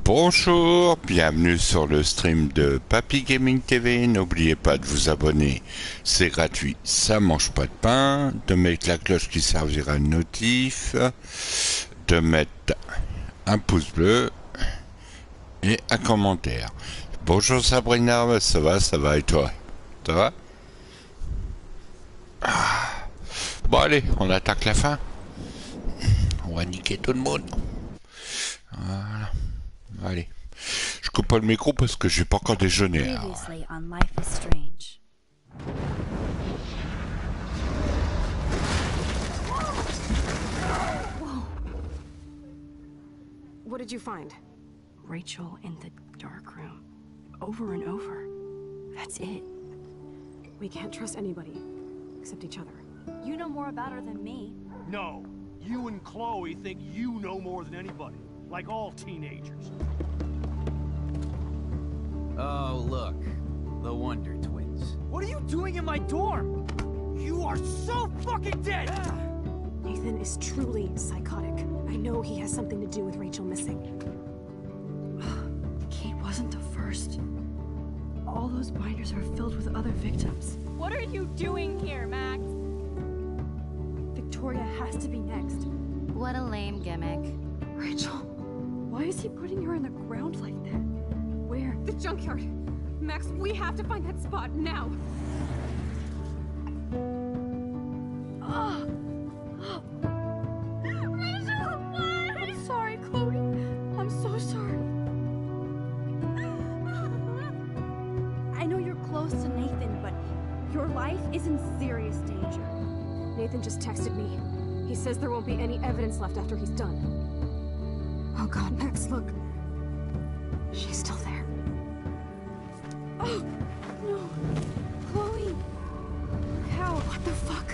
Bonjour, bienvenue sur le stream de Papy Gaming TV. N'oubliez pas de vous abonner, c'est gratuit, ça mange pas de pain. De mettre la cloche qui servira de notif, de mettre un pouce bleu et un commentaire. Bonjour Sabrina, ça va et toi? Ça va? Bon allez, on attaque la fin. On va niquer tout le monde. Voilà. Allez. Je coupe pas le micro parce que j'ai pas encore déjeuné. Previously on Life is Strange. Whoa. What did you find? Rachel in the dark room. Over and over. That's it. We can't trust anybody. Except each other. You know more about her than me. No. You and Chloe think you know more than anybody. Like all teenagers. Oh, look. The Wonder Twins. What are you doing in my dorm? You are so fucking dead! Nathan is truly psychotic. I know he has something to do with Rachel missing. Kate wasn't the first. All those binders are filled with other victims. What are you doing here, Max? Victoria has to be next. What a lame gimmick. Rachel, why is he putting her in the ground like that? Where? The junkyard. Max, we have to find that spot now. Rachel, what? I'm sorry, Chloe. I'm so sorry. I know you're close to Nathan, but your life is in serious danger. Nathan just texted me. He says there won't be any evidence left after he's done. Oh God, Max, look. She's still there. Oh, no. Chloe. How? What the fuck?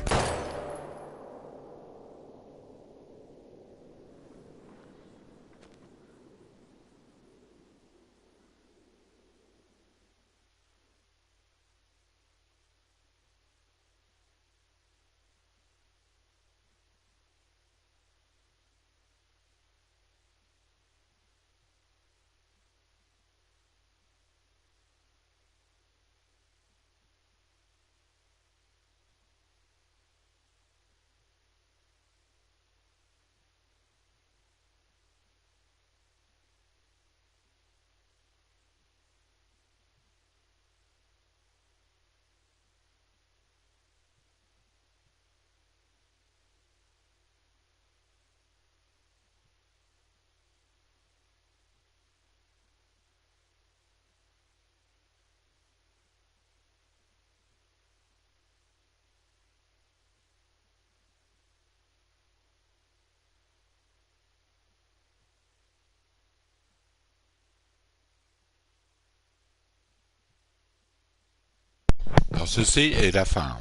Alors ceci est la fin.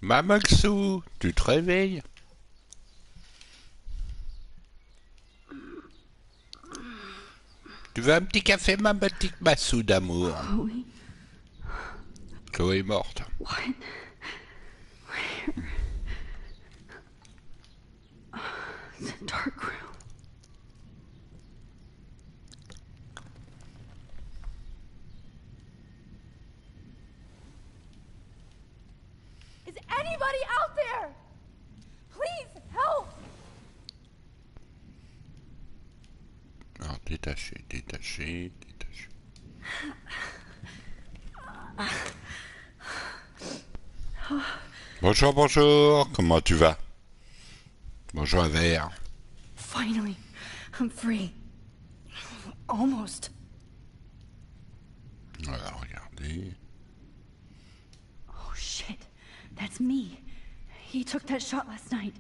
Mamaxou, tu te réveilles? Tu veux un petit café, ma petite Massou d'amour? Chloe? Chloé est morte. What? Where? The dark room. Is anybody out there? Please help! Détaché, détaché, détaché. Bonjour, bonjour, comment tu vas? Bonjour, Vert. Finally, I'm free. Almost. Voilà, regardez. Oh shit, that's me. He took that shot last night.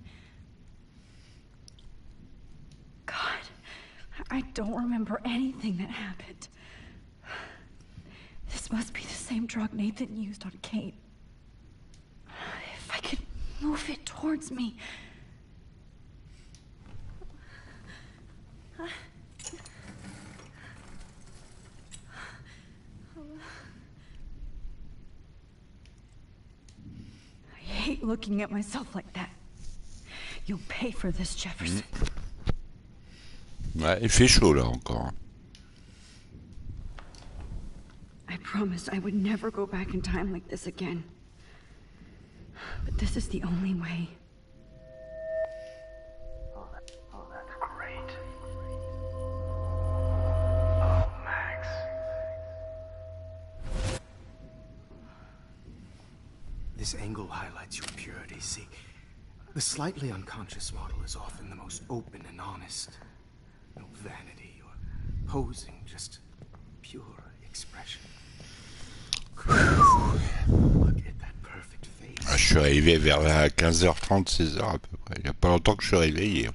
God, I don't remember anything that happened. This must be the same drug Nathan used on Kate. If I could move it towards me. I hate looking at myself like that. You'll pay for this, Jefferson. Ouais, il fait chaud là encore. I promised I would never go back in time like this again. But this is the only way. Oh, that's great. Oh, Max. This angle highlights your purity. See, the slightly unconscious model is often the most open and honest. No vanity or posing, just pure expression. Look at that perfect face. Je suis arrivé vers la 15h30, 16h à peu près. Il n'y a pas longtemps que je suis réveillé.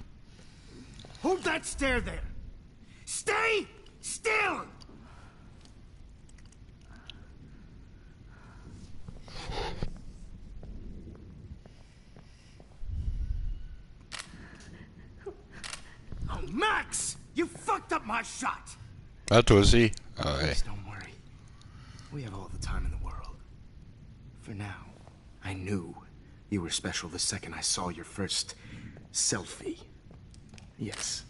Hold that stare there! Stay still! Oh, Max! You fucked up my shot! Ah, toi aussi? Ah ouais. Please don't worry. We have all the time in the world. For now, I knew you were special the second I saw your first selfie. Yes,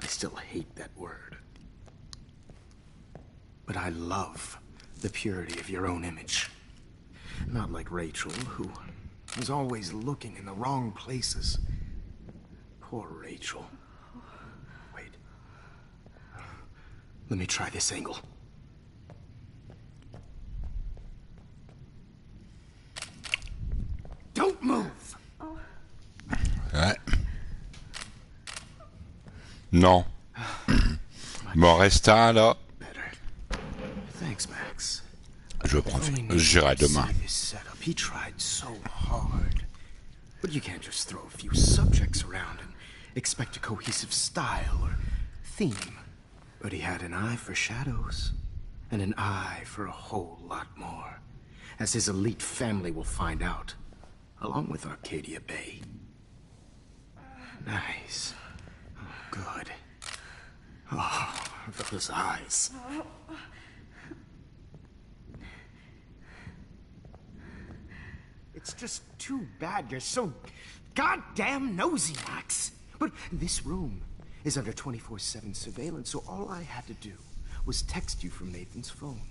I still hate that word. But I love the purity of your own image. Not like Rachel, who was always looking in the wrong places. Poor Rachel. Wait. Let me try this angle. Don't move! Ouais. Non. M'en reste un là. Better. Thanks, Max. Je prends. J'irai demain. This setup. He tried so hard. But you can't just throw a few subjects around and expect a cohesive style or theme. But he had an eye for shadows, and an eye for a whole lot more, as his elite family will find out, along with Arcadia Bay. Nice. Oh, good. Oh, those eyes. It's just too bad you're so goddamn nosy, Max. But this room is under 24/7 surveillance, so all I had to do was text you from Nathan's phone.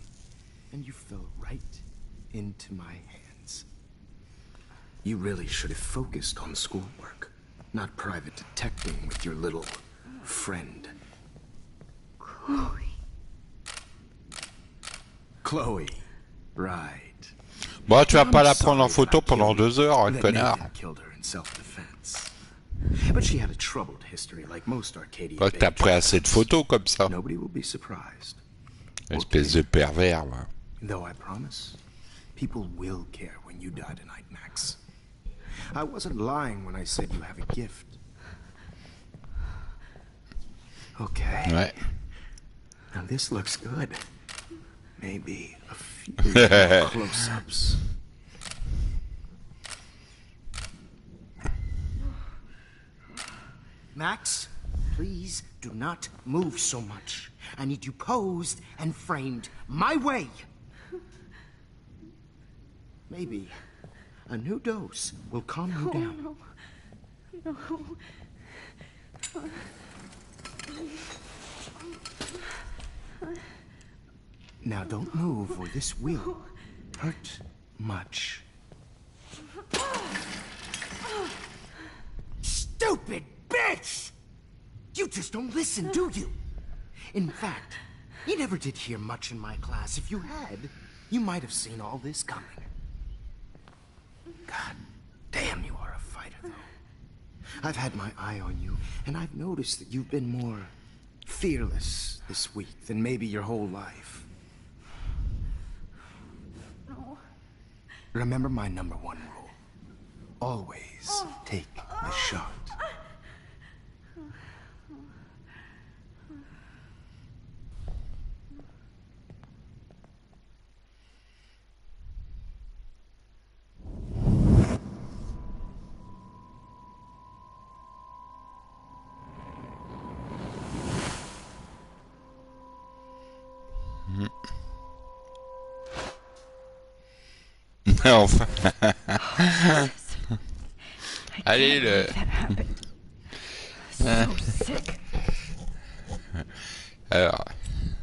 And you fell right into my hands. You really should have focused on schoolwork, not private detecting with your little friend. Chloe. Chloe. Right. Bon, tu vas pas la prendre en photo pendant 2 heures, connard. Killed her in self-defense. But she had a troubled history like most Arcadia Toi, t'as pris assez de photos comme ça. Nobody will be surprised. Espèce de pervers, moi. Though I promise, people will care when you die tonight, Max. I wasn't lying when I said you have a gift. Okay. Ouais. Now this looks good. Maybe a few more close-ups. Max, please do not move so much. I need you posed and framed my way. Maybe a new dose will calm you down. No. Now don't move or this will hurt much. Stupid bitch! You just don't listen, do you? In fact, you never did hear much in my class. If you had, you might have seen all this coming. God damn, you are a fighter, though. I've had my eye on you, and I've noticed that you've been more fearless this week than maybe your whole life. No. Remember my number one rule. Always take the shot. Enfin. I Allez, can't believe that happened. So sick. Alors,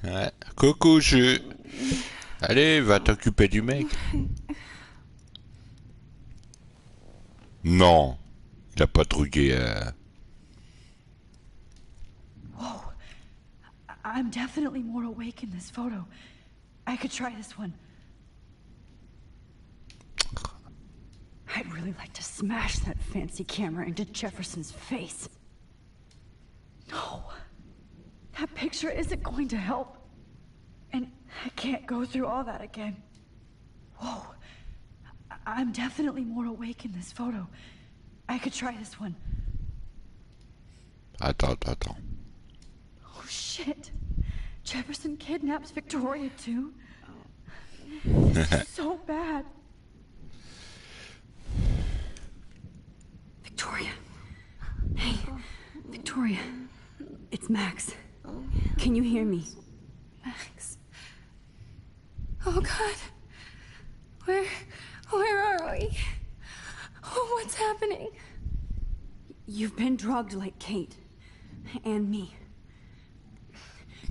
ouais. Coucou, Allez, va t'occuper du mec. Non, il a pas truqué. Whoa. I'm definitely more awake in this photo. I could try this one. I'd really like to smash that fancy camera into Jefferson's face. No. That picture isn't going to help. And I can't go through all that again. Whoa. I'm definitely more awake in this photo. I could try this one. Attends. Oh, shit. Jefferson kidnaps Victoria, too? This is so bad. Victoria. Hey, Victoria. It's Max. Can you hear me? Max. Oh, God. Where are we? Oh, what's happening? You've been drugged like Kate. And me.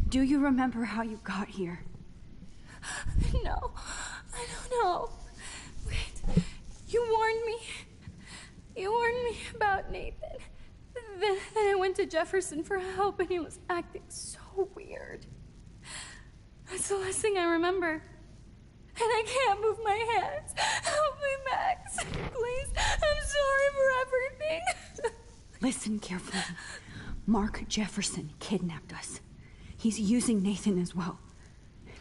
Do you remember how you got here? No, I don't know. Wait, you warned me. You warned me about Nathan. Then I went to Jefferson for help and he was acting so weird. That's the last thing I remember. And I can't move my hands. Help me, Max. Please, I'm sorry for everything. Listen carefully. Mark Jefferson kidnapped us. He's using Nathan as well.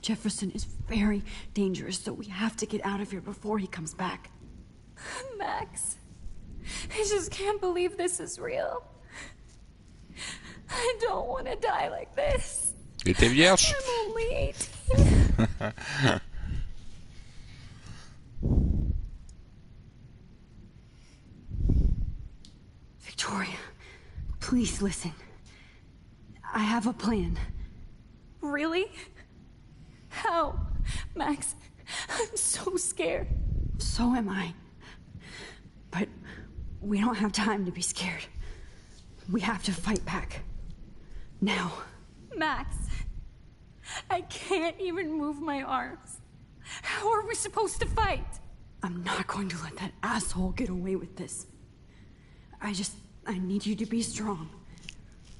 Jefferson is very dangerous, so we have to get out of here before he comes back. Max, I just can't believe this is real. I don't want to die like this. Et t'es vierge? I'm only 18. Victoria, please listen. I have a plan. Really? How? Max, I'm so scared. So am I. But we don't have time to be scared. We have to fight back. Now. Max, I can't even move my arms. How are we supposed to fight? I'm not going to let that asshole get away with this. I need you to be strong.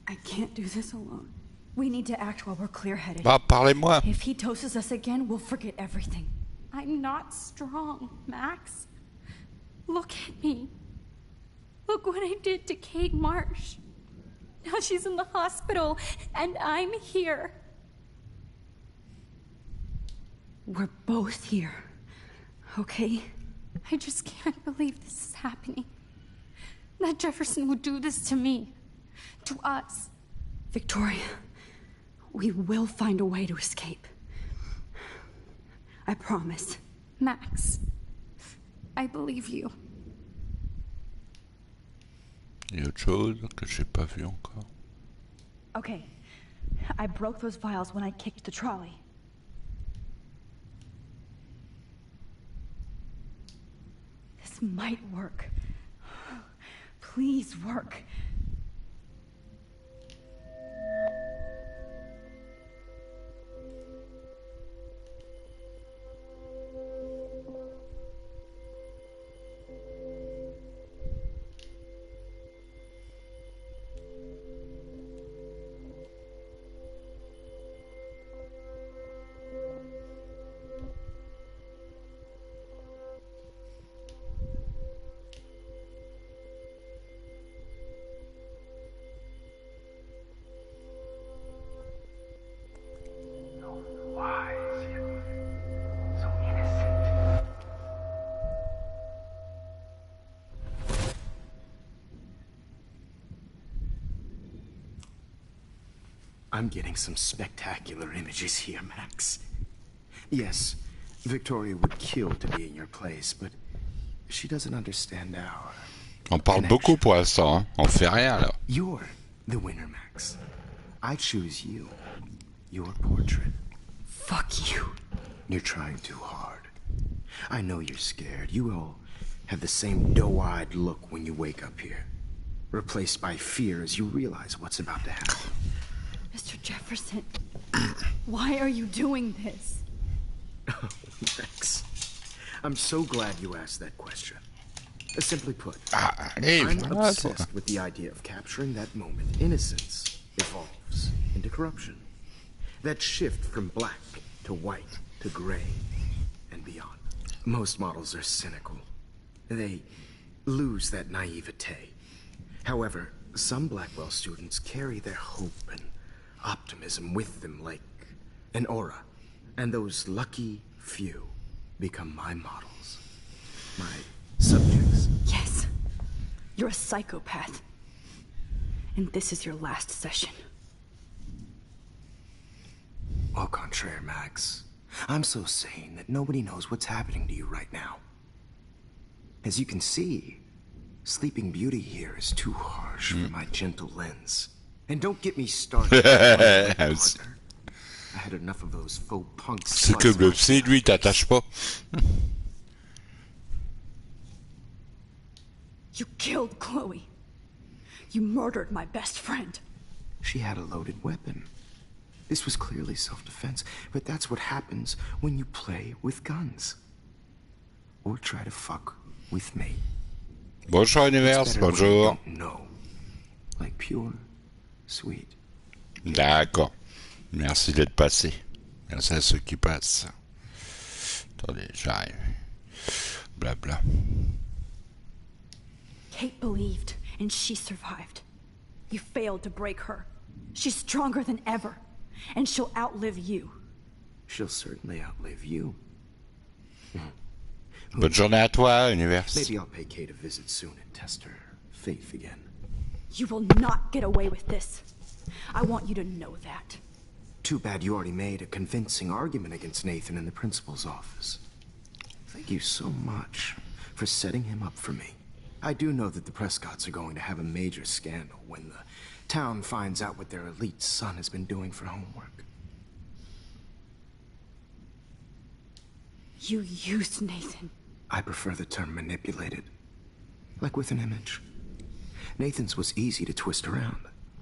I can't do this alone. We need to act while we're clear-headed. Bah, parlez-moi. If he doses us again, we'll forget everything. I'm not strong, Max. Look at me. Look what I did to Kate Marsh. Now she's in the hospital, and I'm here. We're both here, okay? I just can't believe this is happening. That Jefferson would do this to me. To us. Victoria, we will find a way to escape. I promise. Max, I believe you. Il y a autre chose que j'ai pas vu encore. Okay, I broke those vials when I kicked the trolley. This might work. Please work. I'm getting some spectacular images here, Max. Yes, Victoria would kill to be in your place, but she doesn't understand our On parle beaucoup pour l'instant, hein. On fait rien là. You're the winner, Max. I choose you. Your portrait. Fuck you. You're trying too hard. I know you're scared. You all have the same doe-eyed look when you wake up here. Replaced by fear as you realize what's about to happen. Mr. Jefferson, why are you doing this? Oh, Max. I'm so glad you asked that question. Simply put, I'm obsessed with the idea of capturing that moment innocence evolves into corruption. That shift from black to white to gray and beyond. Most models are cynical. They lose that naivete. However, some Blackwell students carry their hope and optimism with them like an aura. And those lucky few become my models. My subjects. Yes. You're a psychopath. And this is your last session. Au contraire, Max. I'm so sane that nobody knows what's happening to you right now. As you can see, Sleeping Beauty here is too harsh for my gentle lens. And don't get me started. I had enough of those faux punks. C'est que le psy, lui, t'attache pas. You killed Chloe. You murdered my best friend. She had a loaded weapon. This was clearly self-defense, but that's what happens when you play with guns. Or try to fuck with me. Bonjour univers, bonjour. No. Like pure, sweet. D'accord. Merci d'être passé. Merci à ceux qui passent. Attendez, j'arrive. Blabla. Kate believed, and she survived. You failed to break her. She's stronger than ever, and she'll outlive you. She'll certainly outlive you. Bonne journée à toi, univers. Maybe I'll pay Kate a visit soon and test her faith again. You will not get away with this. I want you to know that. Too bad you already made a convincing argument against Nathan in the principal's office. Thank you so much for setting him up for me. I do know that the Prescotts are going to have a major scandal when the town finds out what their elite son has been doing for homework. You used Nathan. I prefer the term manipulated. Like with an image. Nathan's was easy to twist around.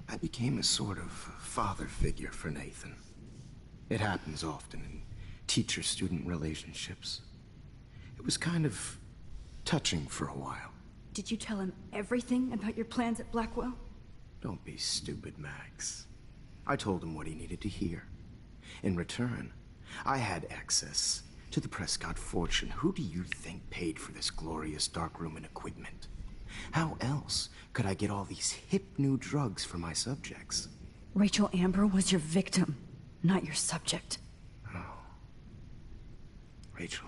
I became a sort of father figure for Nathan. It happens often in teacher-student relationships. It was kind of touching for a while. Did you tell him everything about your plans at Blackwell? Don't be stupid, Max. I told him what he needed to hear. In return, I had access to the Prescott fortune. Who do you think paid for this glorious darkroom and equipment? How else could I get all these hip new drugs for my subjects? Rachel Amber was your victim, not your subject. Oh. Rachel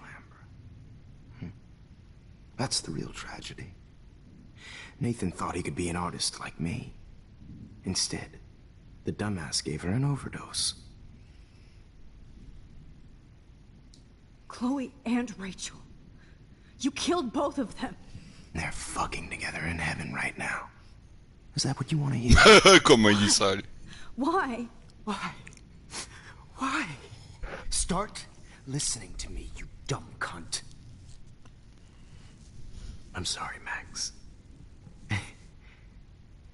Amber. That's the real tragedy. Nathan thought he could be an artist like me. Instead, the dumbass gave her an overdose. Chloe and Rachel. You killed both of them. They're fucking together in heaven right now. Is that what you want to hear? Comment il dit ça? Why? Why? Why? Start listening to me, you dumb cunt. I'm sorry, Max.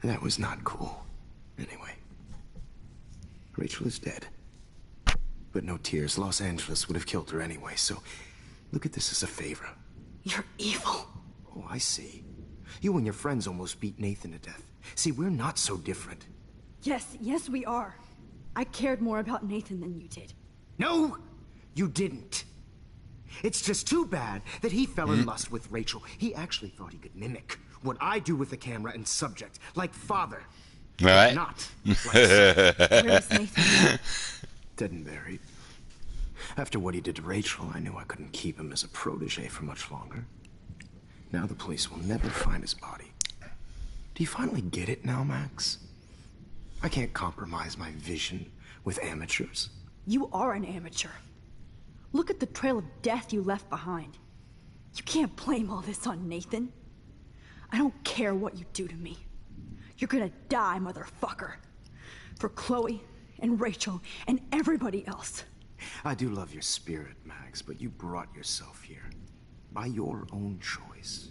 That was not cool. Anyway. Rachel is dead. But no tears. Los Angeles would have killed her anyway, so look at this as a favor. You're evil. Oh, I see. You and your friends almost beat Nathan to death. See, we're not so different. Yes, we are. I cared more about Nathan than you did. No, you didn't. It's just too bad that he fell in lust with Rachel. He actually thought he could mimic what I do with the camera and subject, like father. Ouais. Not like son. Where's Nathan? Dead and buried. After what he did to Rachel, I knew I couldn't keep him as a protege for much longer. Now the police will never find his body. Do you finally get it now, Max? I can't compromise my vision with amateurs. You are an amateur. Look at the trail of death you left behind. You can't blame all this on Nathan. I don't care what you do to me. You're gonna die, motherfucker. For Chloe and Rachel and everybody else. I do love your spirit, Max, but you brought yourself here. By your own choice.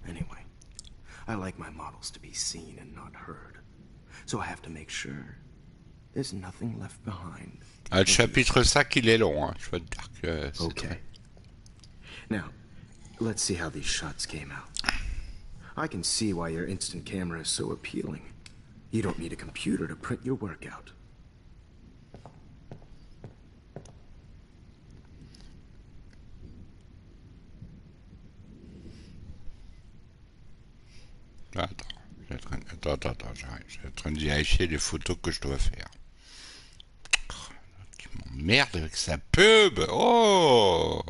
Anyway, I like my models to be seen and not heard. So I have to make sure there's nothing left behind. Ah, le chapitre 5, il est long, hein. Je peux te dire que c'est Okay. très... Now, let's see how these shots came out. I can see why your instant camera is so appealing. You don't need a computer to print your work out. Attends, j'arrive. Je suis en train de vérifier les photos que je dois faire. Qui m'emmerde avec sa pub. Oh!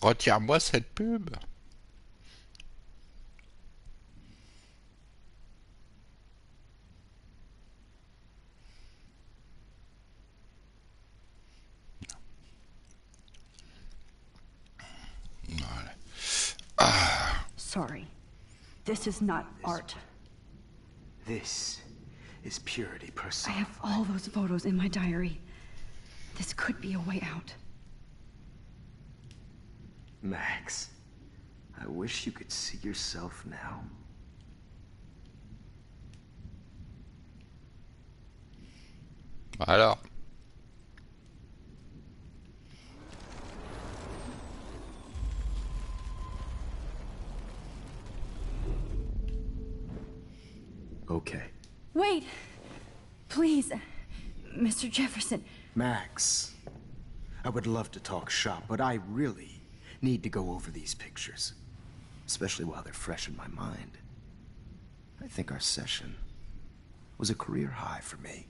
Retire-moi cette pub. Voilà. Ah. Sorry. This is not art. This is purity I personified. have all those photos in my diary. This could be a way out. Max, I wish you could see yourself now. Alors. Okay. Wait! Please, Mr. Jefferson. Max, I would love to talk shop, but I really need to go over these pictures. Especially while they're fresh in my mind. I think our session was a career high for me.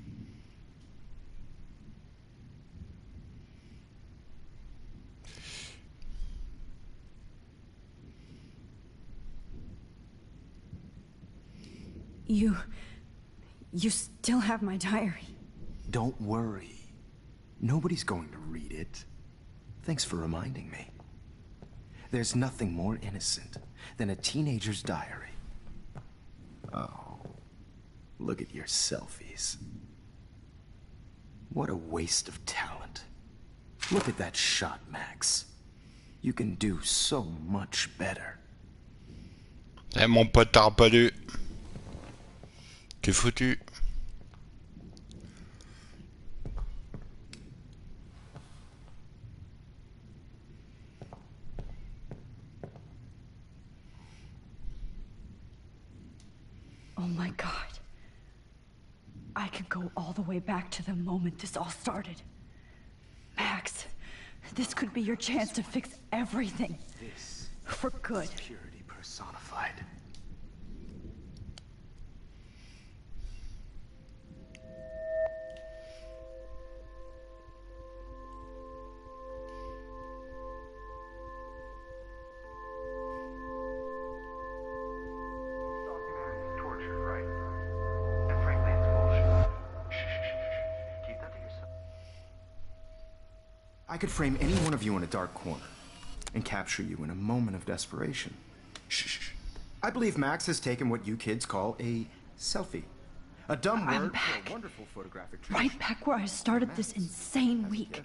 You still have my diary. Don't worry. Nobody's going to read it. Thanks for reminding me. There's nothing more innocent than a teenager's diary. Oh, look at your selfies. What a waste of talent. Look at that shot, Max. You can do so much better. Eh, mon pote, t'auras pas dû. T'es foutu. Oh my God. I could go all the way back to the moment this all started. Max, this could be your chance to fix everything. This For good. is purity personified. Torture, right? And frankly, it's bullshit. Shh. Keep that to yourself. I could frame any one of you in a dark corner and capture you in a moment of desperation. Shh. I believe Max has taken what you kids call a selfie. A dumb I'm word back. for a wonderful photographic tradition. Right back where I started this insane week.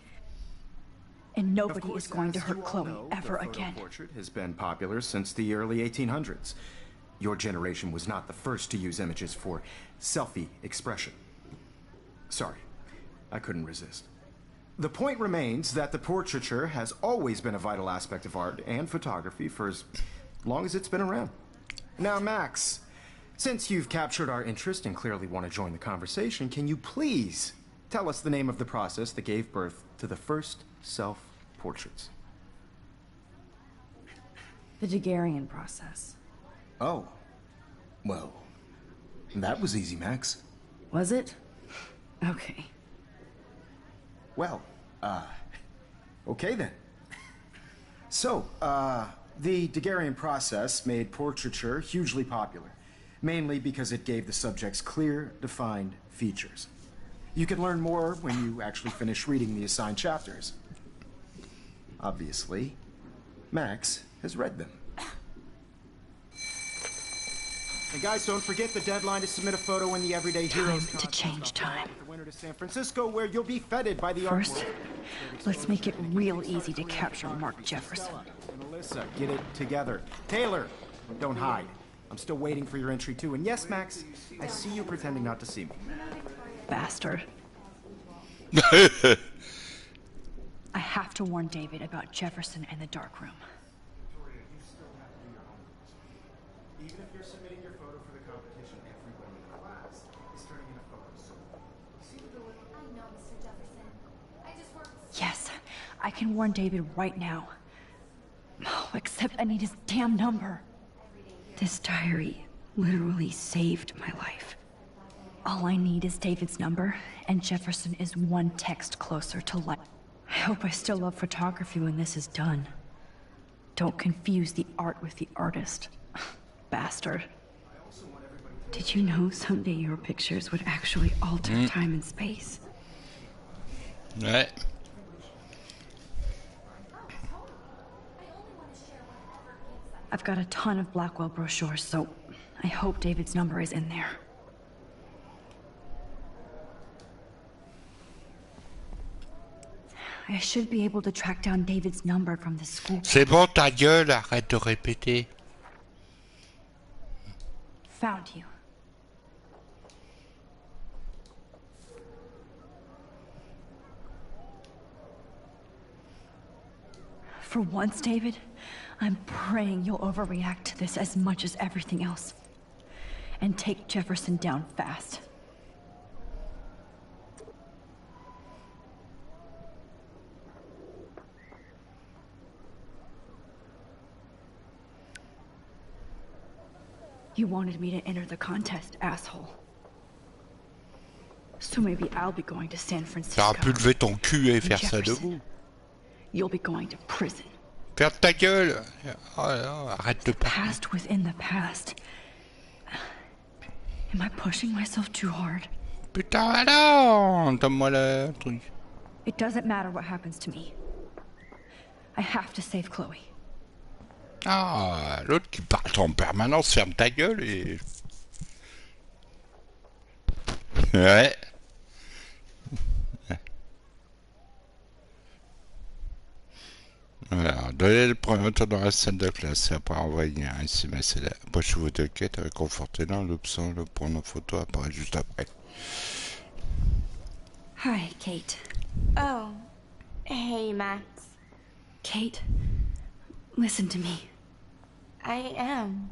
And nobody is going to hurt Chloe ever again. The portrait has been popular since the early 1800s. Your generation was not the first to use images for selfie expression. Sorry, I couldn't resist. The point remains that the portraiture has always been a vital aspect of art and photography for as long as it's been around. Now, Max, since you've captured our interest and clearly want to join the conversation, can you please tell us the name of the process that gave birth to the first self-portraits? The Daguerrean process. Oh, well, that was easy, Max. Was it? Okay. Well, okay then. So, the Daguerrean process made portraiture hugely popular. mainly because it gave the subjects clear, defined features. You can learn more when you actually finish reading the assigned chapters. Obviously, Max has read them. And guys, don't forget the deadline to submit a photo in the Everyday Heroes Time to change time. with the winner to San Francisco, where you'll be feted by the First, artwork. let's make it real easy to capture Mark Jefferson. And Alyssa, get it together. Taylor, don't hide. I'm still waiting for your entry too. And yes, Max, I see you pretending not to see me. Bastard. I have to warn David about Jefferson and the dark room. Even if you're submitting your photo for the competition, everyone in the class is turning in a photo. So, see the dilemma? I know, Mr. Jefferson. I just worked. Yes, I can warn David right now. Oh, except I need his damn number. This diary literally saved my life. All I need is David's number, and Jefferson is one text closer to life. I hope I still love photography when this is done. Don't confuse the art with the artist. Bastard. Did you know someday your pictures would actually alter time and space? Ouais. I've got a ton of Blackwell brochures, so I hope David's number is in there. I should be able to track down David's number from the school. C'est bon, ta gueule, arrête de répéter. Found you. For once, David, I'm praying you'll overreact to this as much as everything else. And take Jefferson down fast. You wanted me to enter the contest, asshole. So maybe I'll be going to San Francisco. T'aurais pu lever ton cul et faire ça Jefferson, debout. you'll be going to prison. Ferme ta gueule. Oh, non, arrête de parler. Past within the past. Am I pushing myself too hard? Putain, non, donne-moi le truc. It doesn't matter what happens to me. I have to save Chloe. Ah, l'autre qui parle en permanence, ferme ta gueule et... Ouais. Voilà, donnez le premier tour dans la salle de classe et après envoyer un SMS. Approchez-vous de quête avec confortez-la, l'option le prendre en photo apparaît juste après. Hi, Kate. Oh. Hey, Max. Kate, listen to me. I am.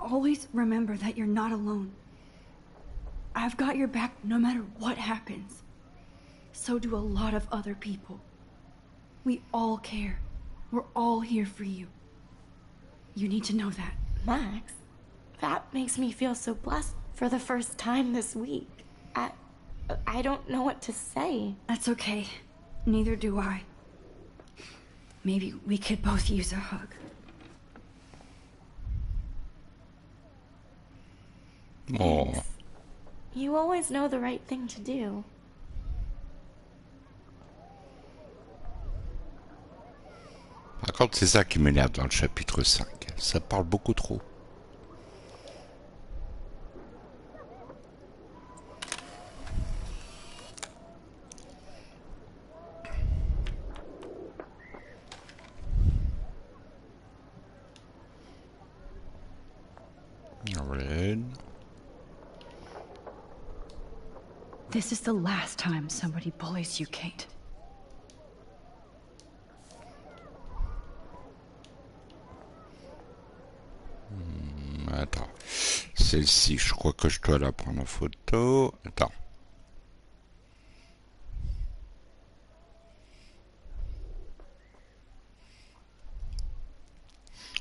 Always remember that you're not alone. I've got your back no matter what happens. So do a lot of other people. We all care. We're all here for you. You need to know that. Max, that makes me feel so blessed for the first time this week. I don't know what to say. That's okay. Neither do I. Maybe we could both use a hug. Oh. You always know the right thing to do. Par contre, c'est ça qui m'énerve dans le chapitre 5. Ça parle beaucoup trop. Red. This is the last time somebody bullies you, Kate. Attends. Celle-ci, je crois que je dois la prendre en photo. Attends.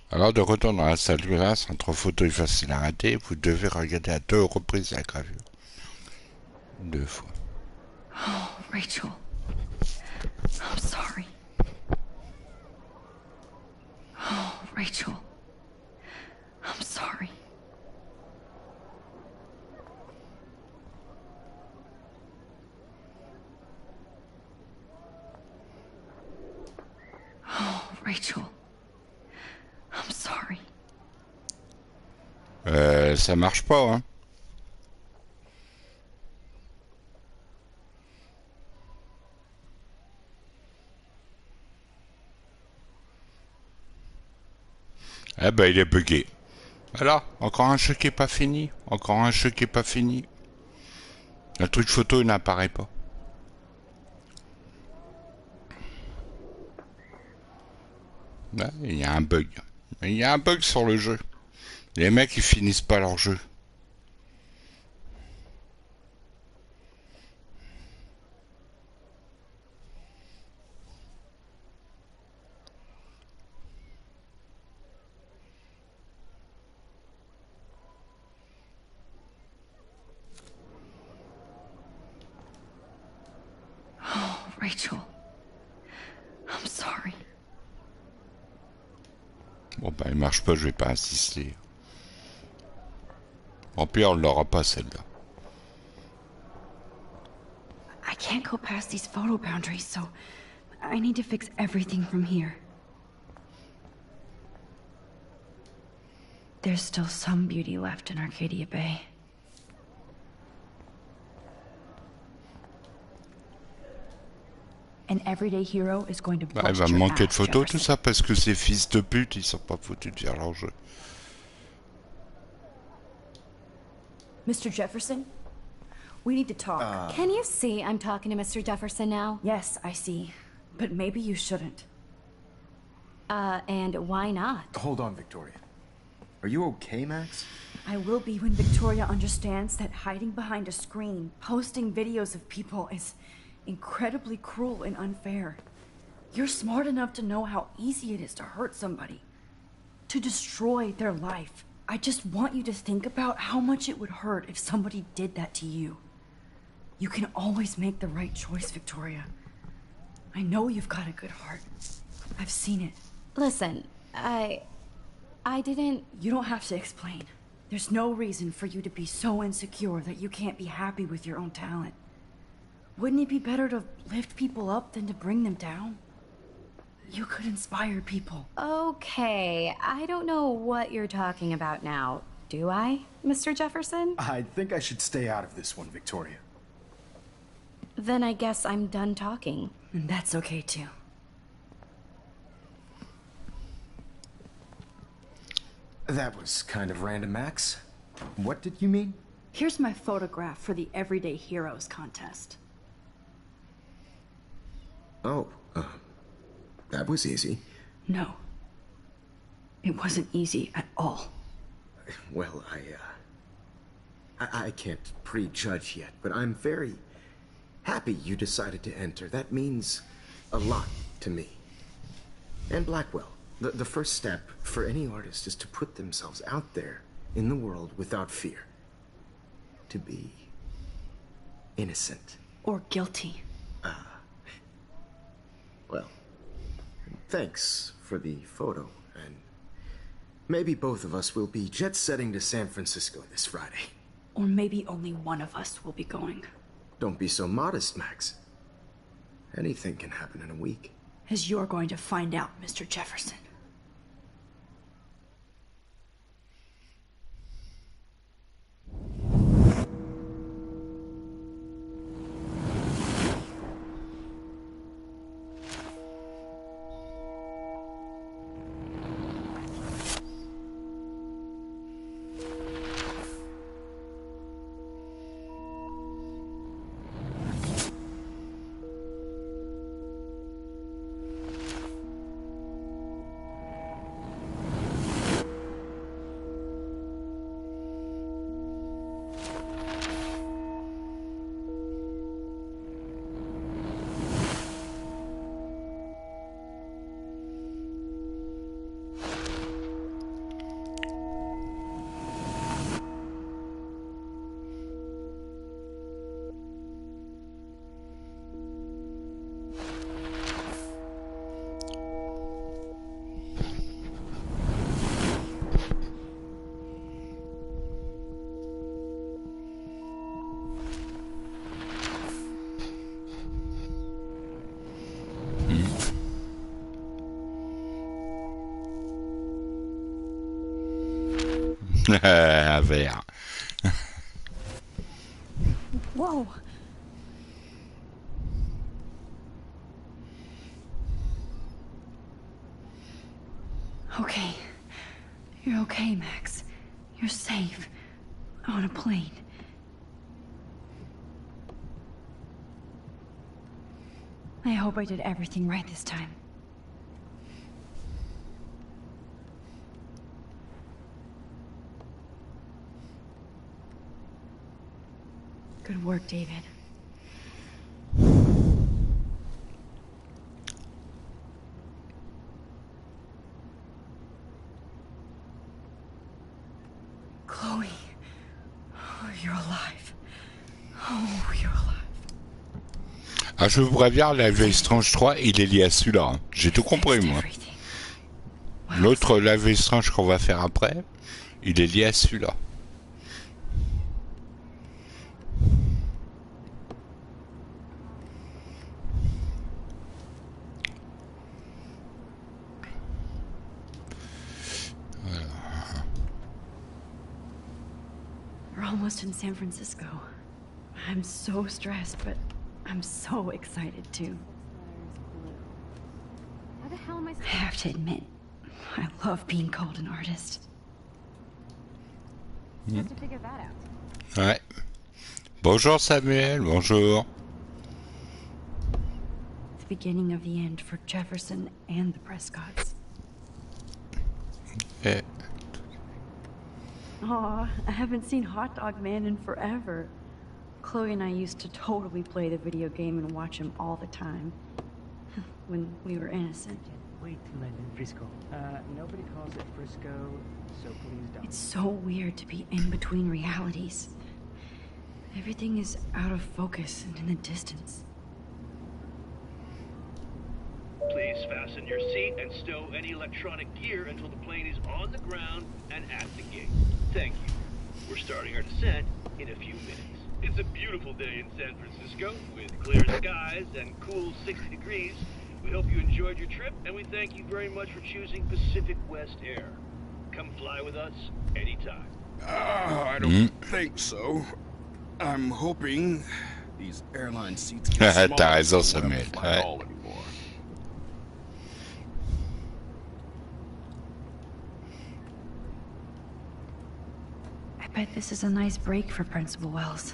Alors, de retour dans la salle de classe, entre photo et facile à rater, vous devez regarder à 2 reprises la gravure. 2 fois. Oh, Rachel. I'm sorry. Oh, Rachel. I'm sorry. Rachel. I'm sorry. Ça marche pas, hein. Ah bah il est bugué. Voilà, encore un jeu qui est pas fini. Encore un jeu qui est pas fini. Le truc photo il n'apparaît pas. Ouais, il y a un bug. Il y a un bug sur le jeu. Les mecs ils finissent pas leur jeu. Oh, Rachel. I'm sorry. Bon bah il marche pas, je vais pas insister. En pire, on l'aura pas celle-là. I can't go past these photo boundaries, so I need to fix everything from here. There's still some beauty left in Arcadia Bay. An everyday hero is going to Bah, il bust va me your manquer de ass, photos, tout Jefferson. ça, parce que ces fils de pute, ils sont pas foutus de faire leur jeu. Mr. Jefferson, we need to talk. Can you see I'm talking to Mr. Jefferson now? Yes, I see. But maybe you shouldn't. And why not? Hold on, Victoria. Are you okay, Max? I will be when Victoria understands that hiding behind a screen, posting videos of people is incredibly cruel and unfair. You're smart enough to know how easy it is to hurt somebody, to destroy their life. I just want you to think about how much it would hurt if somebody did that to you. You can always make the right choice, Victoria. I know you've got a good heart. I've seen it. Listen, I didn't... You don't have to explain. There's no reason for you to be so insecure that you can't be happy with your own talent. Wouldn't it be better to lift people up than to bring them down? You could inspire people. Okay, I don't know what you're talking about now. Do I, Mr. Jefferson? I think I should stay out of this one, Victoria. Then I guess I'm done talking. And that's okay too. That was kind of random, Max. What did you mean? Here's my photograph for the Everyday Heroes contest. Oh, that was easy. No. It wasn't easy at all. Well, I can't prejudge yet, but I'm very happy you decided to enter. That means a lot to me. And Blackwell. The first step for any artist is to put themselves out there in the world without fear. To be innocent. Or guilty. Well, thanks for the photo, and maybe both of us will be jet-setting to San Francisco this Friday. Or maybe only one of us will be going. Don't be so modest, Max. Anything can happen in a week. As you're going to find out, Mr. Jefferson. Un verre. Whoa. Okay. You're okay, Max. You're safe. On a plane. I hope I did everything right this time. Good work, David. Chloe. Oh, you're alive. Oh, you're alive. Ah, je vous préviens, Life is Strange 3, il est lié à celui-là. Hein. J'ai tout compris, moi. L'autre Life is Strange qu'on va faire après, il est lié à celui-là. We're almost in San Francisco. I'm so stressed, but I'm so excited too. How the hell am I I have to admit, I love being called an artist. supposed to figure that out? Ouais. Bonjour Samuel, bonjour. The beginning of the end for Jefferson and the Prescotts. Eh. Aw, I haven't seen Hot Dog Man in forever. Chloe and I used to totally play the video game and watch him all the time. When we were innocent. Way too late in Frisco. Nobody calls it Frisco, so please don't. It's so weird to be in between realities. Everything is out of focus and in the distance. Please fasten your seat and stow any electronic gear until the plane is on the ground and at the gate. Thank you. We're starting our descent in a few minutes. It's a beautiful day in San Francisco with clear skies and cool 60 degrees. We hope you enjoyed your trip, and we thank you very much for choosing Pacific West Air. Come fly with us anytime. I don't think so. I'm hoping these airline seats get smaller. T'as raison, Samuel. Fly at all anymore. I bet this is a nice break for Principal Wells.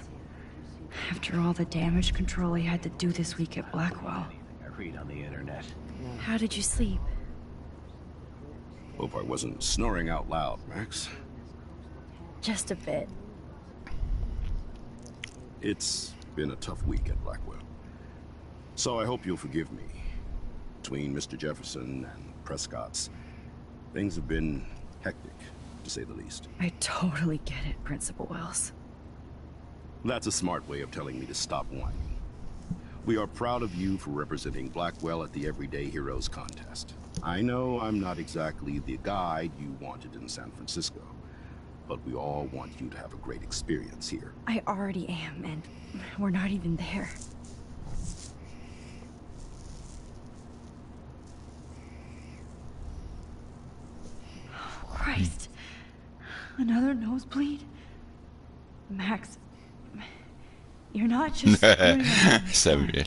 After all the damage control he had to do this week at Blackwell. I read on the internet. How did you sleep? Hope I wasn't snoring out loud, Max. Just a bit. It's been a tough week at Blackwell. So I hope you'll forgive me. Between Mr. Jefferson and Prescott's, things have been hectic, to say the least. I totally get it, Principal Wells. That's a smart way of telling me to stop whining. We are proud of you for representing Blackwell at the Everyday Heroes contest. I know I'm not exactly the guide you wanted in San Francisco, but we all want you to have a great experience here. I already am, and we're not even there. Oh, Christ. Another nosebleed? Max, you're not just doing Samuel.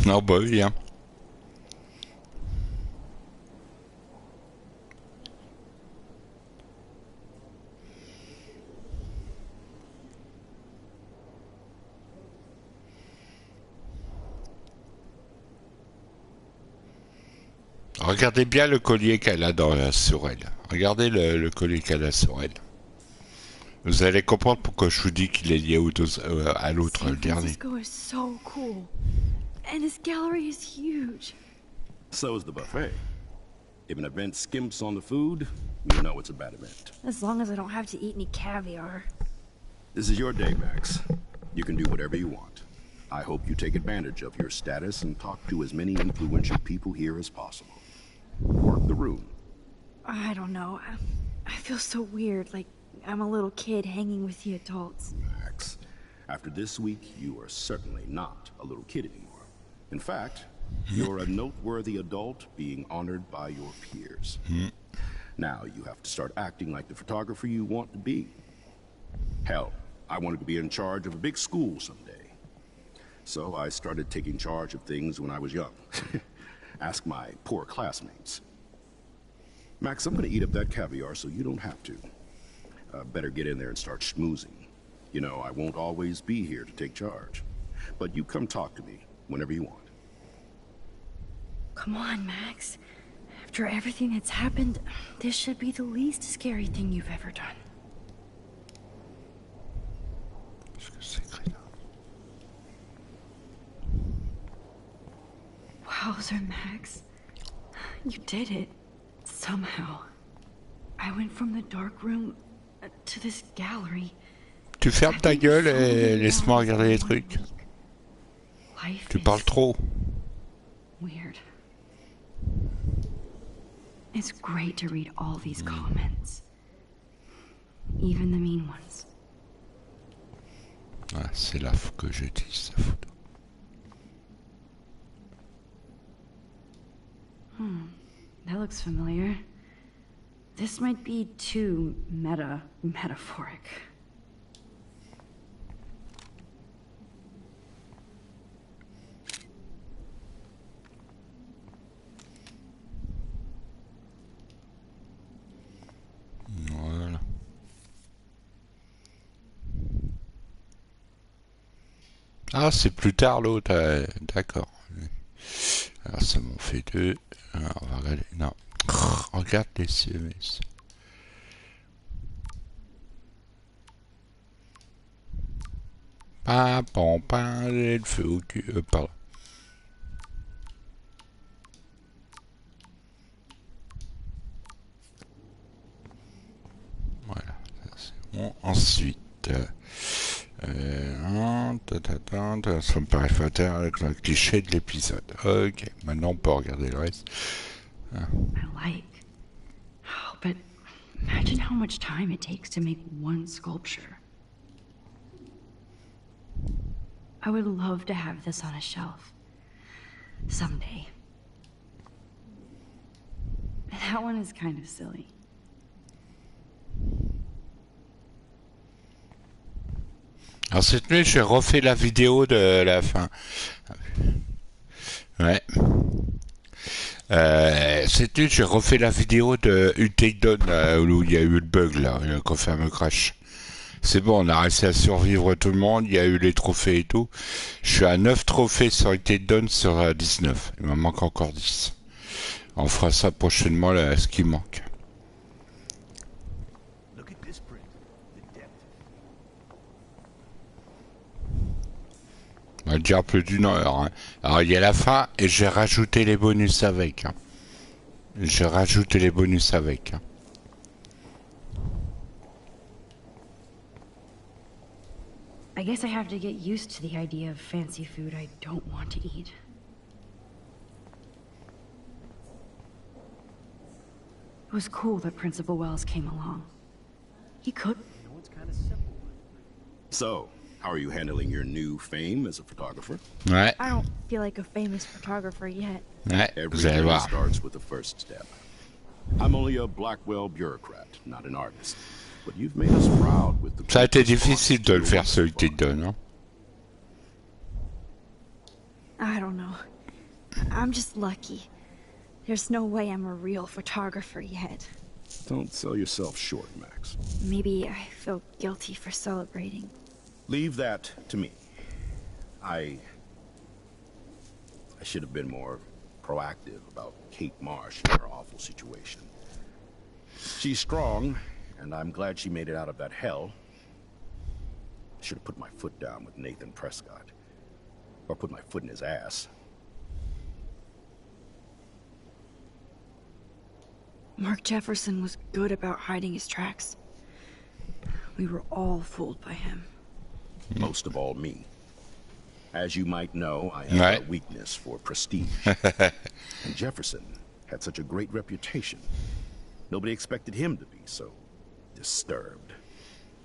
Non, bah oui, hein. Regardez bien le collier qu'elle a sur elle. Regardez le collier qu'elle a sur elle. Vous allez comprendre pourquoi je vous dis qu'il est lié à l'autre, le dernier. San Francisco is so cool. And this gallery is huge. So is the buffet. If an event skimps on the food, you know it's a bad event. As long as I don't have to eat any caviar. This is your day, Max. You can do whatever you want. I hope you take advantage of your status and talk to as many influential people here as possible. Work the room. I don't know. I feel so weird, like I'm a little kid hanging with the adults. Max, after this week, you are certainly not a little kid anymore. In fact, you're a noteworthy adult being honored by your peers. Now you have to start acting like the photographer you want to be. Hell, I wanted to be in charge of a big school someday. So I started taking charge of things when I was young. Ask my poor classmates. Max, I'm gonna eat up that caviar so you don't have to. Better get in there and start schmoozing. You know, I won't always be here to take charge. But you come talk to me whenever you want. Come on, Max. After everything that's happened, this should be the least scary thing you've ever done. Wowzer, Max. You did it. Somehow. I went from the dark room to this gallery. Tu fermes ta gueule et laisse-moi regarder les trucs. Tu parles trop. Weird. It's great to read all these comments. Even the mean ones. Ah, c'est là que j'utilise sa photo. That looks familiar. This might be too metaphoric. Voilà. Ah, c'est plus tard l'autre. D'accord. Alors ça m'en fait deux. Alors, on va regarder. Non. Regarde les CMS. Le feu au cul. Pardon. Voilà. C'est bon. Ensuite. Ça me paraît fatal avec le cliché de l'épisode. Ok, maintenant on peut regarder le reste. I like. Oh, but imagine how much time it takes to make one sculpture. I would love to have this on a shelf. Someday. That one is kind of silly. Alors cette nuit, j'ai refait la vidéo de la fin. Ouais. Cette nuit, j'ai refait la vidéo de Takedown où il y a eu le bug là, le fameux crash. C'est bon, on a réussi à survivre tout le monde, il y a eu les trophées et tout. Je suis à 9 trophées sur Takedown sur 19. Il m'en manque encore 10. On fera ça prochainement, là, ce qui manque. On va dire plus d'une heure. Hein. Alors il y a la fin et j'ai rajouté les bonus avec. Hein. J'ai rajouté les bonus avec. Hein. I guess I have to get used to the idea of fancy food I don't want to eat. It was cool that Principal Wells came along. He could. You know, it's kind of simple. So, how are you handling your new fame as a photographer? Ouais. I don't feel like a famous photographer yet. Ouais, vous allez voir. Starts with the first step. I'm only a Blackwell bureaucrat, not an artist. But you've made us proud with the. Ça a été difficile de le faire celui qui te donne, hein. I don't know. I'm just lucky. There's no way I'm a real photographer yet. Don't sell yourself short, Max. Maybe I feel guilty for celebrating. Leave that to me. I should have been more proactive about Kate Marsh and her awful situation. She's strong, and I'm glad she made it out of that hell. I should have put my foot down with Nathan Prescott. Or put my foot in his ass. Mark Jefferson was good about hiding his tracks. We were all fooled by him. Most of all, me. As you might know, I have a weakness for prestige. And Jefferson had such a great reputation. Nobody expected him to be so disturbed.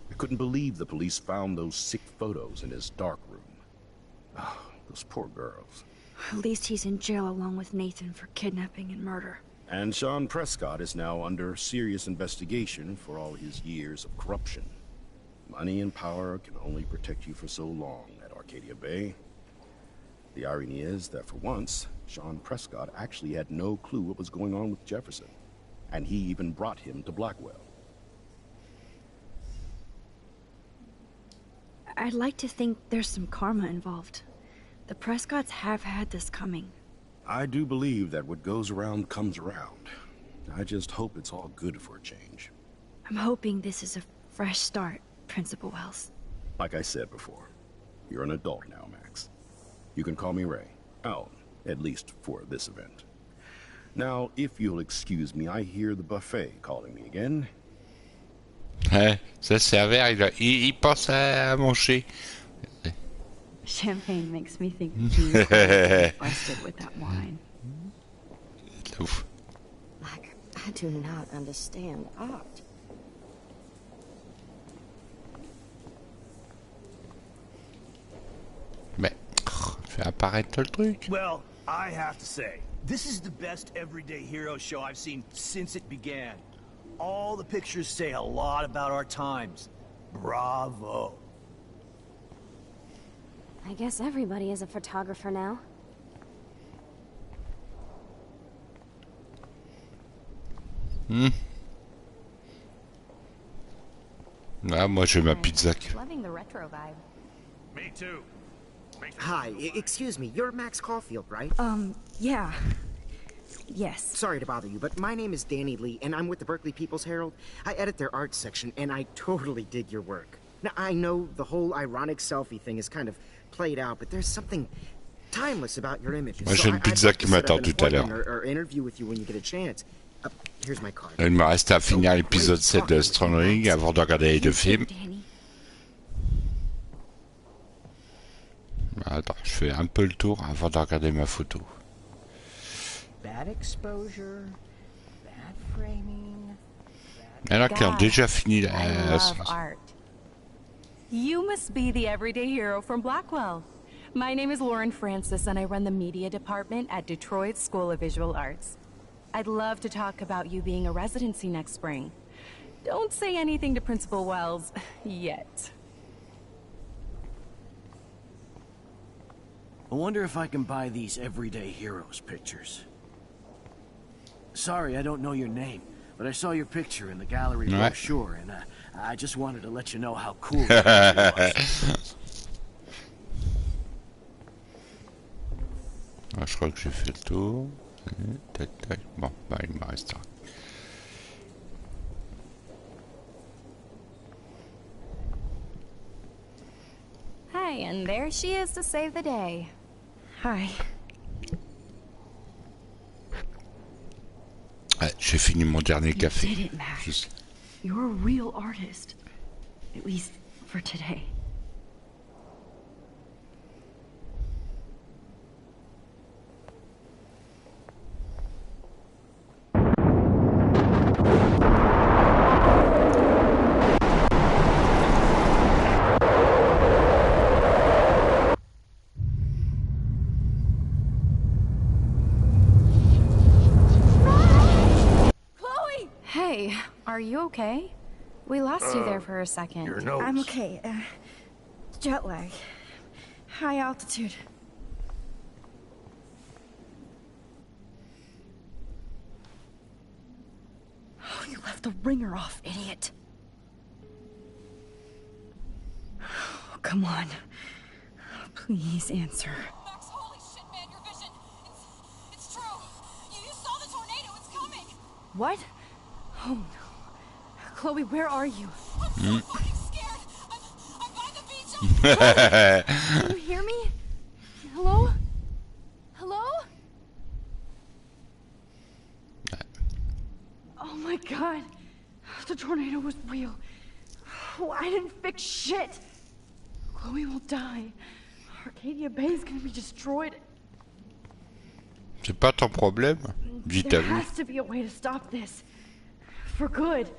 I couldn't believe the police found those sick photos in his dark room. Oh, those poor girls. At least he's in jail along with Nathan for kidnapping and murder. And Sean Prescott is now under serious investigation for all his years of corruption. Money and power can only protect you for so long at Arcadia Bay. The irony is that for once, Sean Prescott actually had no clue what was going on with Jefferson. And he even brought him to Blackwell. I'd like to think there's some karma involved. The Prescotts have had this coming. I do believe that what goes around comes around. I just hope it's all good for a change. I'm hoping this is a fresh start, Principal Wells. Like I said before, you're an adult now, Max. You can call me Ray. Oh, at least for this event. Now, if you'll excuse me, I hear the buffet calling me again. Ça servait, il pense à manger. Champagne makes me think of you busted with that wine. Like, I do not understand art. Mais, fais apparaître le truc. Well, I have to say, this is the best everyday hero show I've seen since it began. All the pictures say a lot about our times. Bravo. I guess everybody is a photographer now. Ah, moi j'ai ma pizza. Loving the retro vibe. Me too. Hi, excuse me, you're Max Caulfield, right? Yeah. Yes. Sorry to bother you, but my name is Danny Lee, and I'm with the Berkeley People's Herald. I edit their arts section, and I totally dig your work. Now, I know the whole ironic selfie thing is kind of played out, but there's something timeless about your images. Moi j'ai une pizza qui m'attend tout à l'heure. Or interview with you when you get a chance. Here's my card. Il me reste à finir l'épisode 7 de Strong Ring avant de regarder les deux films. Attends, je fais un peu le tour avant de regarder ma photo. Bad exposure, bad framing. Alors qu'ils ont déjà fini la... I love art. You must be the everyday hero from Blackwell. My name is Lauren Francis and I run the media department at Detroit School of Visual Arts. I'd love to talk about you being a residency next spring. Don't say anything to Principal Wells yet. I wonder if I can buy these everyday heroes pictures. Sorry, I don't know your name, but I saw your picture in the gallery brochure, and I just wanted to let you know how cool it was. Je crois que j'ai fait le tour. Tac, tac. Bon, bah il me reste un. Hey, and there she is to save the day. Hi. Ouais, j'ai fini mon dernier café. You did it, Max. You're a real artist. At least for today. Are you okay? We lost you there for a second. Your nose. I'm okay. Jet lag. High altitude. Oh, you left the ringer off, idiot. Oh, come on. Please answer. Max, holy shit, man, your vision. It's true. You saw the tornado. It's coming. What? Oh, no. Chloe, where are you? I'm so fucking scared. I'm by the beach. Can you hear me? Hello? Hello? Oh tornado was real. Oh, I didn't fix shit. Chloe will die. Arcadia Bay is gonna be destroyed. C'est pas ton problème, dis ta There vie. has to be a way to stop this. For good.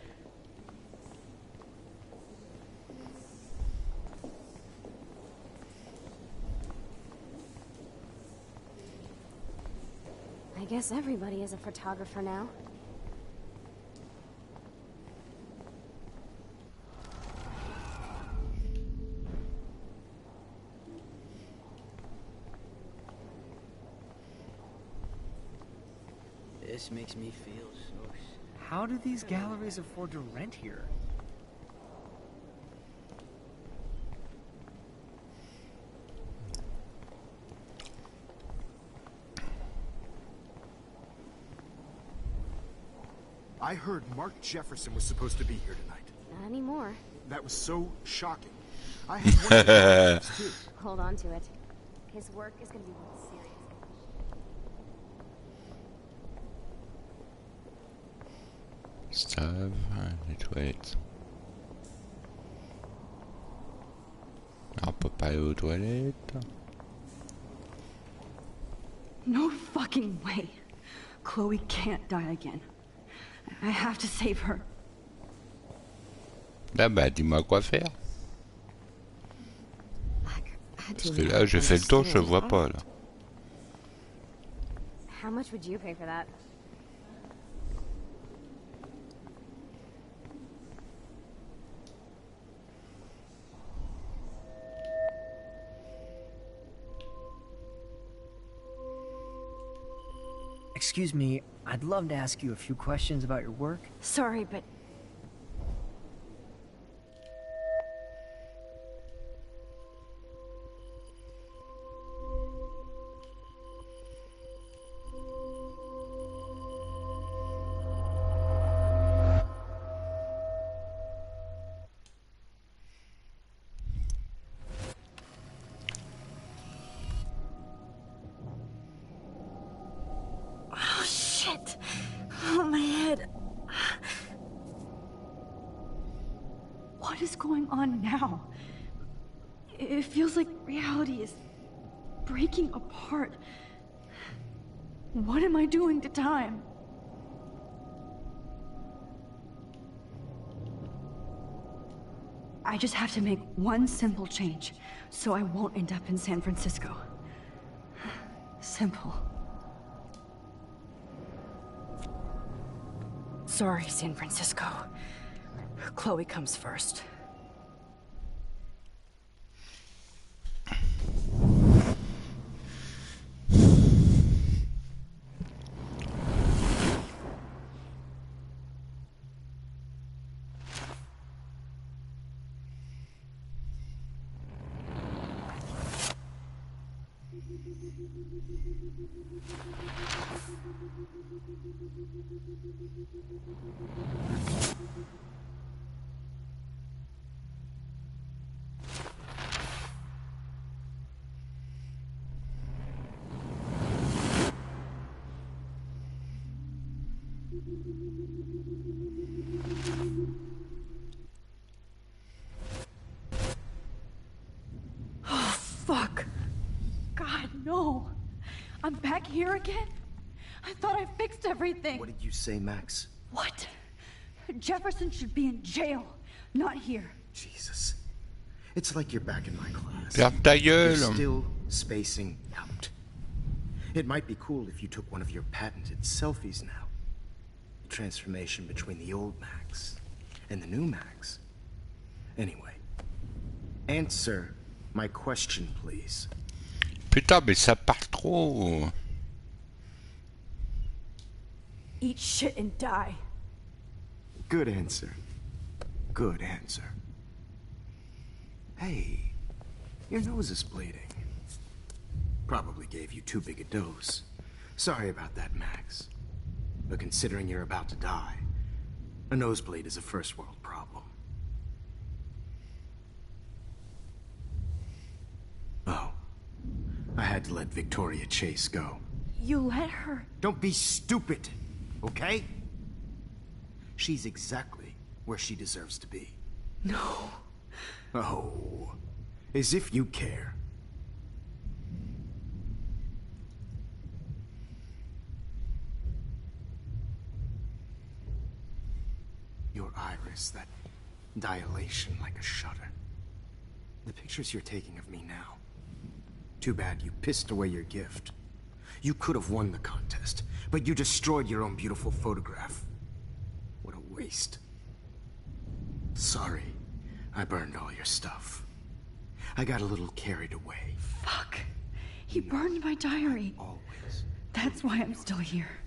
I guess everybody is a photographer now. This makes me feel so... How do these galleries afford to rent here? I heard Mark Jefferson was supposed to be here tonight. Not anymore. That was so shocking. I had one of the photos, too. Hold on to it. His work is going to be serious. Stave, les toilettes. On peut pas aller aux toilettes. No fucking way. Chloe can't die again. I have to save her. Là, bah, dis-moi quoi faire. Parce que là, je fais le tour, je vois pas, là. How much would you pay for that? Excuse me, I'd love to ask you a few questions about your work. Sorry, but... Oh, shit! Oh, my head. What is going on now? It feels like reality is breaking apart. What am I doing to time? I just have to make one simple change, so I won't end up in San Francisco. Simple. Sorry, San Francisco. Chloe comes first. Oh, fuck. God, no. I'm back here again? I thought I fixed everything. What did you say, Max? What? Jefferson should be in jail, not here. Jesus. It's like you're back in my class. Ferme ta You're gueule. still spacing out. It might be cool if you took one of your patented selfies now. The transformation between the old Max and the new Max. Anyway, answer my question, please. Putain, mais ça part trop. Eat shit and die. Good answer. Good answer. Hey, your nose is bleeding. Probably gave you too big a dose. Sorry about that, Max. But considering you're about to die, a nosebleed is a first world problem. Oh, I had to let Victoria Chase go. You let her? Don't be stupid, okay? She's exactly where she deserves to be. No. Oh, as if you care. Your iris, that dilation like a shutter. The pictures you're taking of me now. Too bad you pissed away your gift. You could have won the contest, but you destroyed your own beautiful photograph. What a waste. Sorry, I burned all your stuff. I got a little carried away. Fuck. He burned my diary. Always. That's why I'm still here.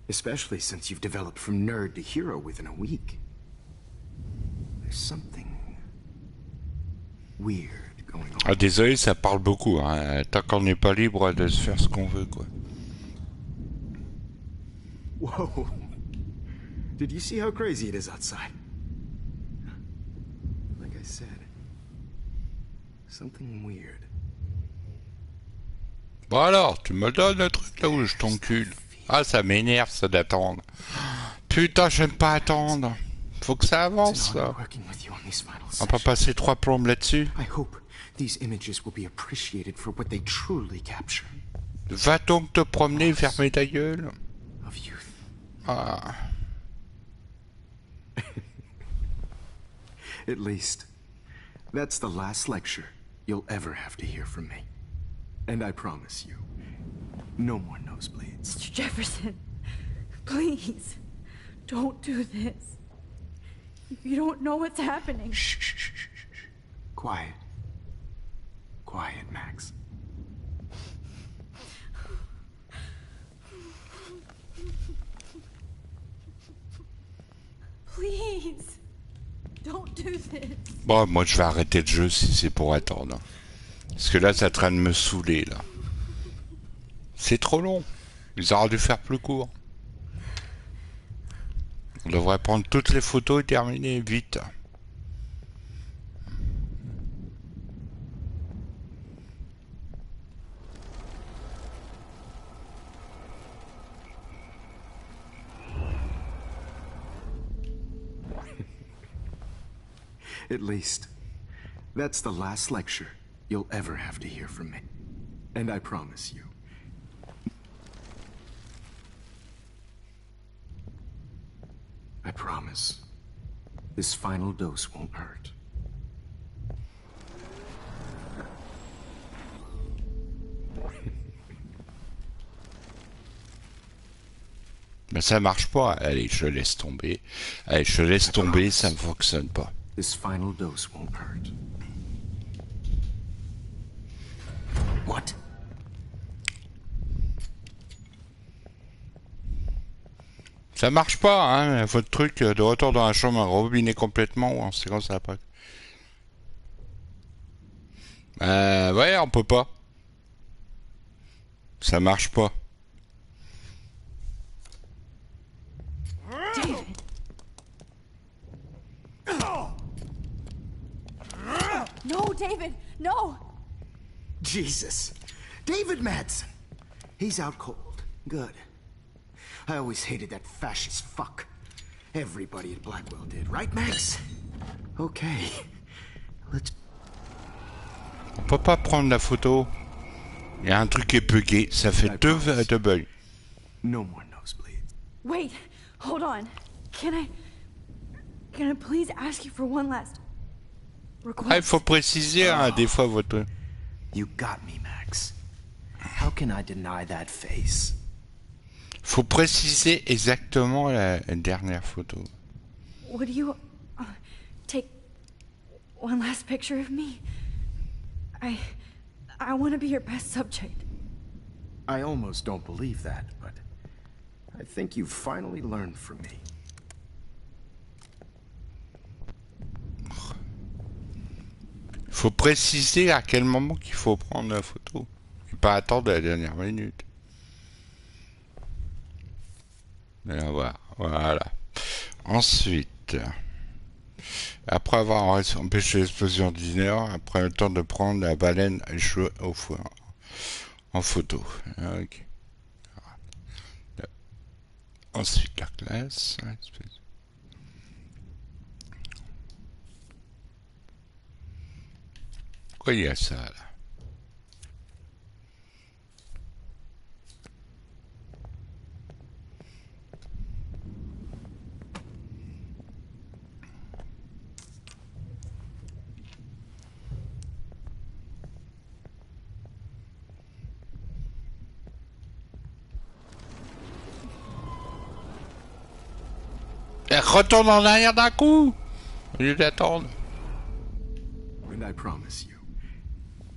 Especially since you've developed from nerd to hero within a week. There's something weird going on. Ah, désolé, ça parle beaucoup, hein. Tant qu'on n'est pas libre de se faire ce qu'on veut, quoi. Whoa. Did you see how crazy it is outside? Like I said, something weird. Bon alors, tu me donnes le truc là où je t'encule. Ah, ça m'énerve ça d'attendre. Putain, j'aime pas attendre. Faut que ça avance, ça. On peut passer 3 plombes là-dessus. Va donc te promener, fermer ta gueule. Ah. At least, that's the last lecture you'll ever have to hear from me. And I promise you, no more nosebleeds. Mr. Jefferson, please, don't do this. You don't know what's happening. Shh, shh, shh, shh, shh. Quiet. Quiet, Max. Please, don't do this. Bon, moi je vais arrêter le jeu si c'est pour attendre. Parce que là, ça est en train de me saouler, là. C'est trop long. Ils auraient dû faire plus court. On devrait prendre toutes les photos et terminer vite. At least, that's the last lecture you'll ever have to hear from me. And I promise you. I promise, this final dose won't hurt. Mais ça marche pas. Allez, je laisse tomber. Allez, je laisse tomber, ça ne fonctionne pas. This final dose won't hurt. What? Ça marche pas, hein, votre truc de retour dans la chambre à rembobiner complètement, ou en séquence ça après. Ouais, on peut pas. Ça marche pas. David. No, David, no! Jesus. David Madsen. He's out cold. Good. I always hated that fascist fuck. Everybody at Blackwell did, right, Max? Okay. Let's... On peut pas prendre la photo. Il y a un truc qui est bugué. Ça fait deux bugs. No more nosebleeds. Wait, hold on. Can I please ask you for one last request? Ah, il faut préciser, hein, des fois, votre... You got me, Max. How can I deny that face? Faut préciser exactement la dernière photo. Would you take one last picture of me? I want to be your best subject. I almost don't believe that, but I think you've finally learned from me. Faut préciser à quel moment qu'il faut prendre la photo. Et pas attendre la dernière minute. Allons voir. Voilà. Ensuite, après avoir empêché l'explosion ordinaire, après le temps de prendre la baleine échouée au foin en photo. Okay. Ensuite, la classe. Pourquoi il y a ça là? Elle retourne en arrière d'un coup au lieu d'attendre. And I promise you,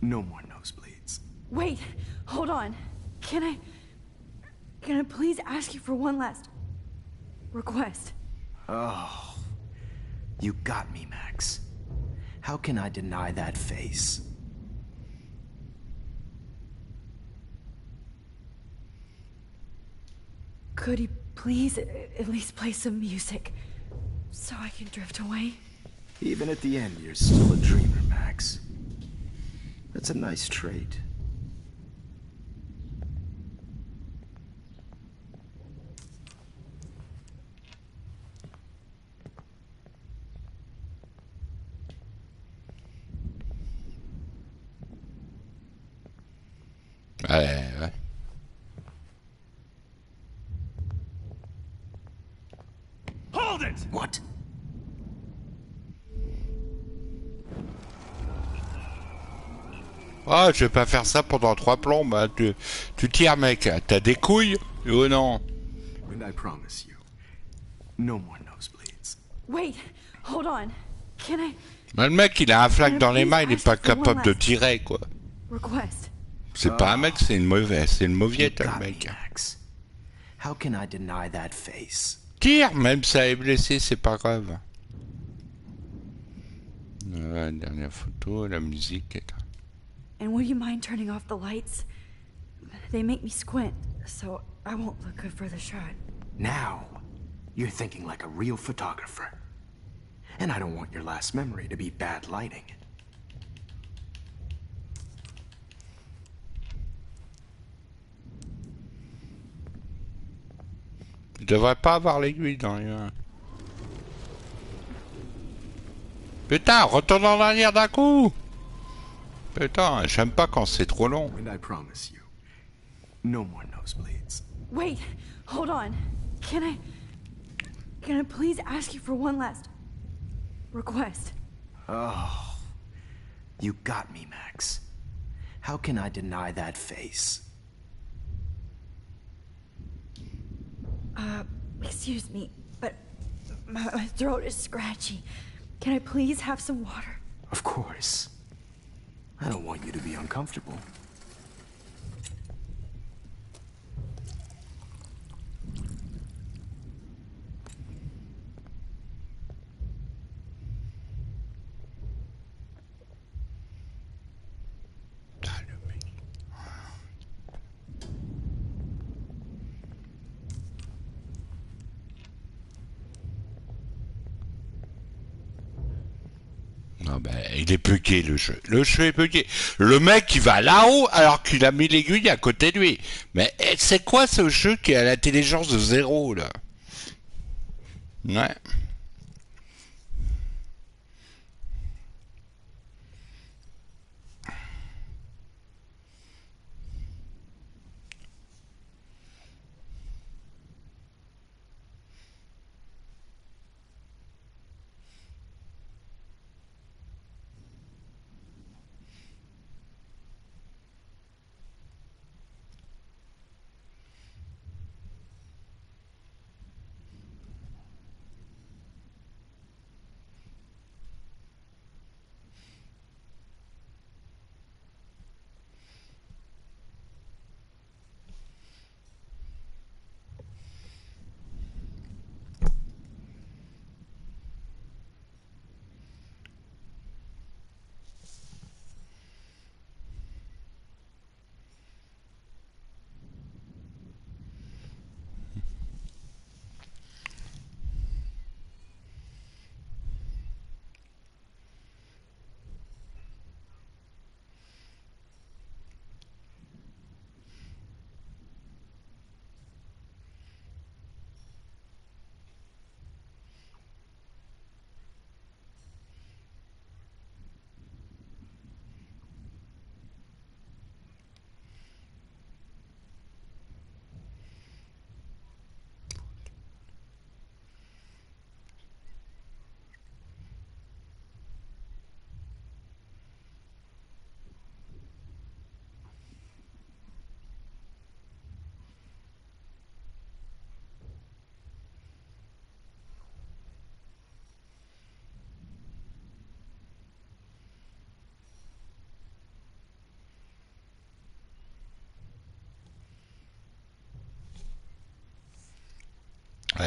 no more nosebleeds. Wait, hold on. Can I please ask you for one last request? Oh, you got me, Max. How can I deny that face? Could you please at least play some music so I can drift away? Even at the end, you're still a dreamer, Max. That's a nice trait. Ouais. Hold it! What? Ah, je vais pas faire ça pendant 3 plombs. Bah, tu tires, mec. T'as des couilles? Oh non. And I promise you, no more nosebleeds. Wait, hold on. Can I Bah, le mec, il a un flingue dans les mains, il est pas capable de tirer, quoi. request? C'est pas un mec, c'est une mauviette, le mec. Max. How can I deny that face? Tire, même ça est blessé, c'est pas grave. La dernière photo, la musique. And would you mind turning off the lights? They make me squint, so I won't look good for the shot. Now, you're thinking like a real photographer. And I don't want your last memory to be bad lighting. Je devrais pas avoir l'aiguille dans les mains. Putain, retourne en arrière d'un coup! Putain, j'aime pas quand c'est trop long. And I promise you, no more nosebleeds. Wait, hold on. Can I please ask you for one last request? Oh, you got me, Max. How can I deny that face? Excuse me, but my throat is scratchy. Can I please have some water? Of course. I don't want you to be uncomfortable. Non, ben, il est bugué, le jeu. Le jeu est bugué. Le mec, il va là-haut alors qu'il a mis l'aiguille à côté de lui. Mais c'est quoi ce jeu qui a l'intelligence de 0, là? Ouais.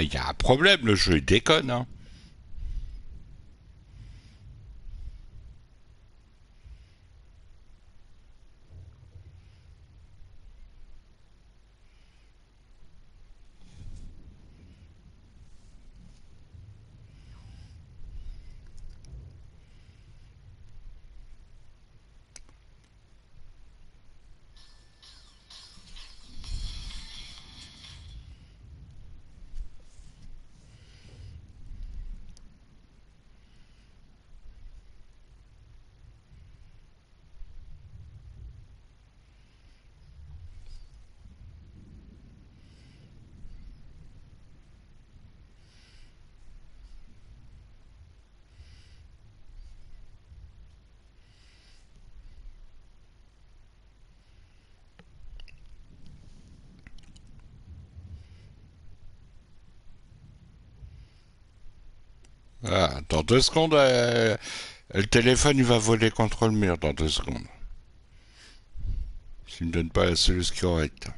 Il y a un problème, le jeu il déconne, hein. Ah, dans 2 secondes, le téléphone il va voler contre le mur dans 2 secondes. S'il me donne pas la solution correcte.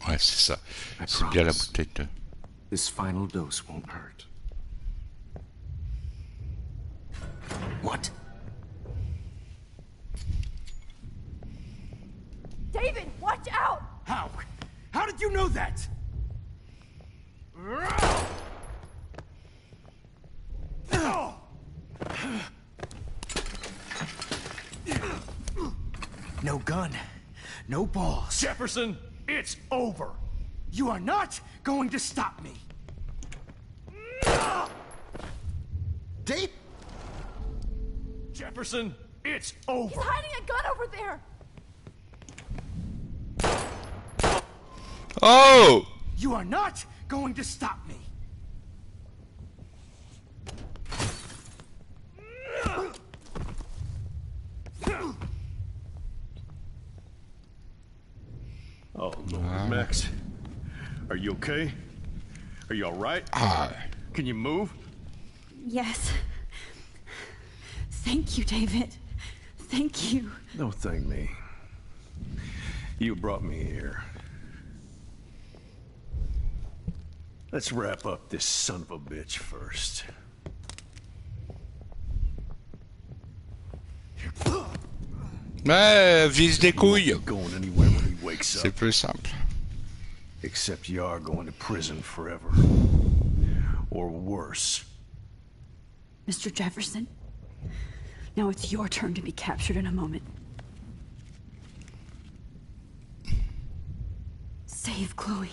Ouais, c'est ça. C'est bien la bouteille de... This final dose won't hurt. What? David, watch out! How? How did you know that? No gun. No balls. Jefferson, it's over. You are not going to stop me. Dave? Jefferson, it's over. He's hiding a gun over there. Oh! You are not going to stop me. Oh, Lord, Max. Are you okay? Are you all right? Can you move? Yes. Thank you, David. Thank you. Don't thank me. You brought me here. Let's wrap up this son of a bitch first. Ouais, vise des couilles. Going anywhere when he wakes C'est up. plus simple. Except you are going to prison forever. Or worse. Mr. Jefferson, now it's your turn to be captured in a moment. Save Chloe.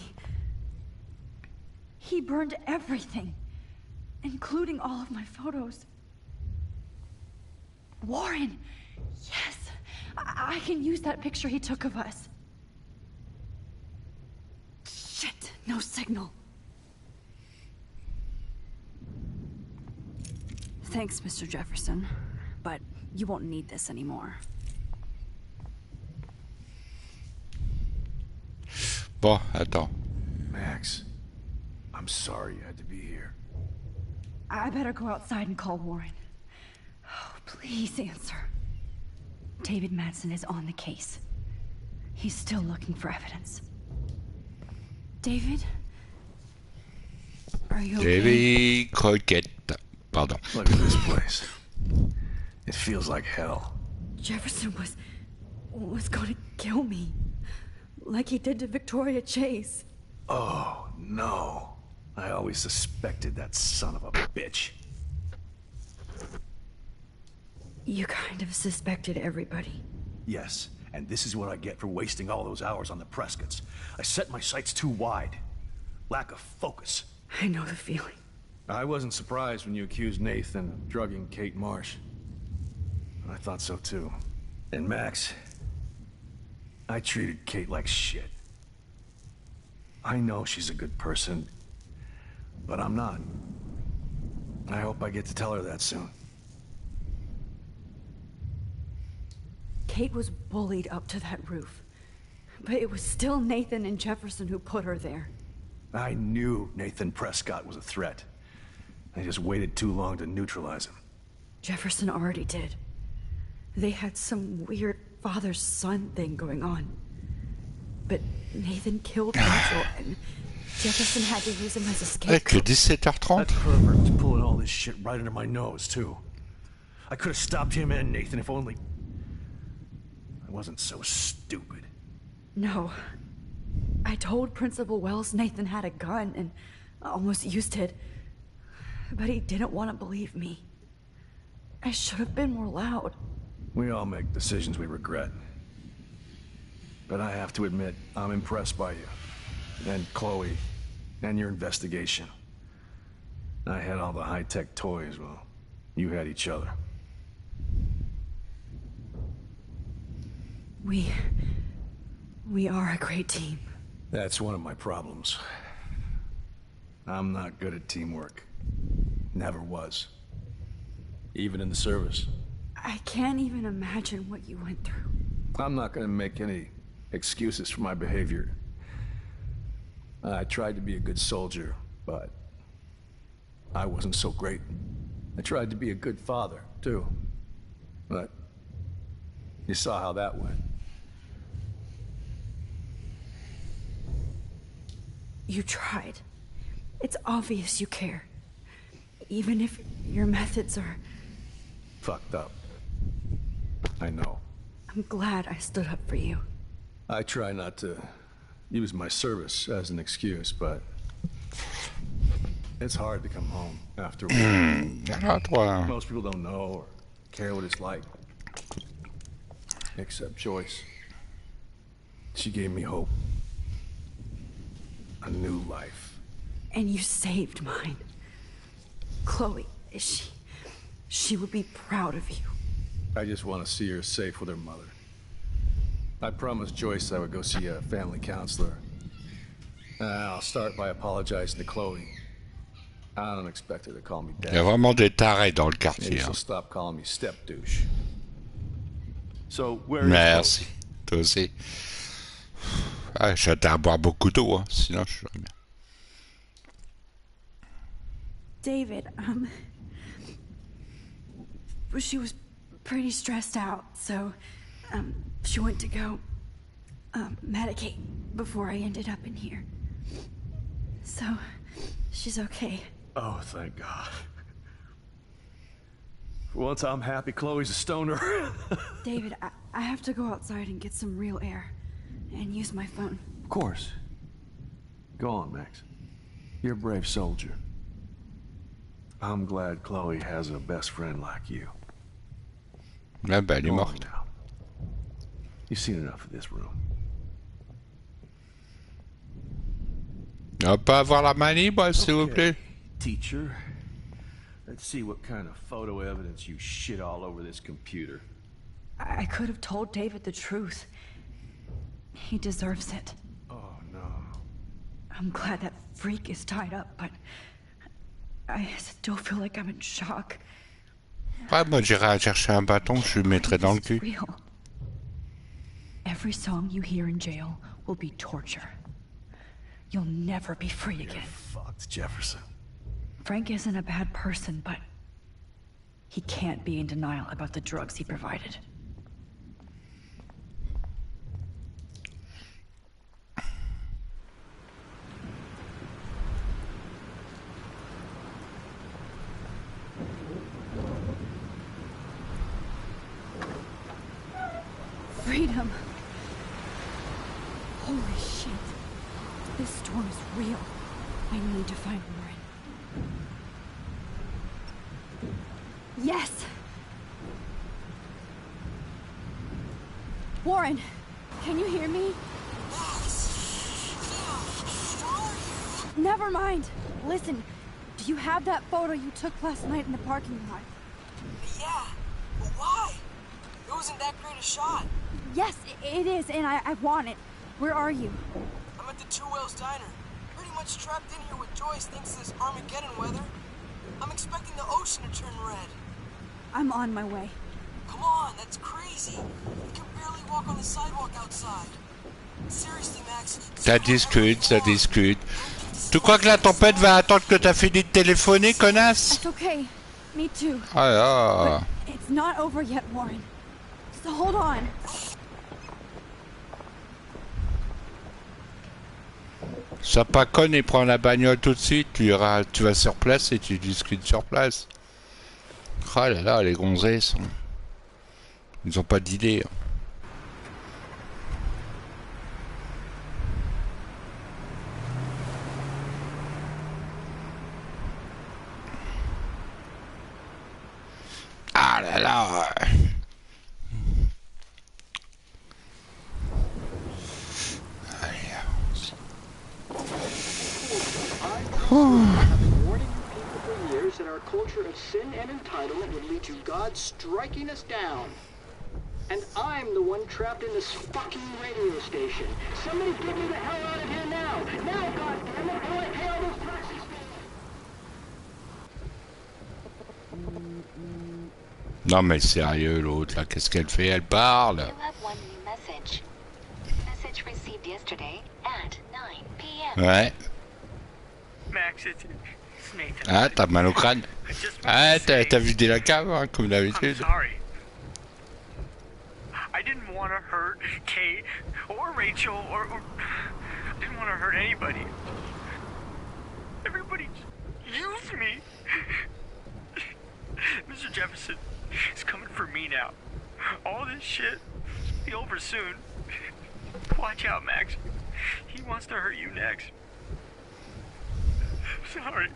He burned everything, including all of my photos. Warren, yes, I can use that picture he took of us. Shit, no signal. Thanks, Mr. Jefferson. But you won't need this anymore. Bon, attends. Max, I'm sorry you had to be here. I better go outside and call Warren. Oh, please answer. David Madsen is on the case. He's still looking for evidence. David? Are you okay? Davy Croquette. Pardon. Look at this place. It feels like hell. Jefferson was going to kill me. Like he did to Victoria Chase. Oh, no. I always suspected that son of a bitch. You kind of suspected everybody. Yes, and this is what I get for wasting all those hours on the Prescotts. I set my sights too wide. Lack of focus. I know the feeling. I wasn't surprised when you accused Nathan of drugging Kate Marsh. I thought so too. And Max, I treated Kate like shit. I know she's a good person, but I'm not. I hope I get to tell her that soon. Kate was bullied up to that roof. But it was still Nathan and Jefferson who put her there. I knew Nathan Prescott was a threat. I just waited too long to neutralize him. Jefferson already did. They had some weird father-son thing going on. But Nathan killed Rachel, and Jefferson had to use him as a scapegoat. 17h30. That pervert's pulling all this shit right under my nose, too. I could have stopped him and Nathan if only I wasn't so stupid. No. I told Principal Wells Nathan had a gun and almost used it. But he didn't want to believe me. I should have been more loud. We all make decisions we regret. But I have to admit, I'm impressed by you. And Chloe. And your investigation. I had all the high-tech toys, well, you had each other. We are a great team. That's one of my problems. I'm not good at teamwork. Never was. Even in the service. I can't even imagine what you went through. I'm not gonna make any excuses for my behavior. I tried to be a good soldier, but I wasn't so great. I tried to be a good father, too. But you saw how that went. You tried. It's obvious you care. Even if your methods are... fucked up. I know. I'm glad I stood up for you. I try not to use my service as an excuse, but it's hard to come home after work. Most people don't know or care what it's like. Except Joyce. She gave me hope. A new life. And you saved mine. Chloe, she would be proud of you. I just want to see her safe with her mother. I promised Joyce I would go see a family counselor. I'll start by apologizing to Chloe. I don't expect her to call me dad. Il y a vraiment des tarés dans le quartier. Maybe she'll stop calling me step douche. So where Merci. Toi aussi. Ah, j'attends à boire beaucoup d'eau, hein. Sinon je serais bien. David, she was pretty stressed out, so she went to go medicate before I ended up in here. So she's okay. Oh, thank God. For once I'm happy Chloe's a stoner. David, I have to go outside and get some real air and use my phone. Of course. Go on, Max. You're a brave soldier. I'm glad Chloe has a best friend like you. Ah ben, elle est morte. You've seen enough of this room. On peut avoir la main libre, s'il vous plaît? Teacher, let's see what kind of photo evidence you shit all over this computer. I could have told David the truth. He deserves it. Oh, no. I'm glad that freak is tied up, but I still feel like I'm in shock. Ouais, moi j'irai chercher un bâton, je lui mettrai dans le cul. Real. Every song you hear in jail will be torture. You'll never be free again. Fucked, Jefferson. Frank isn't a bad person, but he can't be in denial about the drugs he provided. Freedom. Holy shit. This storm is real. I need to find Warren. Yes! Warren, can you hear me? Never mind. Listen, do you have that photo you took last night in the parking lot? Yeah, but why? It wasn't that great a shot. Yes, it is, and I want it. Where are you? I'm at the Two Whales Diner. Pretty much trapped in here with Joyce thanks to this Armageddon weather. I'm expecting the ocean to turn red. I'm on my way. Come on, that's crazy. We can barely walk on the sidewalk outside. Seriously, Max. Ça discute, ça discute. Tu crois que la tempête va attendre que t'as fini de téléphoner, connasse? It's okay. Me too. Ah. But it's not over yet, Warren. So hold on. Sois pas conne et prends la bagnole tout de suite. Tu vas sur place et tu discutes sur place. Oh là là, les gonzesses. Ils ont pas d'idée. Ah là là. That our culture of sin and entitlement would lead to God striking us down. And I'm the one trapped in this fucking radio station. Somebody get me the hell out of here now! Now, goddammit, before I pay all those taxes! Non mais sérieux, l'autre là, qu'est-ce qu'elle fait? Elle parle. You have one new message. Message received yesterday at 9 p.m. Ouais. Max, it's Nathan. Ah, t'as mal au crâne. Ah, t'as vidé la cave, hein, comme d'habitude. I'm sorry. I didn't want to hurt Kate or Rachel or I didn't want to hurt anybody. Everybody used me. Mr. Jefferson is coming for me now. All this shit will be over soon. Watch out, Max. He wants to hurt you next. Sorry.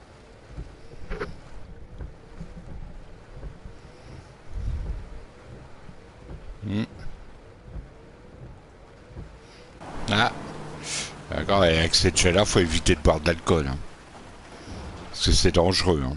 Ah, d'accord, et avec cette chaleur, faut éviter de boire de l'alcool. Hein. Parce que c'est dangereux. Hein.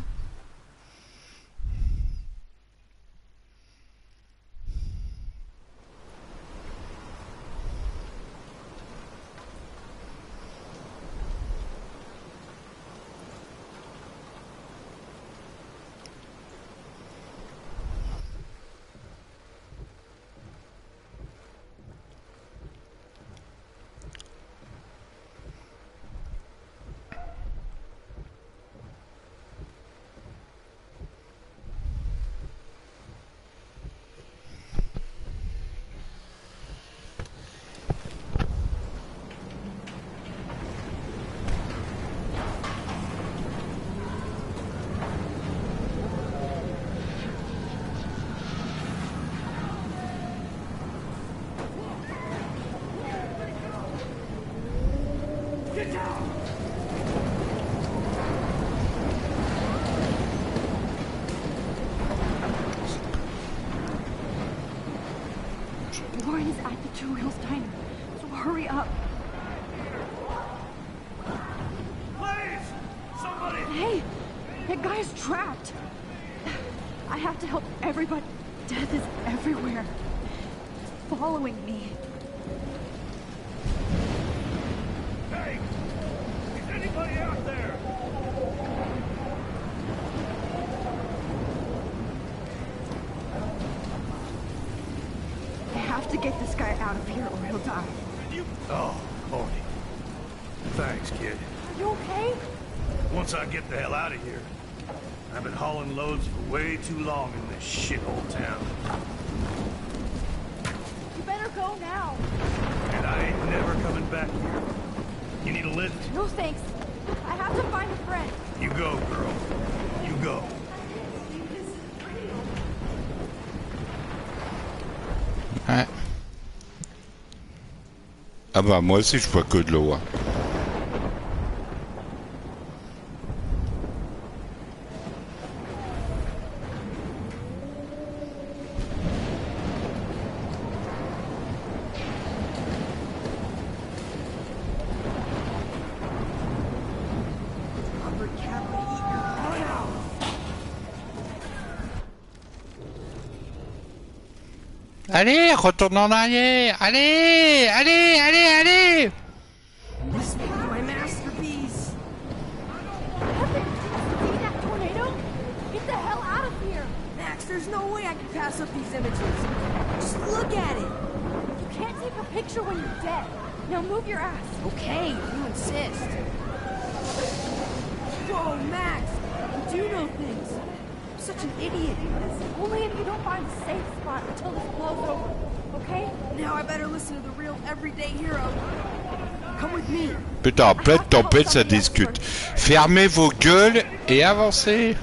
Warren is at the Two Wheels Diner, so hurry up. Please! Somebody! Hey! That guy's trapped! I have to help everybody. Death is everywhere. Following me. Hey! Is anybody out there? out of here or he'll die. Oh, Corny. Thanks, kid. Are you okay? Once I get the hell out of here, I've been hauling loads for way too long in this shithole town. You better go now. And I ain't never coming back here. You need a lift? No thanks. I have to find a friend. You go, girl. You go. Ouais. Ah bah moi aussi je vois que de l'eau. Hein. Allez, retourne en arrière. Allez, allez, allez, allez. This may be my masterpiece. See that tornado? Get the hell out of here! Max, there's no way I can pass up these images. Just look at it. You can't take a picture when you're dead. Now move your ass. Okay, you insist. Whoa, Max, you do know things. I'm such an idiot. Only if you don't find a safe spot until this blows over, okay? Now I better listen to the real everyday hero. Come with me. Putain, en pleine tempête, ça discute. Fermez vos gueules et avancez.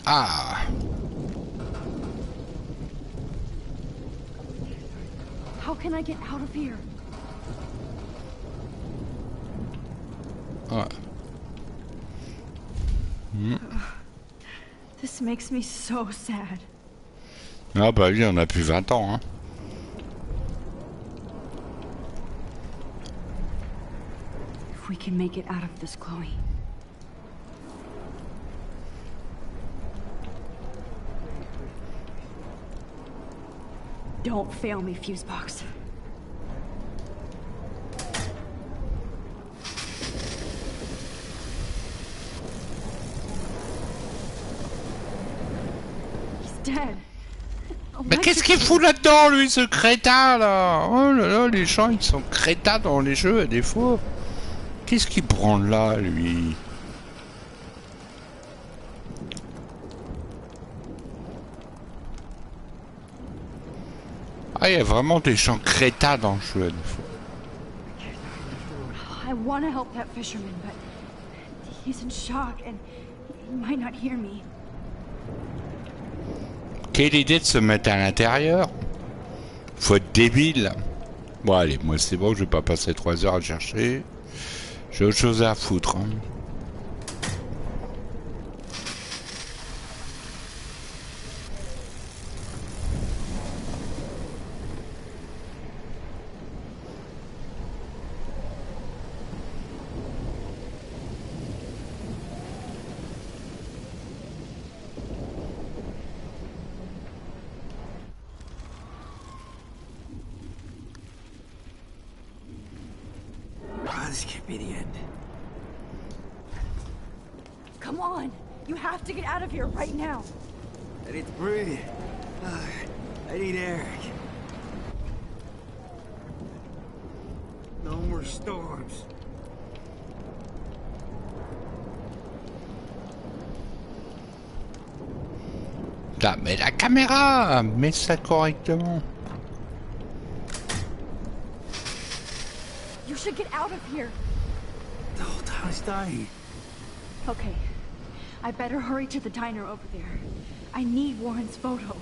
Ah. How can I get out of here? Ouais. This makes me so sad. Ah bah oui, on a plus 20 ans. Hein. If we can make it out of this, Chloe. Don't fail me, Fusebox. He's dead. Mais qu'est-ce qu'il fout là-dedans, lui, ce crétin, là? Oh là là, les gens, ils sont crétins dans les jeux, à défaut. Qu'est-ce qu'il branle là, lui? Ah, il y a vraiment des gens crétins dans le jeu, à défaut. I want to help that fisherman, but he's in shock and he might not hear me. Quelle idée de se mettre à l'intérieur? Faut être débile. Bon allez, moi c'est bon, je vais pas passer 3 heures à chercher. J'ai autre chose à foutre. Hein. This can't be the end. Come on! You have to get out of here right now! I need to breathe. I need air. No more storms. Là, mais la caméra, mets ça correctement. You should get out of here! The whole town is dying. Okay. I better hurry to the diner over there. I need Warren's photo.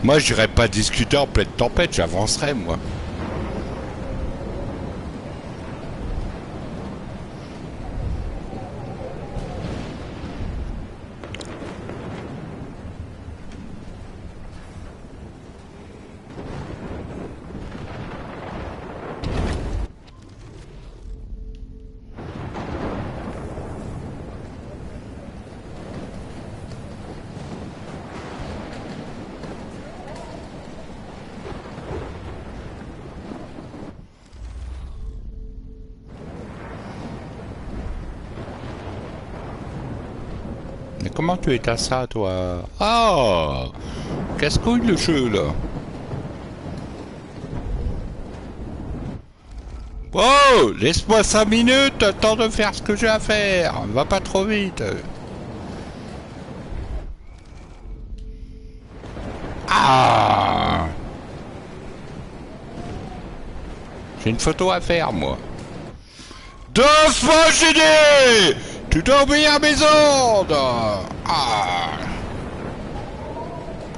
Moi, j'irais pas discuter en pleine tempête, j'avancerais, moi. comment tu es à ça, toi? Oh, casse-couille le jeu, là. Oh, laisse-moi 5 minutes, temps de faire ce que j'ai à faire. Va pas trop vite. Ah! J'ai une photo à faire, moi. Doucement, j'ai dit! Tu dois obéir à mes ordres! Ah!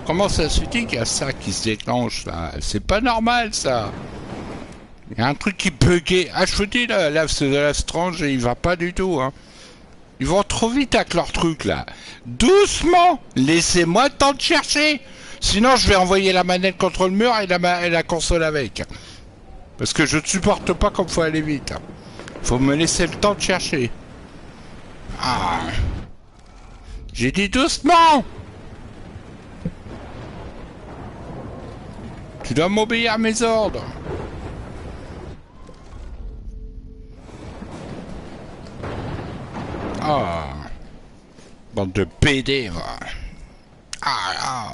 Comment ça se fait qu'il y a ça qui se déclenche, là? C'est pas normal, ça! Il y a un truc qui buguait. Ah, je vous dis, là c'est de la strange et il va pas du tout, hein. Ils vont trop vite avec leur truc, là. Doucement! Laissez-moi le temps de chercher! Sinon, je vais envoyer la manette contre le mur et la console avec. Parce que je ne supporte pas comme faut aller vite. Faut me laisser le temps de chercher. Ah. J'ai dit doucement! Tu dois m'obéir à mes ordres. Ah. Bande de PD, va. Ah, ah.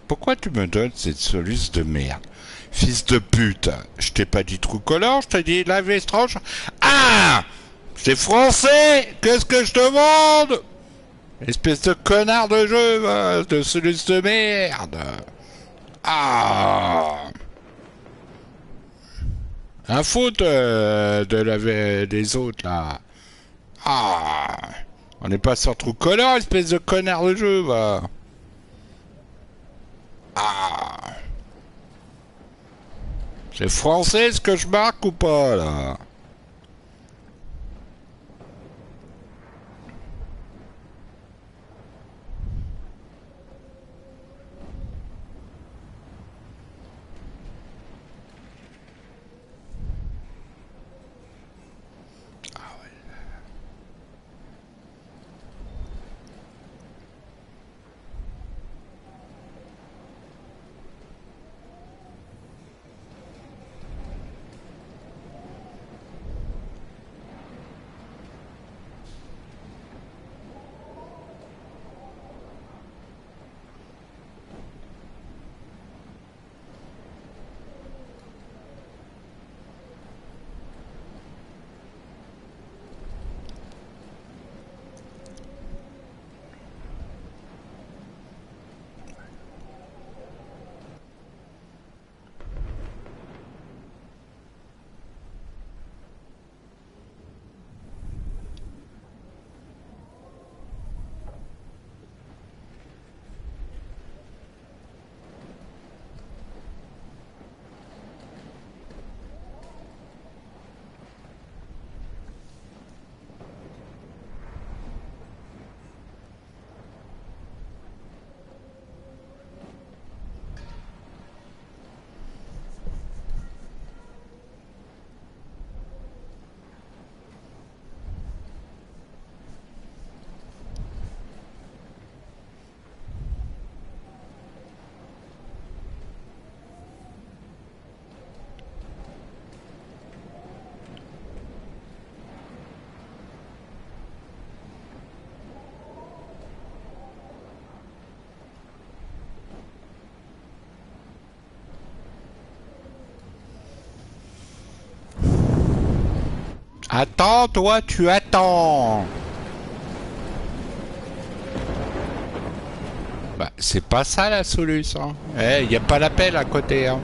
Pourquoi tu me donnes cette soluce de merde? Fils de pute, je t'ai pas dit trou collant, je t'ai dit live étrange. Ah! C'est français! Qu'est-ce que je demande? Espèce de connard de jeu, de soluce de merde! Ah! Un faute des autres là. Ah! On n'est pas sur trou collant, espèce de connard de jeu, va! Ah. C'est français ce que je marque ou pas là? Attends, toi, tu attends. Bah, c'est pas ça la solution. Eh, y a pas l'appel à côté, hein.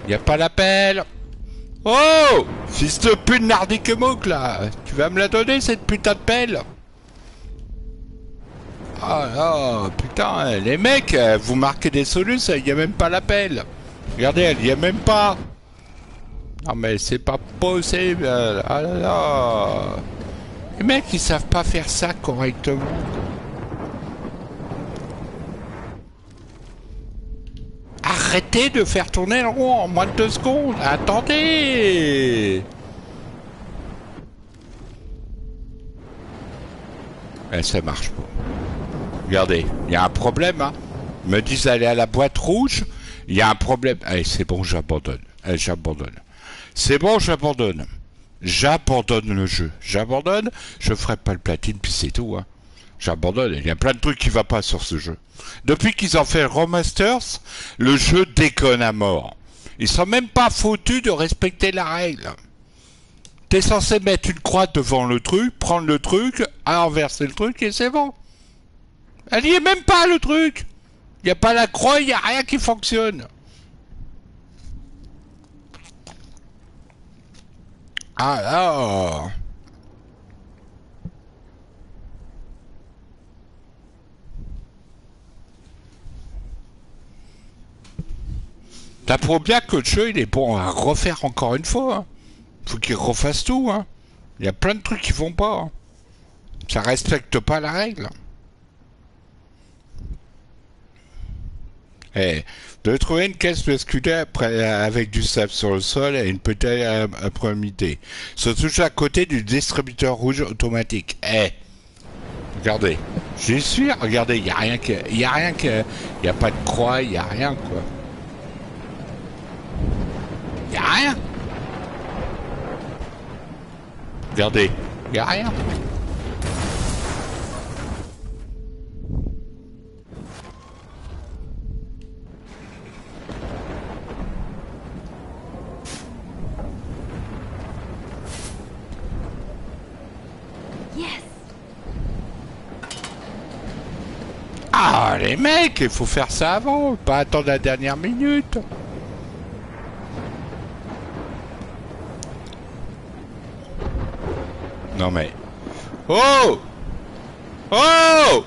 Y a pas l'appel. Oh! Fils de pute nardique mouk, là. Tu vas me la donner, cette putain de pelle? Oh, oh, putain, les mecs, vous marquez des solutions, y a même pas l'appel. Regardez, elle y est même pas. Non mais c'est pas possible. Ah là là. Les mecs ils savent pas faire ça correctement. Arrêtez de faire tourner le rond en moins de 2 secondes. Attendez. Eh, ça marche pas. Regardez, il y a un problème. Hein. Ils me disent d'aller à la boîte rouge. Il y a un problème. Allez, c'est bon, j'abandonne. Allez, j'abandonne. C'est bon, j'abandonne. J'abandonne le jeu. J'abandonne. Je ferai pas le platine, puis c'est tout. Hein. J'abandonne. Il y a plein de trucs qui vont pas sur ce jeu. Depuis qu'ils ont fait Remasters, le jeu déconne à mort. Ils sont même pas foutus de respecter la règle. T'es censé mettre une croix devant le truc, prendre le truc, inverser le truc et c'est bon. Elle y est même pas le truc. Il n'y a pas la croix, il n'y a rien qui fonctionne. Alors... T'apprends bien que le jeu il est bon à refaire encore une fois. Hein. Faut qu'il refasse tout. Hein. Il y a plein de trucs qui vont pas. Hein. Ça respecte pas la règle. Eh, de trouver une caisse basculaire avec du sable sur le sol et une petite proximité. Se touche à côté du distributeur rouge automatique. Eh, regardez. J'y suis. Regardez, il y a rien que, il y a pas de croix, il y a rien quoi. Il y a rien. Regardez, il y a rien. Ah, les mecs, il faut faire ça avant, pas attendre la dernière minute. Non mais... Oh! Oh!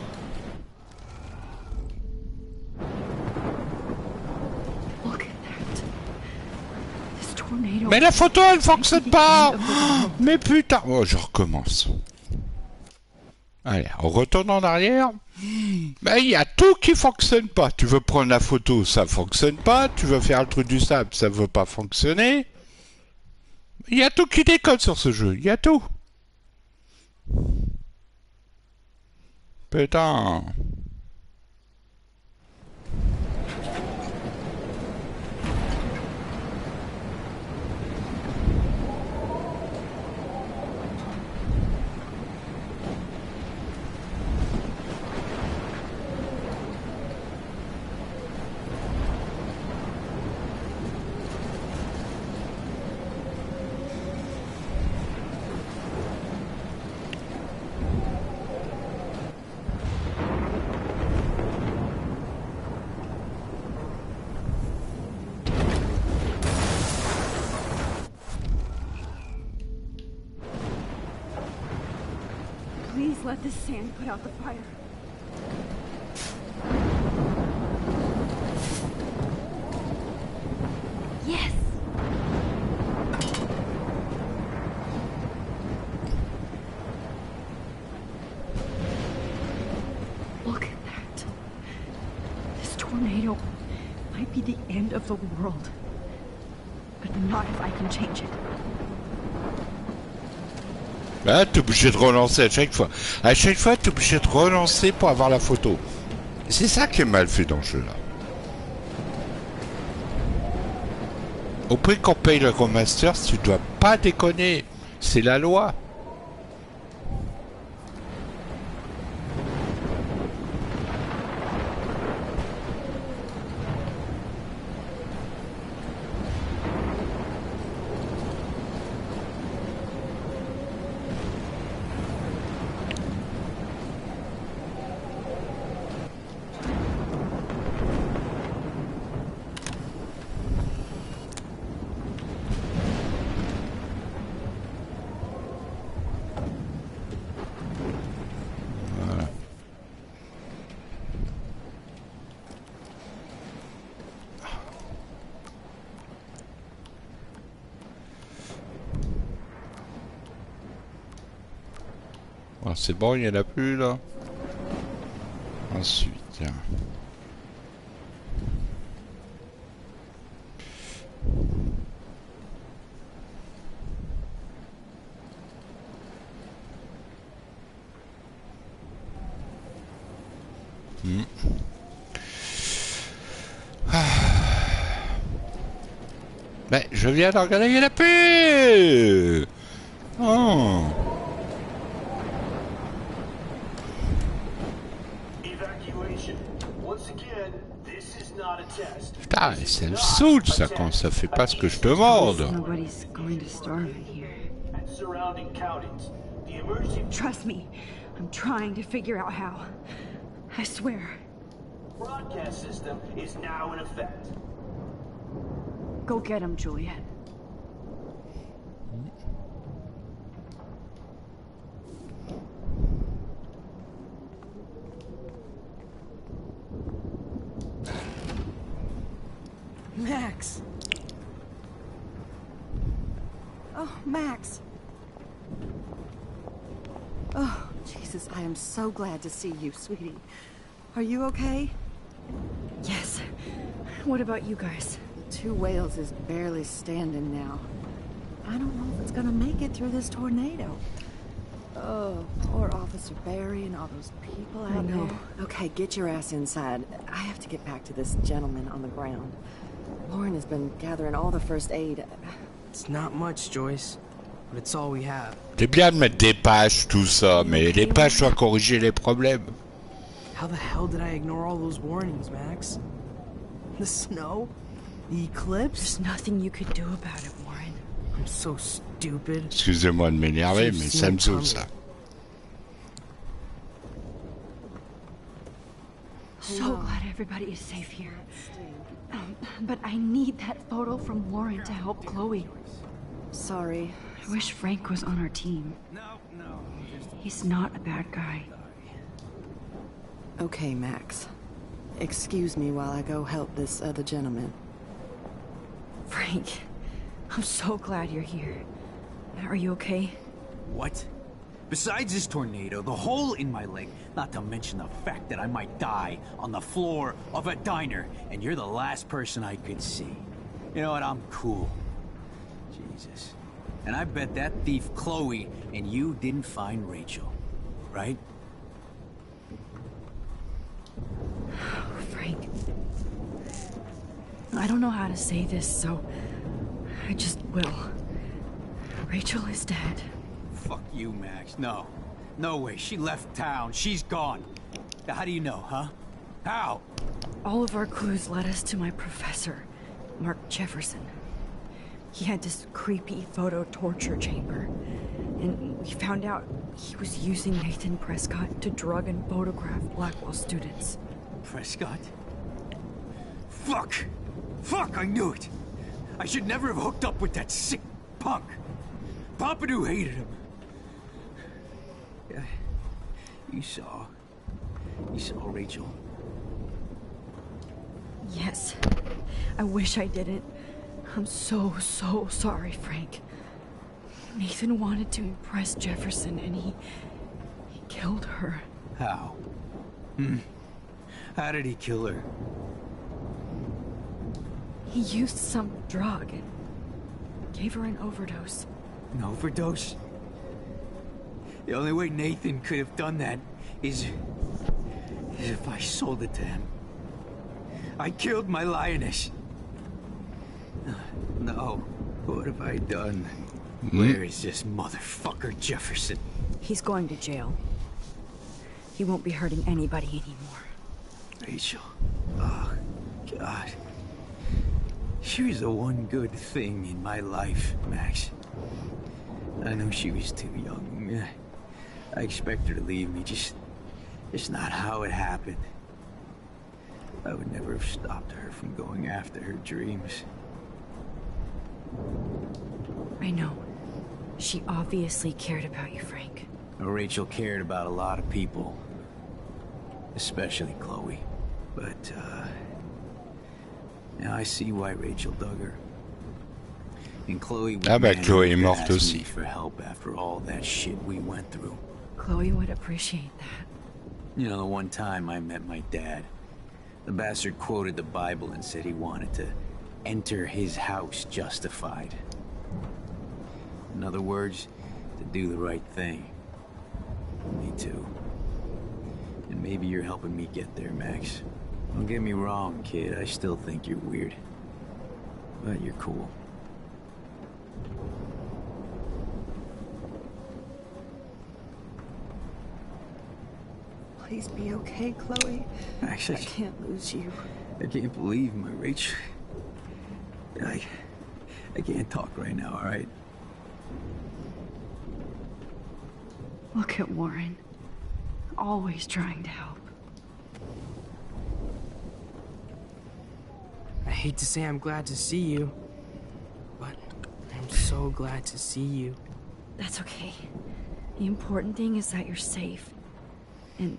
Mais la photo, elle fonctionne pas! Mais putain! Oh, je recommence. Allez, on retourne en arrière. Ben, il y a tout qui fonctionne pas. Tu veux prendre la photo, ça fonctionne pas. Tu veux faire le truc du sable, ça veut pas fonctionner. Il y a tout qui déconne sur ce jeu. Il y a tout. Putain. Please let this sand put out the fire. Yes! Look at that. This tornado might be the end of the world. But not if I can change it. Là, t'es obligé de relancer à chaque fois. À chaque fois, t'es obligé de relancer pour avoir la photo. C'est ça qui est mal fait dans le jeu, là. Au prix qu'on paye le remaster, tu dois pas déconner. C'est la loi. Bon, c'est bon, il n'y en a plus là. Ensuite. Ben, je viens de regarder, il n'y en a plus. Oh. Putain, ça me saoule ça quand ça fait pas ce que je demande. Nobody's going to starve in here. Trust me, I'm trying to figure out how. I swear. Broadcast system is now in effect. Go get him, Juliet. Max. Oh, Max. Oh, Jesus, I am so glad to see you, sweetie. Are you okay? Yes. What about you guys? Two Whales is barely standing now. I don't know if it's gonna make it through this tornado. Oh, poor Officer Barry and all those people out there. Okay, get your ass inside. I have to get back to this gentleman on the ground. Lauren has been gathering all the first aid. It's not much, Joyce, but it's all we have. C'est bien de mettre des pages, tout ça, mais les pages doivent corriger les problèmes. How the hell did I ignore all those warnings, Max? The snow? The eclipse? There's nothing you could do about it, Warren. I'm so stupid. Excusez-moi de m'énerver, mais ça me saoule ça. So glad everybody is safe here. But I need that photo from Lauren to help Chloe. Sorry. I wish Frank was on our team. No. He's not a bad guy. Okay, Max. Excuse me while I go help this other gentleman. Frank, I'm so glad you're here. Are you okay? What? Besides this tornado, the hole in my leg, not to mention the fact that I might die on the floor of a diner, and you're the last person I could see. You know what? I'm cool. Jesus. And I bet that thief Chloe and you didn't find Rachel, right? Frank, I don't know how to say this, so I just will. Rachel is dead. Fuck you, Max. No. No way. She left town. She's gone. How do you know, huh? How? All of our clues led us to my professor, Mark Jefferson. He had this creepy photo torture chamber, and we found out he was using Nathan Prescott to drug and photograph Blackwell students. Prescott? Fuck! Fuck, I knew it! I should never have hooked up with that sick punk. Pompidou hated him. Yeah, you saw Rachel. Yes. I wish I didn't. I'm so sorry, Frank. Nathan wanted to impress Jefferson, and he killed her. How? How did he kill her? He used some drug and gave her an overdose. An overdose? The only way Nathan could have done that is if I sold it to him. I killed my lioness. No. What have I done? Where is this motherfucker Jefferson? He's going to jail. He won't be hurting anybody anymore. Rachel. Oh, God. She was the one good thing in my life, Max. I know she was too young. I expect her to leave me, just not how it happened. I would never have stopped her from going after her dreams. I know. She obviously cared about you, Frank. Rachel cared about a lot of people. Especially Chloe. But, now I see why Rachel dug her. And Chloe would Chloé est morte aussi. for help after all that shit we went through. Chloe would appreciate that. You know, the one time I met my dad, the bastard quoted the Bible and said he wanted to enter his house justified. In other words, to do the right thing. Me too. And maybe you're helping me get there, Max. Don't get me wrong, kid. I still think you're weird. But you're cool. Please be okay, Chloe. Actually, I can't lose you. I can't believe my Rach. I can't talk right now, all right? Look at Warren. Always trying to help. I hate to say I'm glad to see you, but I'm so glad to see you. That's okay. The important thing is that you're safe. And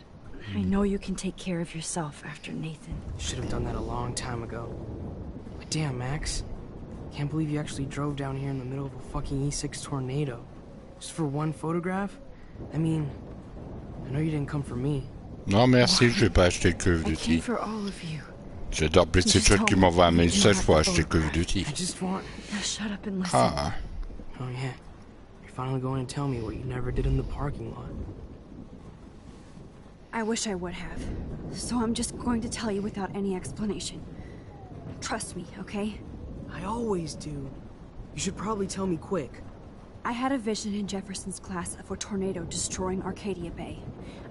I know you can take care of yourself after Nathan. Should have done that a long time ago. But damn, Max. Can't believe you actually drove down here in the middle of a fucking E6 tornado. Just for one photograph? I mean, I know you didn't come for me. Non merci, je vais pas acheter Call of Duty. For all of you. J'adore PlayStation qui m'envoie un message pour acheter Call of Duty. I just want... Now shut up and listen. Ah. Oh yeah. You're finally going to tell me what you never did in the parking lot. I wish I would have. So I'm just going to tell you without any explanation. Trust me, okay? I always do. You should probably tell me quick. I had a vision in Jefferson's class of a tornado destroying Arcadia Bay.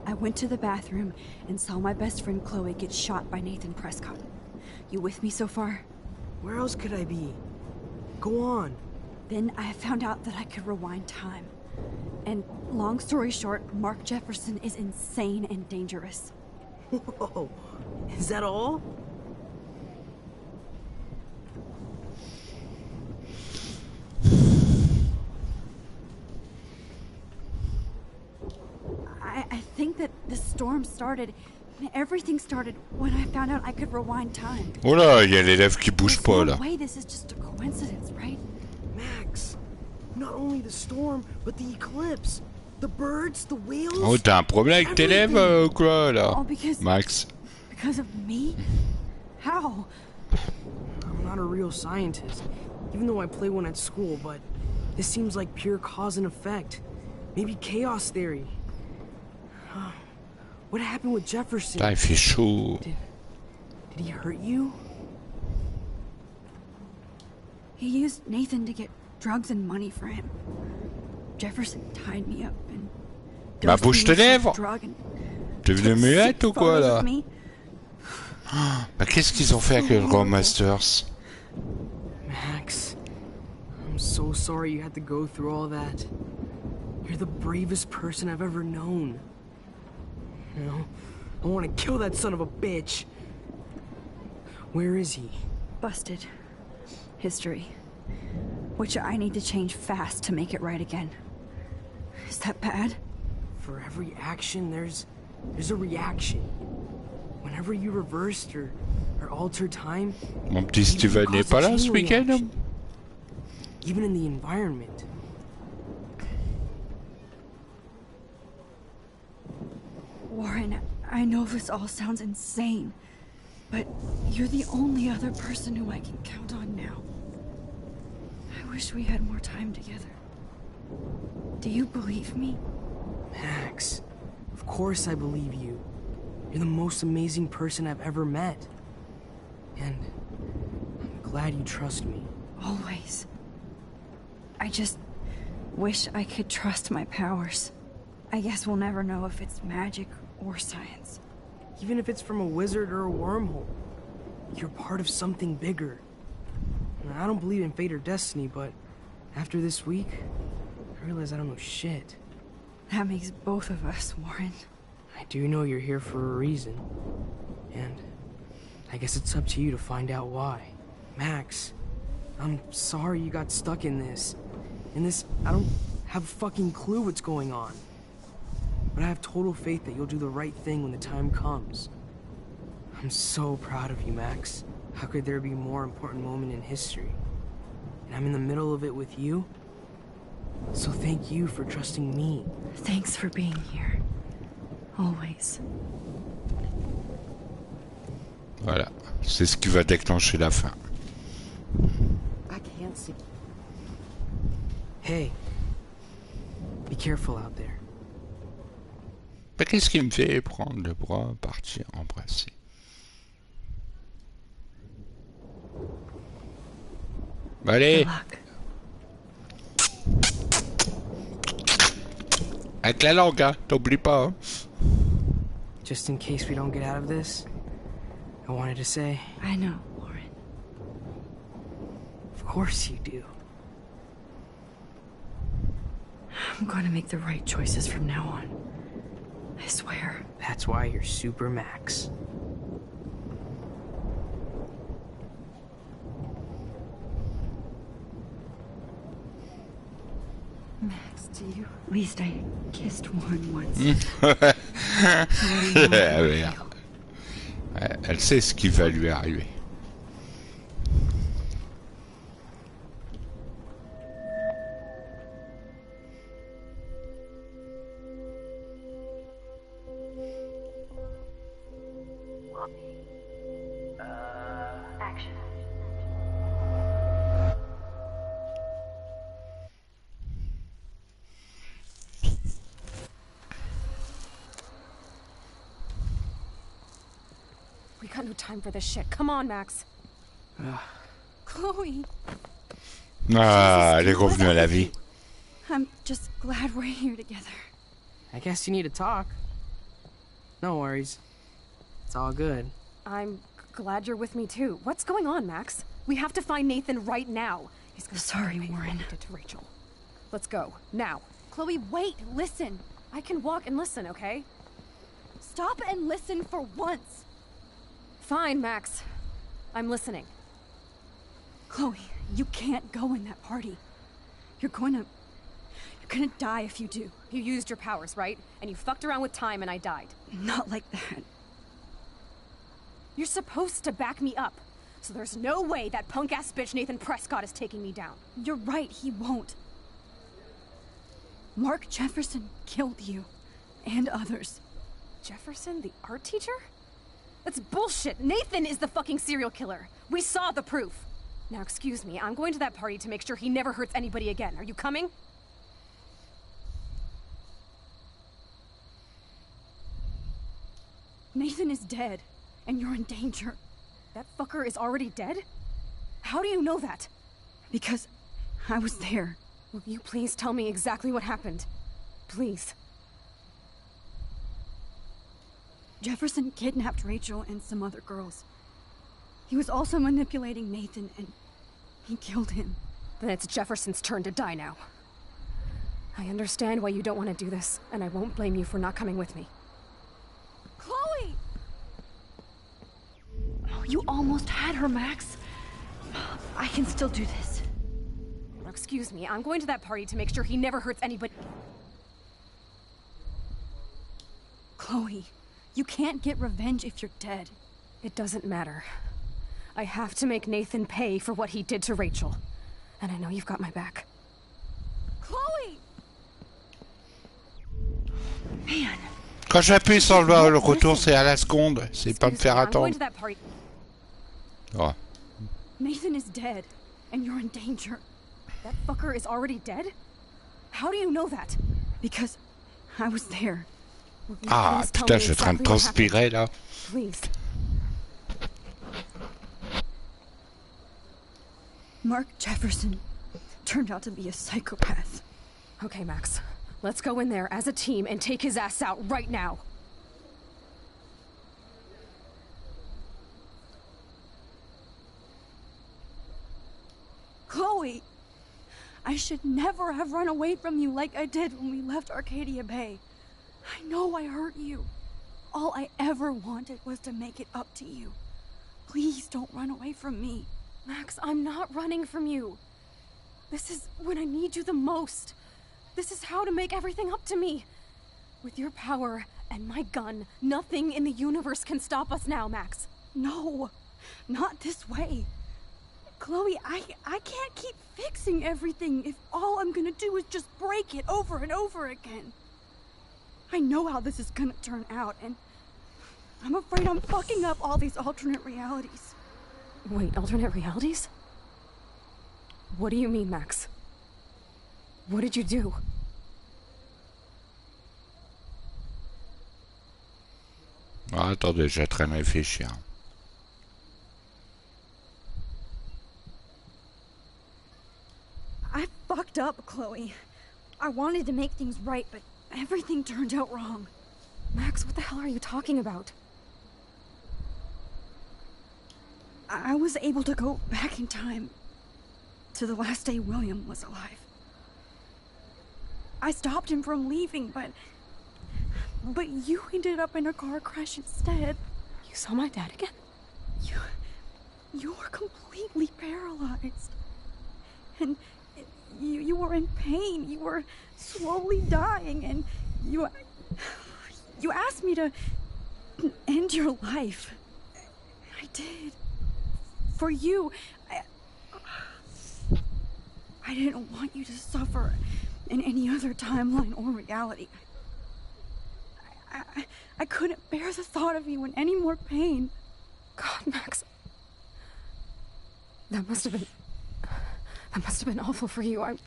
I went to the bathroom and saw my best friend Chloe get shot by Nathan Prescott. You with me so far? Where else could I be? Go on. Then I found out that I could rewind time. And long story short, Mark Jefferson is insane and dangerous. Whoa. Is that all? I think that the storm started, everything started when I found out I could rewind time. Oh là, il y a l'élève qui bouge pas là. No way this is just a coincidence, right? Max, not only the storm, but the eclipse, the birds, the whales. Oh, t'as un problème avec tes élèves quoi là, Max? Because of me? How? I'm not a real scientist, even though I play one at school, but this seems like pure cause and effect. Maybe chaos theory. What happened with Jefferson? Putain, il fait chaud. Did he hurt you? He used Nathan to get drugs and money for him. Jefferson tied me up and... Bah bouge tes lèvres. T'es venu muette ou quoi là? Bah qu'est-ce qu'ils ont fait avec le Grand Masters? Max, I'm so sorry you had to go through all that. You're the bravest person I've ever known. You know, I want to kill that son of a bitch. Where is he? Busted. History. Which I need to change fast to make it right again. Is that bad? For every action, there's a reaction. Whenever you reversed or altered time... Mon petit Steven n'est pas là ce week-end? Even in the environment. Warren, I know this all sounds insane, but you're the only other person who I can count on now. I wish we had more time together. Do you believe me? Max, of course I believe you. You're the most amazing person I've ever met. And I'm glad you trust me. Always. I just wish I could trust my powers. I guess we'll never know if it's magic or science. Even if it's from a wizard or a wormhole, you're part of something bigger. I don't believe in fate or destiny, but after this week, I realize I don't know shit. That makes both of us, Warren. I do know you're here for a reason. And I guess it's up to you to find out why. Max, I'm sorry you got stuck in this. I don't have a fucking clue what's going on. But I have total faith that you'll do the right thing when the time comes. I'm so proud of you, Max. How could there be a more important moment in history? And I'm in the middle of it with you? So thank you for trusting me. Thanks for being here. Always. Voilà, c'est ce qui va déclencher la fin. I can't see. Hey, be careful out there. Mais qu'est-ce qui me fait prendre le bras, partir, embrasser? Allez! Avec la langue, hein, t'oublies pas. Hein. Just in case we don't get out of this, I wanted to say... I know, Warren. Of course you do. I'm going to make the right choices from now on. I swear. That's why you're Super Max. Max, to you. At least I kissed Warren once. Elle sait ce qui va lui arriver. Action. We got no time for this shit. Come on, Max. Chloe. Ah, elle est revenue à la vie. I'm just glad we're here together. I guess you need to talk. No worries. It's all good. I'm glad you're with me too. What's going on, Max? We have to find Nathan right now. He's gonna Sorry, Warren. Did to Rachel. Let's go now. Chloe, wait. Listen. I can walk and listen, okay? Stop and listen for once. Fine, Max. I'm listening. Chloe, you can't go in that party. You're gonna die if you do. You used your powers, right? And you fucked around with time and I died. Not like that. You're supposed to back me up. So there's no way that punk-ass bitch Nathan Prescott is taking me down. You're right, he won't. Mark Jefferson killed you. And others. Jefferson, the art teacher? That's bullshit. Nathan is the fucking serial killer. We saw the proof. Now, excuse me, I'm going to that party to make sure he never hurts anybody again. Are you coming? Nathan is dead, and you're in danger. That fucker is already dead? How do you know that? Because I was there. Will you please tell me exactly what happened? Please. Jefferson kidnapped Rachel and some other girls. He was also manipulating Nathan, and he killed him. Then it's Jefferson's turn to die now. I understand why you don't want to do this, and I won't blame you for not coming with me. Chloe! Oh, you almost had her, Max. I can still do this. Now, excuse me, I'm going to that party to make sure he never hurts anybody. Chloe, you can't get revenge if you're dead. It doesn't matter. I have to make Nathan pay for what he did to Rachel. And I know you've got my back. Chloe! Man. Quand j'appuie sur le retour, c'est à la seconde. C'est pas me faire attendre. Oh. Nathan is dead, and you're in danger. That fucker is already dead? How do you know that? Because I was there. Ah, putain, je suis en train de transpirer, là. Please. Mark Jefferson turned out to be a psychopath. Okay, Max. Let's go in there as a team and take his ass out right now. Chloe! I should never have run away from you like I did when we left Arcadia Bay. I know I hurt you. All I ever wanted was to make it up to you. Please don't run away from me. Max, I'm not running from you. This is when I need you the most. This is how to make everything up to me. With your power and my gun, nothing in the universe can stop us now, Max. No, not this way. Chloe, I can't keep fixing everything if all I'm gonna do is just break it over and over again. I know how this is gonna turn out, and I'm afraid I'm fucking up all these alternate realities. Wait, alternate realities? What do you mean, Max? What did you do? Ah, attendez, j'ai en train de réfléchir. I fucked up, Chloe. I wanted to make things right, but everything turned out wrong. Max, what the hell are you talking about? I was able to go back in time to the last day William was alive. I stopped him from leaving, but you ended up in a car crash instead. You saw my dad again? You were completely paralyzed. And you were in pain. You were slowly dying, and you asked me to end your life. I did. For you. I didn't want you to suffer in any other timeline or reality. I couldn't bear the thought of you in any more pain. God, Max. That must have been awful for you. I'm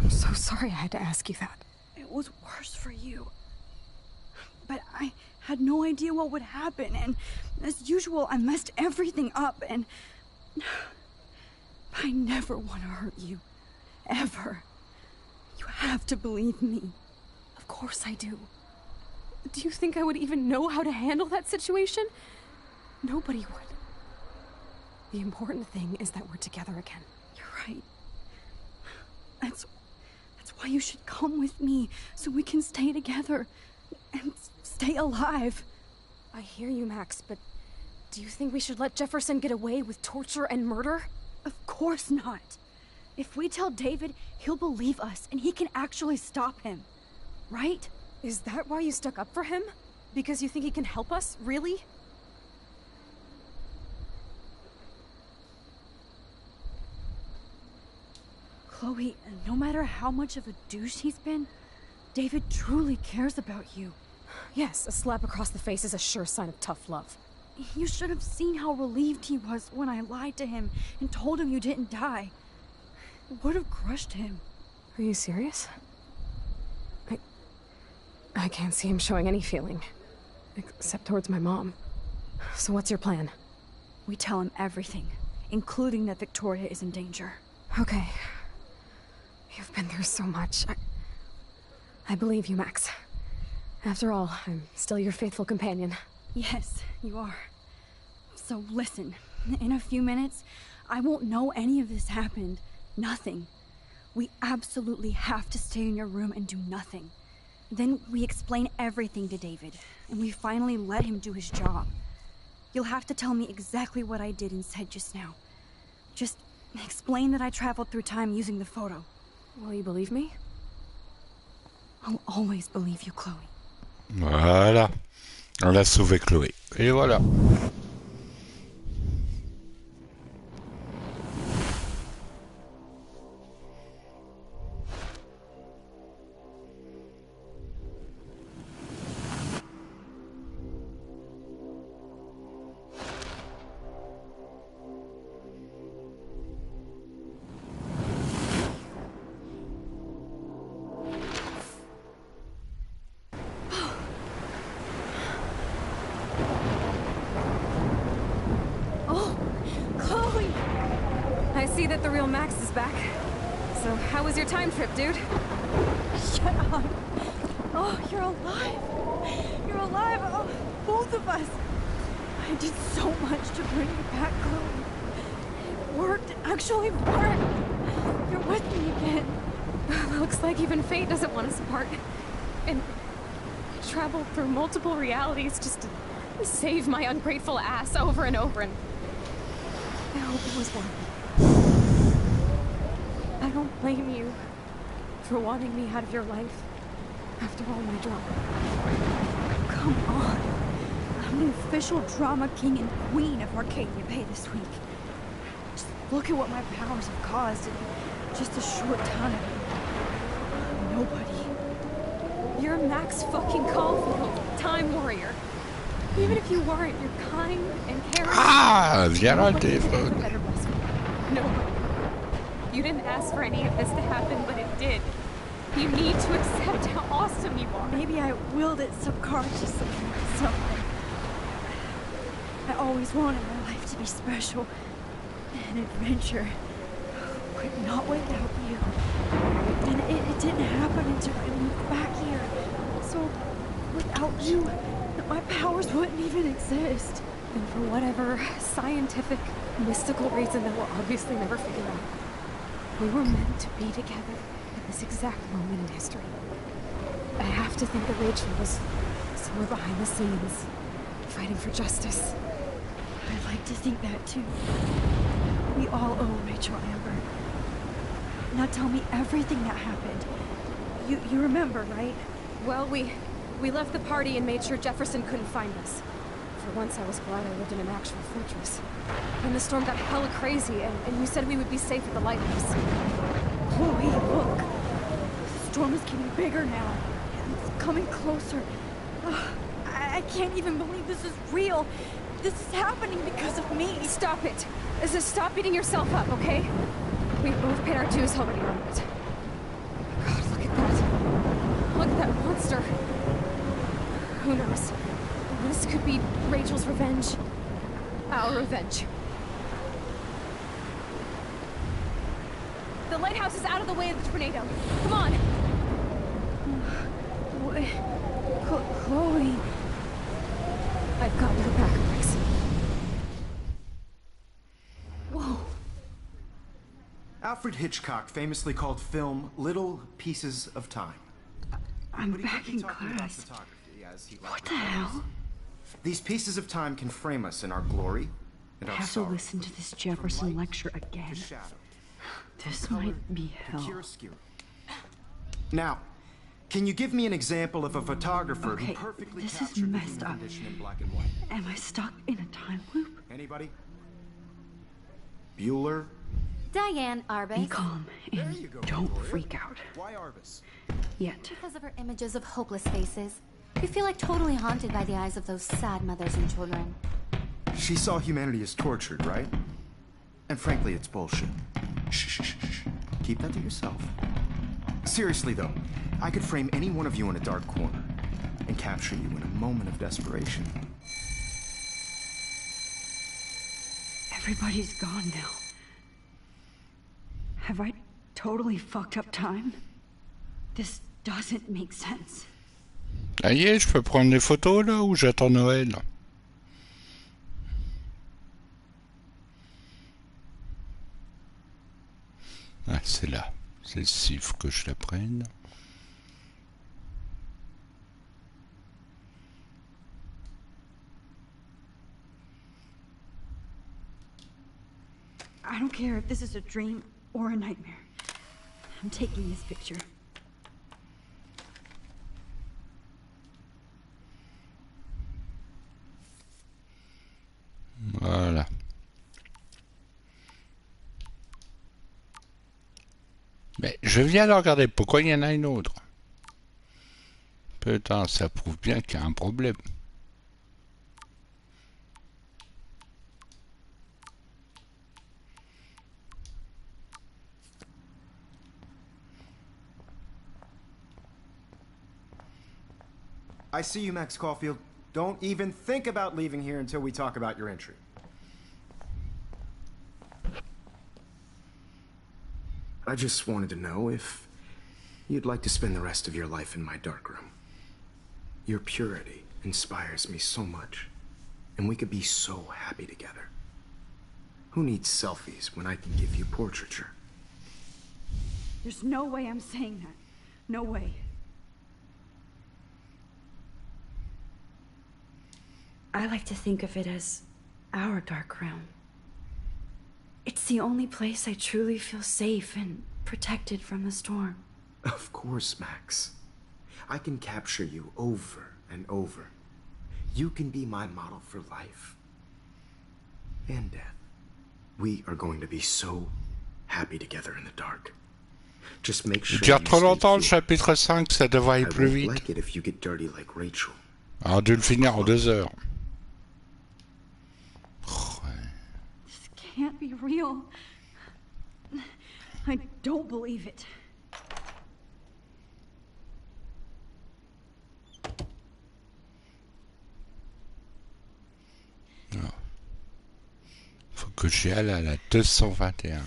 so sorry I had to ask you that. It was worse for you. But I had no idea what would happen, and as usual, I messed everything up, and I never want to hurt you. Ever. You have to believe me. Of course I do. Do you think I would even know how to handle that situation? Nobody would. The important thing is that we're together again. You're right. That's why you should come with me, so we can stay together and stay alive. I hear you, Max, but do you think we should let Jefferson get away with torture and murder? Of course not. If we tell David, he'll believe us, and he can actually stop him. Right? Is that why you stuck up for him? Because you think he can help us? Really? Chloe, no matter how much of a douche he's been, David truly cares about you. Yes, a slap across the face is a sure sign of tough love. You should have seen how relieved he was when I lied to him and told him you didn't die. It would have crushed him. Are you serious? I can't see him showing any feeling. Except towards my mom. So what's your plan? We tell him everything, including that Victoria is in danger. Okay. You've been through so much. I believe you, Max. After all, I'm still your faithful companion. Yes, you are. So listen, in a few minutes, I won't know any of this happened. Nothing. We absolutely have to stay in your room and do nothing. Then we explain everything to David, and we finally let him do his job. You'll have to tell me exactly what I did and said just now. Just explain that I traveled through time using the photo. Will you believe me? I'll always believe you, Chloe. Voilà. On a sauvé Chloé. Et voilà. I see that the real Max is back. So, how was your time trip, dude? Shut up. Oh, you're alive. You're alive. Oh, both of us. I did so much to bring you back, Chloe. It worked. It actually worked. You're with me again. Looks like even fate doesn't want us apart. And I traveled through multiple realities just to save my ungrateful ass over and over, and I hope it was worth it. I don't blame you for wanting me out of your life after all my drama. Come on. I'm the official drama king and queen of Arcadia Bay this week. Just Look at what my powers have caused in just a short time. Nobody. You're Max fucking Caulfield, Time Warrior. Even if you weren't, you're kind and caring. Ah, viens là, le téléphone. Nobody. You didn't ask for any of this to happen, but it did. You need to accept how awesome you are. Maybe I willed it subconsciously or something. I always wanted my life to be special. An adventure. But not without you. And it didn't happen until I moved back here. So, without you, my powers wouldn't even exist. And for whatever scientific, mystical reason that we'll obviously never figure out, we were meant to be together at this exact moment in history. I have to think that Rachel was somewhere behind the scenes, fighting for justice. I'd like to think that too. We all owe Rachel Amber. Now tell me everything that happened. You remember, right? Well, we left the party and made sure Jefferson couldn't find us. For once, I was glad I lived in an actual fortress. Then the storm got hella crazy, and you said we would be safe at the lighthouse. Chloe, look! The storm is getting bigger now. It's coming closer. I can't even believe this is real. This is happening because of me. Stop it. Stop beating yourself up, okay? We've both paid our dues already on it. God, look at that. Look at that monster. Who knows? This could be Rachel's revenge. Our revenge. The lighthouse is out of the way of the tornado. Come on! Chloe... I've got your back, Max. Whoa. Alfred Hitchcock famously called film little pieces of time. I'm back in class. What the hell? These pieces of time can frame us in our glory and our I have sorrow. to listen to this Jefferson lecture again. This might be hell. Now, can you give me an example of a photographer who Okay, perfectly this is captured the messed human up. condition in black and white? Am I stuck in a time loop? Anybody? Bueller? Diane Arbus. Be calm and don't freak out. Why Arbus? Yet. Because of her images of hopeless faces. You feel like totally haunted by the eyes of those sad mothers and children. She saw humanity as tortured, right? And frankly, it's bullshit. Shh, shh, shh, shh. Keep that to yourself. Seriously, though, I could frame any one of you in a dark corner and capture you in a moment of desperation. Everybody's gone now. Have I totally fucked up time? This doesn't make sense. Ça y est, je peux prendre des photos là ou j'attends Noël? Ah, c'est là. C'est le cif que je la prenne. I don't care if this is a dream or a nightmare. I'm taking this picture. Voilà. Mais je viens de regarder. Pourquoi il y en a une autre? Putain, ça prouve bien qu'il y a un problème. I see you, Max Caulfield. Don't even think about leaving here until we talk about your entry. I just wanted to know if you'd like to spend the rest of your life in my darkroom. Your purity inspires me so much, and we could be so happy together. Who needs selfies when I can give you portraiture? There's no way I'm saying that. No way. I like to think of it as our dark room. It's the only place I truly feel safe and protected from the storm. Of course, Max. I can capture you over and over. You can be my model for life and death. We are going to be so happy together in the dark. Just make Il sure dure you trop stay longtemps le pure. chapitre 5, ça devrait aller I plus won't vite. like it if you get dirty like Rachel. Alors dû le finir en 2 heures. This can't be real. I don't believe it. Non. Faut que j'y aille à la 221.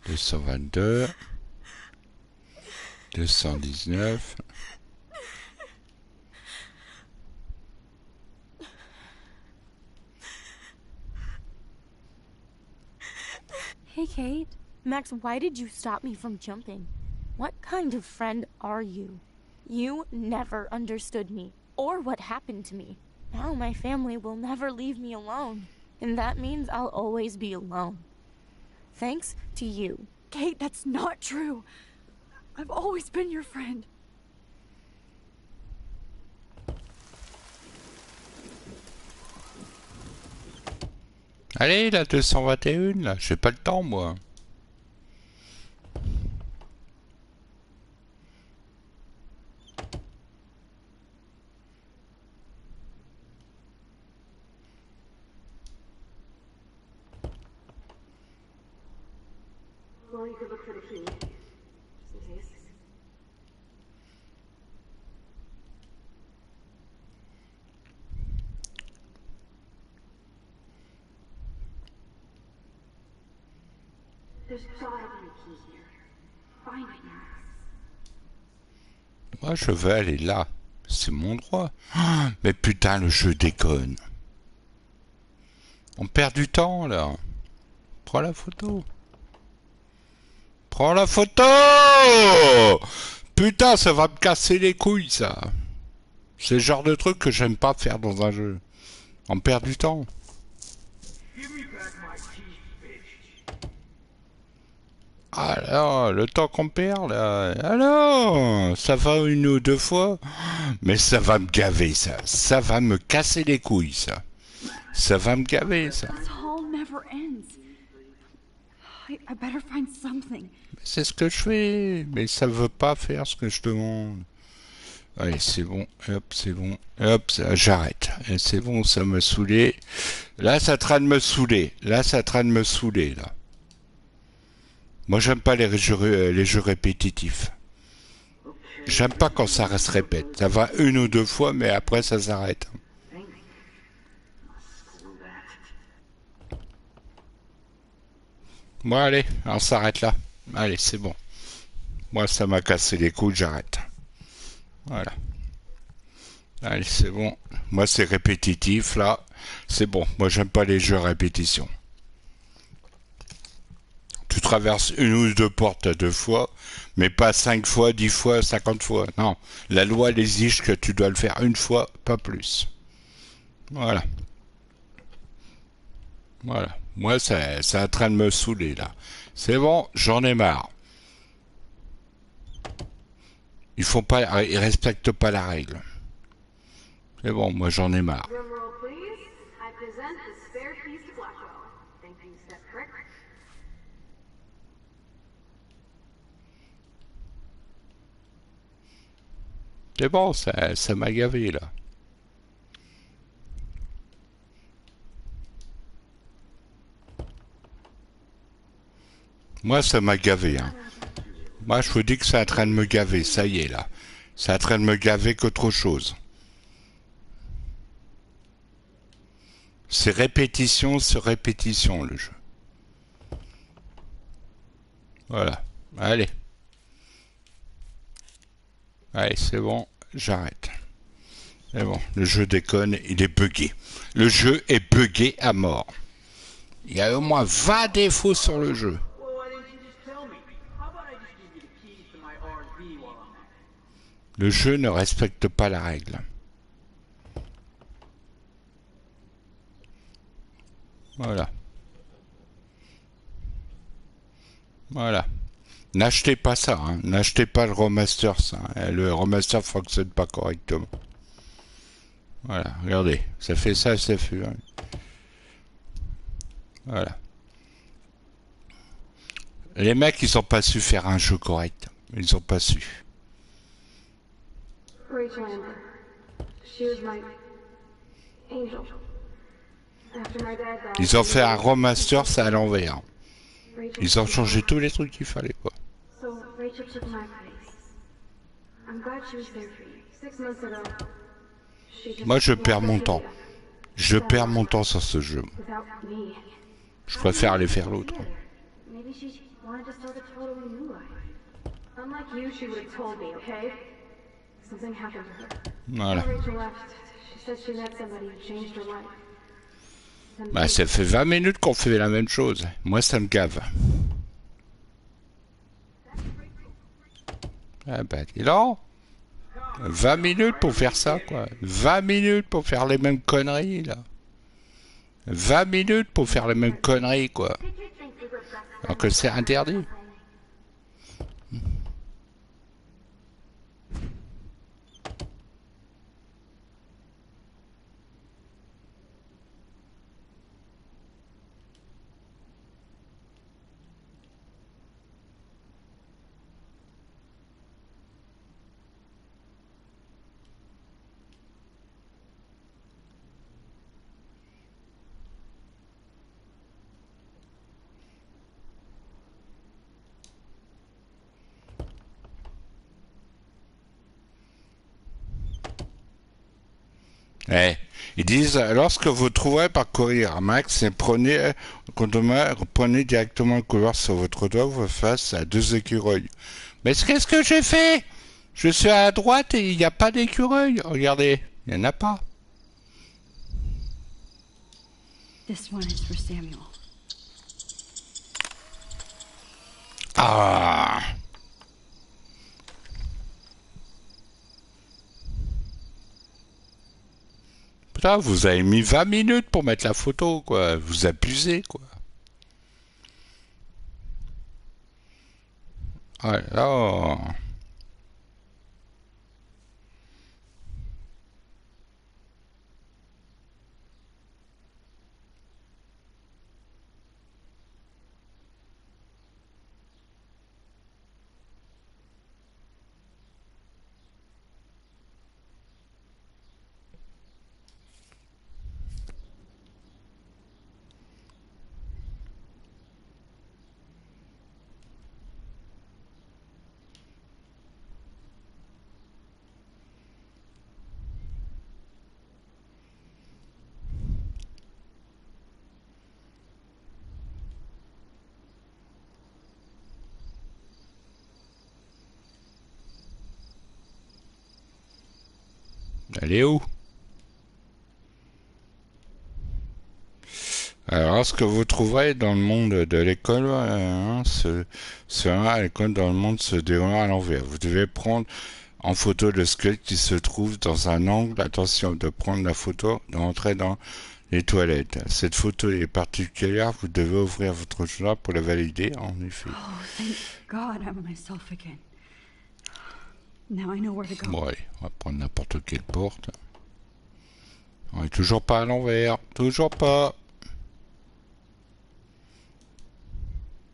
222. 219. Hey, Kate. Max, why did you stop me from jumping? What kind of friend are you? You never understood me, or what happened to me. Now my family will never leave me alone, and that means I'll always be alone. Thanks to you. Kate, that's not true. I've always been your friend. Allez, la 221, là, j'ai pas le temps, moi. Well, you could look for the key, just in case. There's gotta be a key here. Find it, Max. Moi, je veux aller là. C'est mon droit. Ah, mais putain, le jeu déconne. On perd du temps, là. Prends la photo. Prends la photo! Putain, ça va me casser les couilles, ça. C'est le genre de truc que j'aime pas faire dans un jeu. On perd du temps. Alors, le temps qu'on perd, là... Alors, ça va une ou deux fois, mais ça va me gaver, ça. Ça va me casser les couilles, ça. Ça va me gaver, ça. This hall never ends. I better find something. C'est ce que je fais, mais ça veut pas faire ce que je demande. Allez, c'est bon, hop, c'est bon, hop, j'arrête. C'est bon, ça m'a saoulé. Là, ça train de me saouler. Là, ça train de me saouler, là. Moi, j'aime pas les jeux répétitifs. J'aime pas quand ça se répète. Ça va une ou deux fois, mais après, ça s'arrête. Bon, allez, on s'arrête là. Allez, c'est bon. Moi, ça m'a cassé les couilles, j'arrête. Voilà. Allez, c'est bon. Moi, c'est répétitif, là. C'est bon. Moi, j'aime pas les jeux à répétition. Tu traverses une ou deux portes deux fois, mais pas 5 fois, 10 fois, 50 fois. Non. La loi exige que tu dois le faire une fois, pas plus. Voilà. Voilà. Moi, c'est en train de me saouler, là. C'est bon, j'en ai marre. Ils respectent pas la règle. C'est bon, moi, j'en ai marre. Drumroll, please. I present the spare keys to Blackwell. Thank you, Step Crick. C'est bon, ça m'a gavé, là. Moi, ça m'a gavé, hein. Moi, je vous dis que c'est en train de me gaver, ça y est, là. C'est en train de me gaver qu'autre chose. C'est répétition sur répétition, le jeu. Voilà. Allez. Allez, c'est bon, j'arrête. C'est bon, le jeu déconne, il est buggé. Le jeu est buggé à mort. Il y a au moins 20 défauts sur le jeu. Le jeu ne respecte pas la règle. Voilà. Voilà. N'achetez pas ça, hein. N'achetez pas le remaster, ça. Le remaster fonctionne pas correctement. Voilà, regardez. Ça fait ça, ça fait... Hein. Voilà. Les mecs, ils ont pas su faire un jeu correct. Ils ont pas su. Rachel Amber. She was my angel. After my dad died, Ils ont fait un remaster, ça à l'envers. Ils ont changé tous les trucs qu'il fallait, quoi. So Rachel took my place. I'm glad she was there for you. 6 months ago, she just Moi, je perds walked mon up to temps. you. Je perds mon temps sur ce jeu. Without me. Je préfère aller faire l'autre. Maybe she wanted to start a totally new life. Unlike you, she would have told me, okay? Something happened to her. Voilà. When Rachel left, she said she met somebody who changed her life. Bah, ça fait 20 minutes qu'on fait la même chose. Moi, ça me gave. Ah bah, dis donc. 20 minutes pour faire ça, quoi. 20 minutes pour faire les mêmes conneries, là. 20 minutes pour faire les mêmes conneries, quoi. Alors que c'est interdit. Ouais. Ils disent, lorsque vous trouverez parcourir un max, prenez directement le couloir sur votre doigt face à 2 écureuils. Mais qu'est-ce que j'ai fait? Je suis à droite et il n'y a pas d'écureuil. Regardez, il n'y en a pas. This one is for Samuel. Ah! Putain, vous avez mis 20 minutes pour mettre la photo, quoi. Vous abusez, quoi. Alors... Elle est où? Alors, ce que vous trouverez dans le monde de l'école, à l'école dans le monde se déroule à l'envers. Vous devez prendre en photo le squelette qui se trouve dans un angle. Attention de prendre la photo, d'entrer dans les toilettes. Cette photo est particulière. Vous devez ouvrir votre journal pour la valider, en effet. Oh, thank God I'm myself again. Now I know where to go. Bon, allez, on va prendre n'importe quelle porte. On est toujours pas à l'envers. Toujours pas.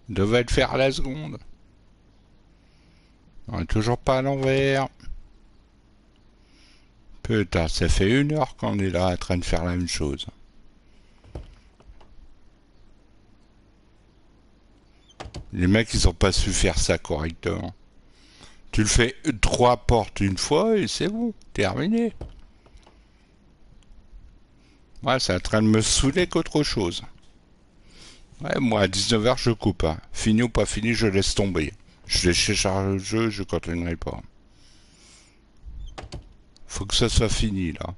Devait le faire à la seconde. On est toujours pas à l'envers. Putain, ça fait 1 heure qu'on est là en train de faire la même chose. Les mecs, ils ont pas su faire ça correctement. Tu le fais 3 portes une fois et c'est bon, terminé. Ouais, c'est en train de me saouler qu'autre chose. Ouais, moi à 19h je coupe. Hein. Fini ou pas fini, je laisse tomber. Je décharge le jeu, je continuerai pas. Faut que ça soit fini là.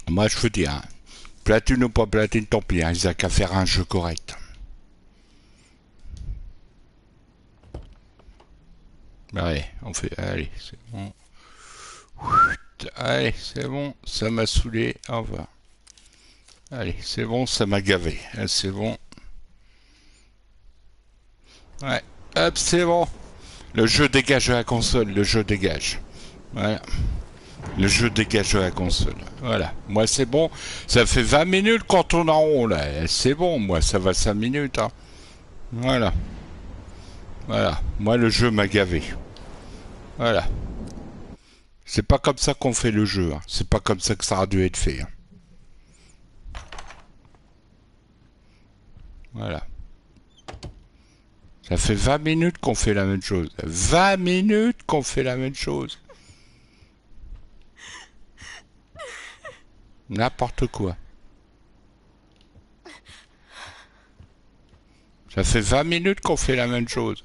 Moi je veux dire, hein, platine ou pas platine, tant pis, hein, ils n'ont qu'à faire un jeu correct. Allez, on fait, allez, c'est bon. Allez, c'est bon, ça m'a saoulé, au revoir. Allez, c'est bon, ça m'a gavé. C'est bon. Ouais. Hop, c'est bon. Le jeu dégage de la console. Le jeu dégage. Voilà. Le jeu dégage de la console. Voilà. Moi, c'est bon. Ça fait 20 minutes qu'on tourne en rond, là. C'est bon, moi, ça va 5 minutes. Hein. Voilà. Voilà. Moi, le jeu m'a gavé. Voilà. C'est pas comme ça qu'on fait le jeu. Hein. C'est pas comme ça que ça a dû être fait. Hein. Voilà. Ça fait 20 minutes qu'on fait la même chose. 20 minutes qu'on fait la même chose. N'importe quoi. Ça fait 20 minutes qu'on fait la même chose.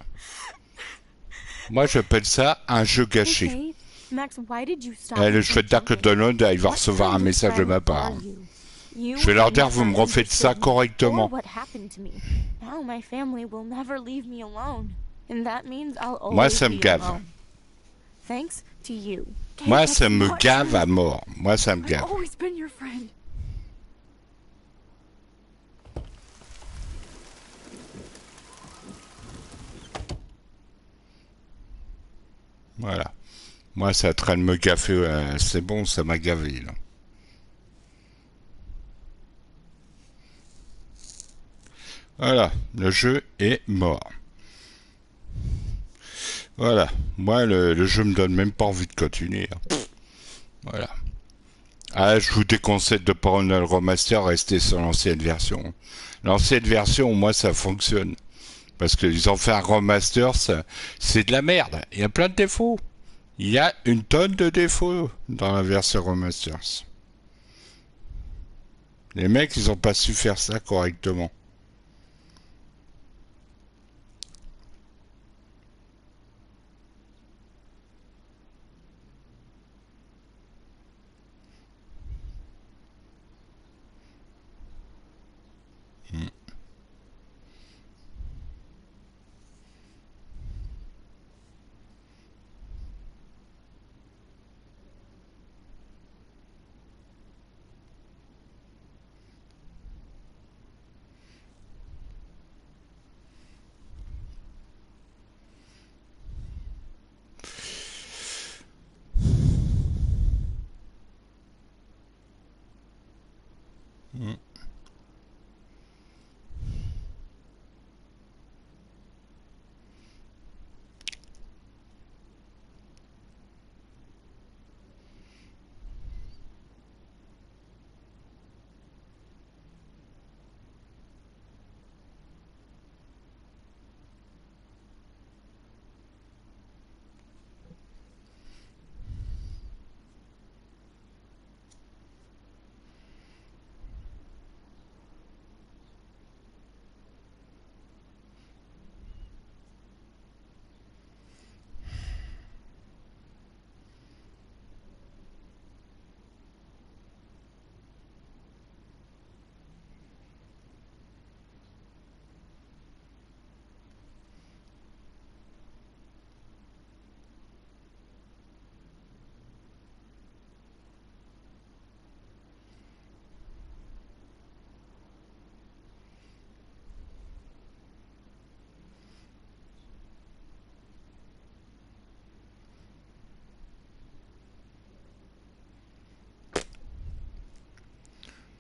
Moi, j'appelle ça un jeu gâché. Okay. Max, why did you stop Et le chouette Dark Donald, il va recevoir un message de ma part. Je vais leur dire, vous me refaites ça correctement. Moi, ça me gave. Moi, ça me gave à mort. Moi, ça me gave. Voilà. Moi, ça train de me gaffer. C'est bon, ça m'a gavé, là. Voilà. Le jeu est mort. Voilà. Moi, le jeu me donne même pas envie de continuer. Hein. Voilà. Ah, je vous déconseille de prendre le remaster, rester sur l'ancienne version. L'ancienne version, moi, ça fonctionne. Parce qu'ils ont fait un remaster, c'est de la merde. Il y a plein de défauts. Il y a une tonne de défauts dans la version remasters. Les mecs, ils ont pas su faire ça correctement.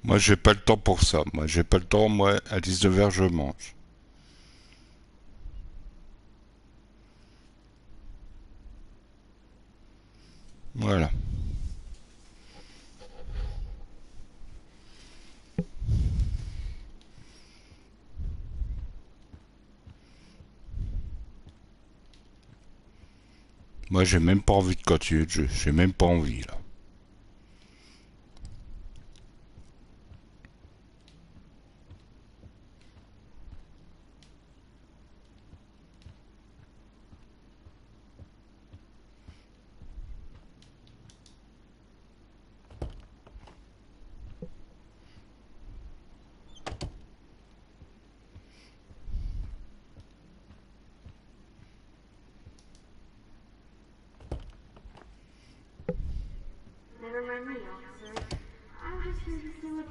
Moi, j'ai pas le temps pour ça. Moi, j'ai pas le temps. Moi, à 19h, je mange. Voilà. Moi, j'ai même pas envie de continuer le jeu. J'ai même pas envie, là.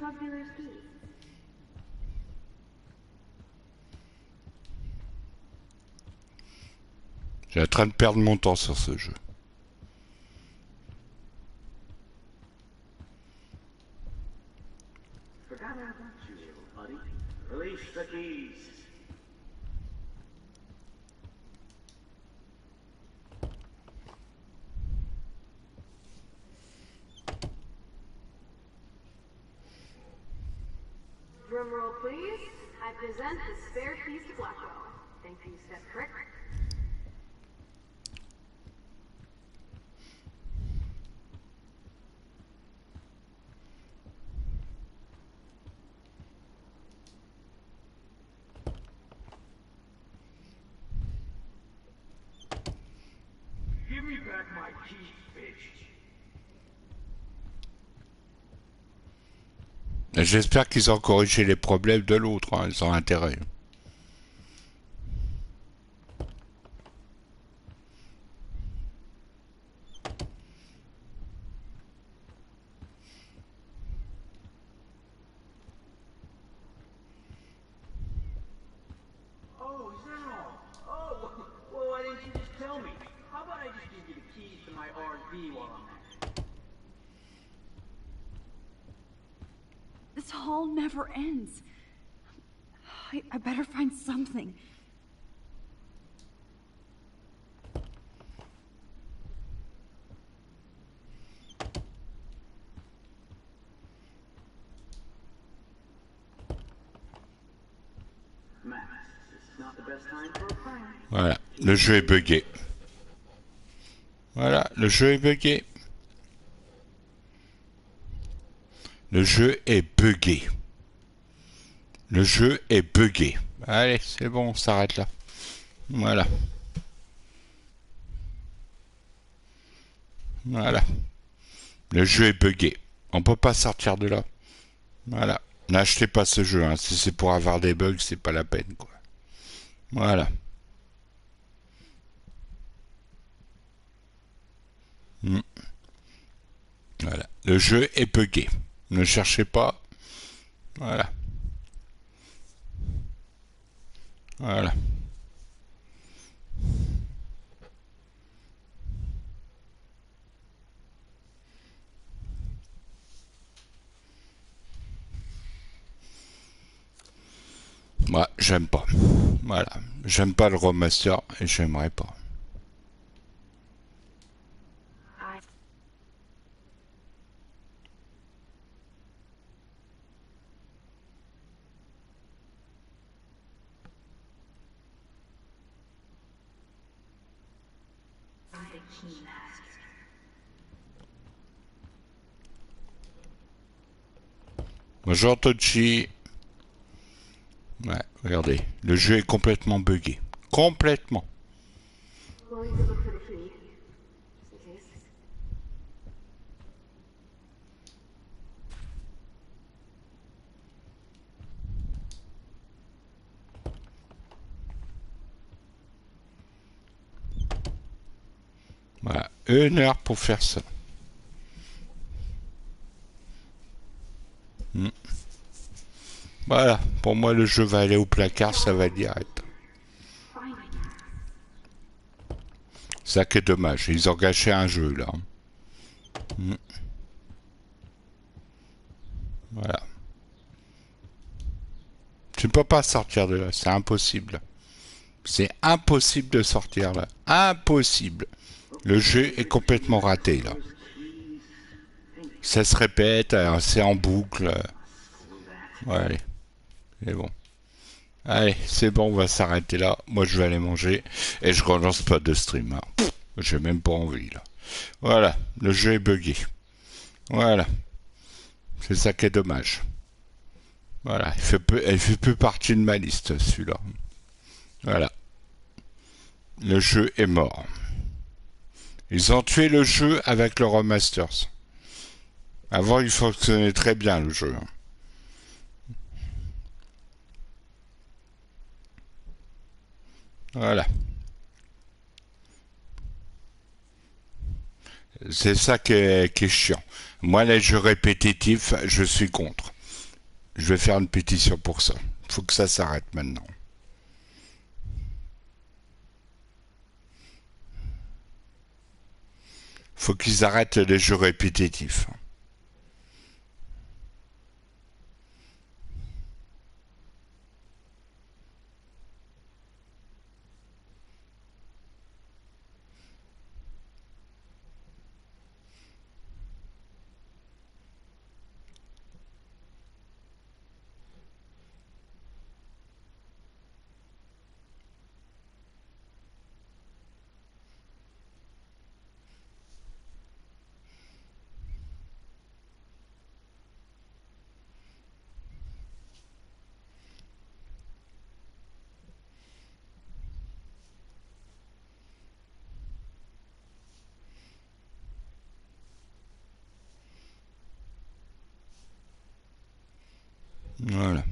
drug dealer's keys. J'ai en train de perdre mon temps sur ce jeu. Forgot I want you, little buddy. Release the keys. Drum roll, please. I present the spare keys to Blackwell. Thank you, Step Crick. Give me back my keys, bitch. J'espère qu'ils ont corrigé les problèmes de l'autre, hein, ils ont intérêt. Oh, is that all? Oh, well, why didn't you just tell me? How about I just give you the keys to my R&B while I'm at it? This hall never ends. I better find something. Max, this is not the best time for a prank. Voilà, le jeu est buggé. Voilà, le jeu est buggé. Le jeu est buggé. Le jeu est buggé. Allez, c'est bon, on s'arrête là. Voilà. Voilà. Le jeu est buggé. On peut pas sortir de là. Voilà. N'achetez pas ce jeu, hein. Si c'est pour avoir des bugs, c'est pas la peine, quoi. Voilà. Voilà. Le jeu est buggé. Ne cherchez pas. Voilà. Voilà. Moi, j'aime pas. Voilà. J'aime pas le remaster et j'aimerais pas. Bonjour Tochi. Ouais, regardez, le jeu est complètement buggé. Complètement. Voilà, 1 heure pour faire ça. Voilà, pour moi le jeu va aller au placard, ça va direct. Ça qui est dommage, ils ont gâché un jeu là. Voilà. Tu ne peux pas sortir de là, c'est impossible. C'est impossible de sortir là. Impossible. Le jeu est complètement raté là. Ça se répète, c'est en boucle. Ouais, allez. C'est bon. Allez, c'est bon, on va s'arrêter là. Moi, je vais aller manger. Et je relance pas de stream. Hein. J'ai même pas envie, là. Voilà, le jeu est buggé. Voilà. C'est ça qui est dommage. Voilà, il fait plus partie de ma liste, celui-là. Voilà. Le jeu est mort. Ils ont tué le jeu avec le remasters. Avant, il fonctionnait très bien, le jeu. Voilà. C'est ça qui est chiant. Moi, les jeux répétitifs, je suis contre. Je vais faire une pétition pour ça. Faut que ça s'arrête maintenant. Faut qu'ils arrêtent les jeux répétitifs. Voilà.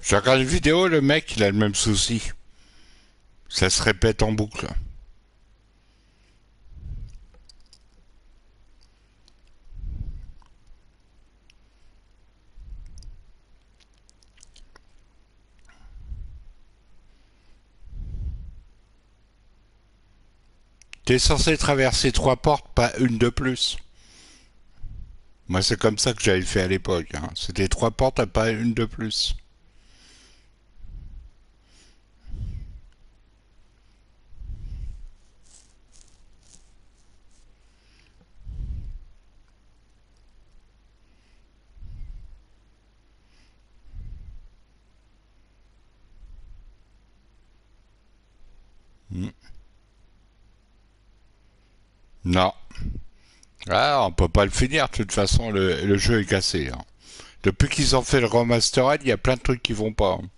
Je regarde une vidéo, le mec, il a le même souci. Ça se répète en boucle. T'es censé traverser 3 portes, pas une de plus. Moi, c'est comme ça que j'avais fait à l'époque. Hein. C'était 3 portes, pas une de plus. Non. Ah, on peut pas le finir, de toute façon, le jeu est cassé. Hein. Depuis qu'ils ont fait le remastered, il y a plein de trucs qui vont pas. Hein.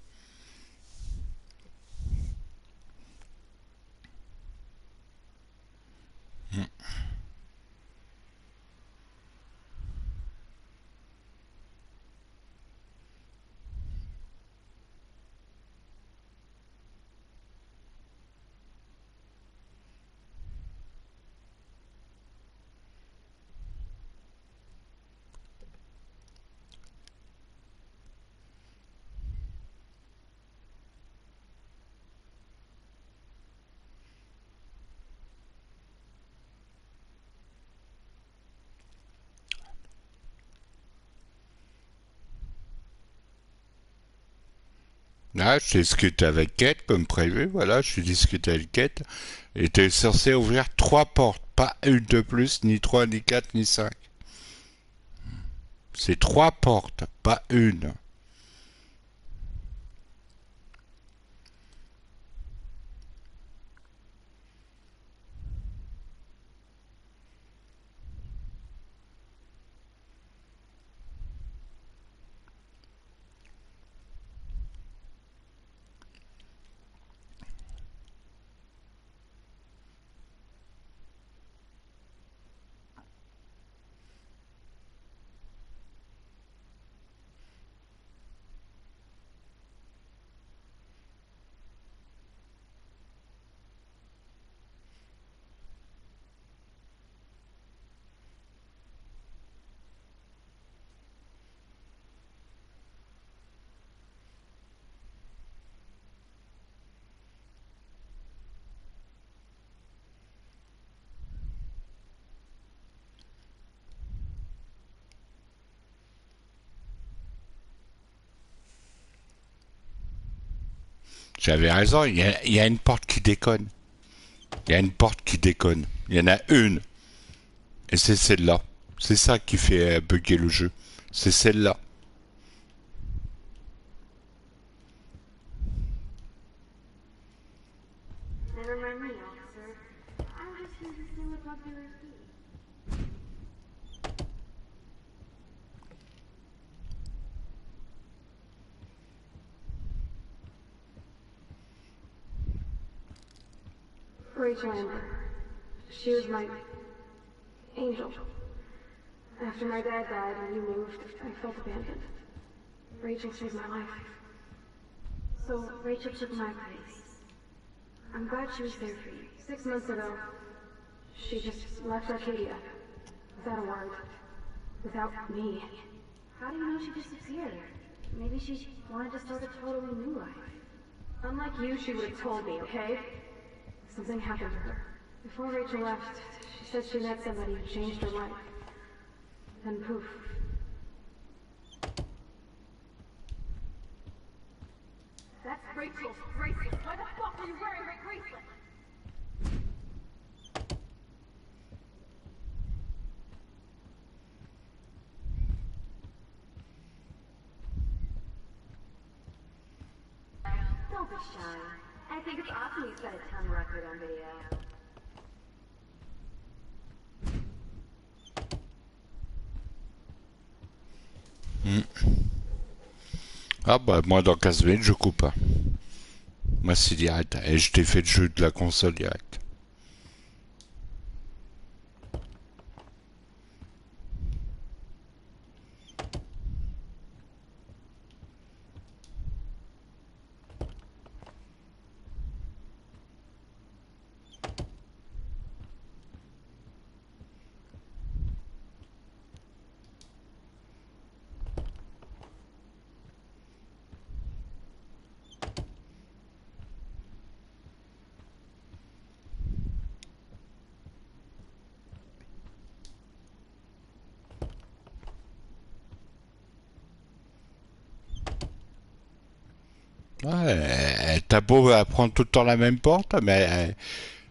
Là, je discute avec Kate, comme prévu, voilà, je suis discuté avec Kate, et t'es censé ouvrir 3 portes, pas une de plus, ni 3, ni 4, ni 5. C'est 3 portes, pas une. J'avais raison, il y a une porte qui déconne. Il y a une porte qui déconne. Il y en a une. Et c'est celle-là. C'est ça qui fait bugger le jeu. C'est celle-là. Never mind me, officer. I'm just here to steal a popular key. Rachel Amber. She was my angel. After my dad died and you moved, I felt abandoned. Rachel saved my life. So Rachel took my place. I'm glad she was there for you. 6 months ago, she just left Arcadia. Without a word. Without me. How do you know she disappeared? Maybe she wanted to start a totally new life. Unlike you, she would have told me, okay? Something happened to her. Before Rachel left, she said she met somebody who changed her life. Then poof. That's Rachel's bracelet. Why the fuck are you wearing my bracelet? Don't be shy. I think it's awesome you set a ton record on video. Ah bah moi dans 15 minutes je coupe. Hein. Moi c'est direct. Et je t'ai fait le jeu de la console direct. Ouais, t'as beau prendre tout le temps la même porte, mais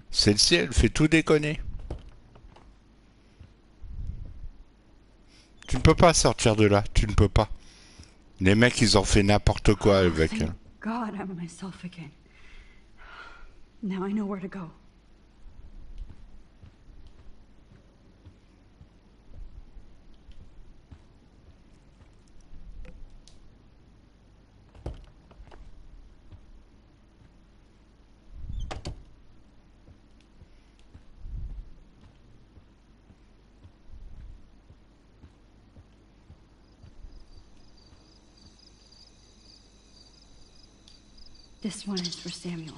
celle-ci, elle fait tout déconner. Tu ne peux pas sortir de là, tu ne peux pas. Les mecs, ils ont fait n'importe quoi avec. Thank God I'm myself again. Now I know where to go. This one is for Samuel.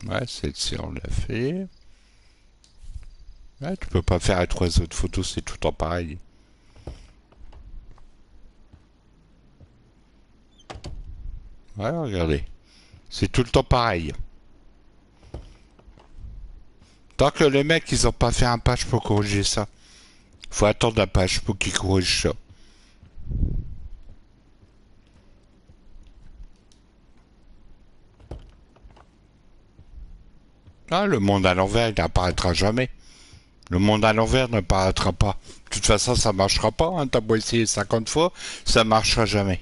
Ouais, celle-ci, on l'a fait. Ouais, tu peux pas faire les 3 autres photos, c'est tout le temps pareil. Ouais, regardez. C'est tout le temps pareil. Tant que les mecs, ils ont pas fait un patch pour corriger ça. Faut attendre un patch pour qu'ils corrigent ça. Ah, le monde à l'envers, il n'apparaîtra jamais. Le monde à l'envers n'apparaîtra pas. De toute façon, ça marchera pas. Hein. T'as beau essayer 50 fois, ça marchera jamais.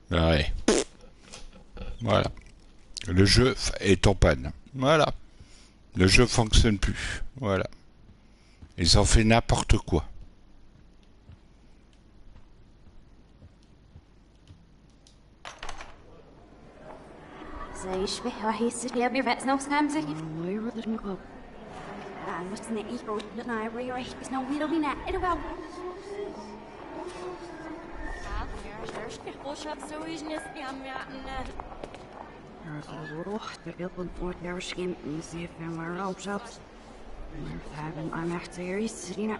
Ouais. Voilà. Le jeu est en panne. Voilà. Le jeu fonctionne plus. Voilà. Ils ont fait n'importe quoi. زي شبه راح يصير لي أبي رأس نفس نعم زي مثل إيكو لنا ريح بس نو ويلو بينا إلو روح تقبل فوق درشين نسيف مرة وشابس مرتابن أنا احتيري سرينا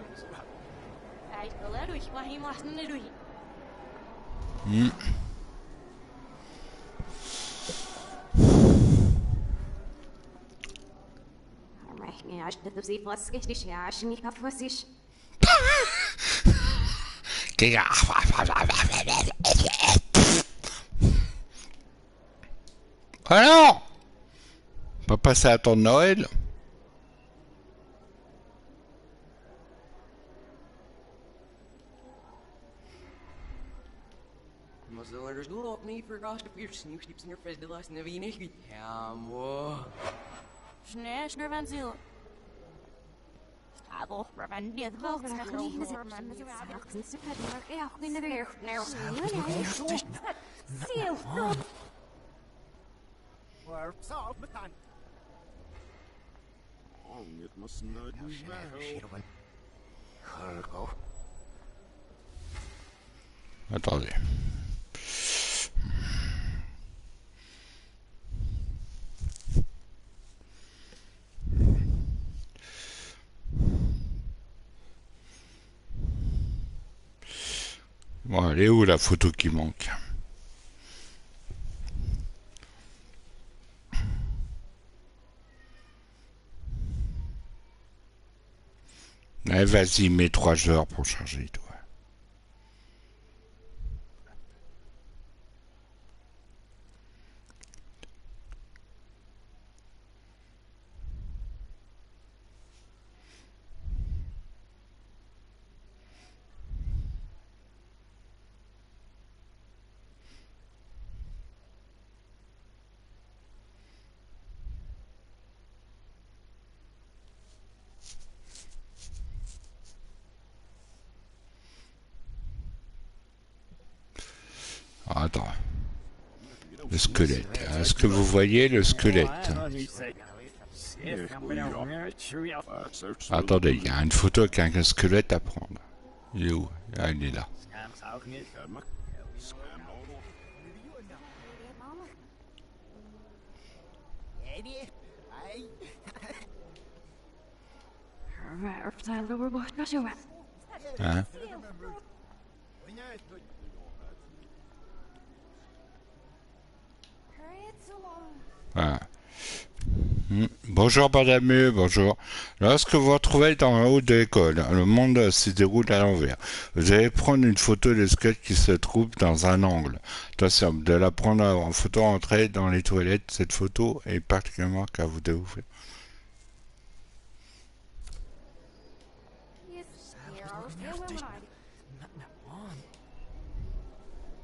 Alors, on va passer à attendre Noël. Attendez. Bon, elle est où la photo qui manque? Eh, vas-y, mets 3 heures pour charger, toi. Ah, attends. Le squelette. Est-ce que vous voyez le squelette? Attendez, il y a une photo avec un squelette à prendre. Il est où? Ah, il est là. Hein? Voilà. Bonjour madame, bonjour. Lorsque vous vous retrouvez dans le haut de l'école, le monde se déroule à l'envers. Vous allez prendre une photo de squelette qui se trouve dans un angle. Attention, de la prendre en photo entrée dans les toilettes. Cette photo est particulièrement car vous devez ouvrir.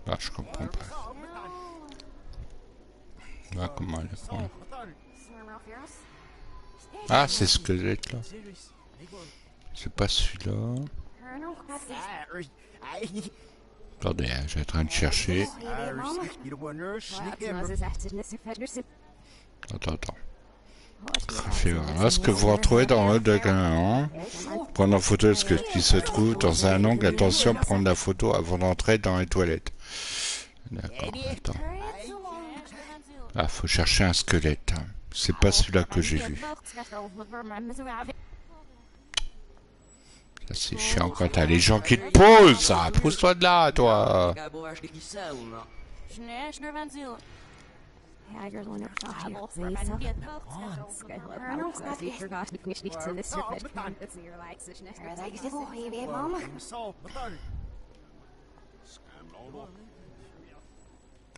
Ah, je comprends pas. Ah, comment elle prend? Ah, c'est ce squelette là. C'est pas celui-là. Attendez, je suis en train de chercher. Attends. Lorsque vous vous retrouvez dans le de un, prendre en photo ce qui se trouve dans un angle. Attention, prendre la photo avant d'entrer dans les toilettes. D'accord, attends. Ah, faut chercher un squelette. C'est pas celui-là que j'ai vu. Ça, c'est chiant quand t'as les gens qui te posent, ça. Pousse-toi de là, toi.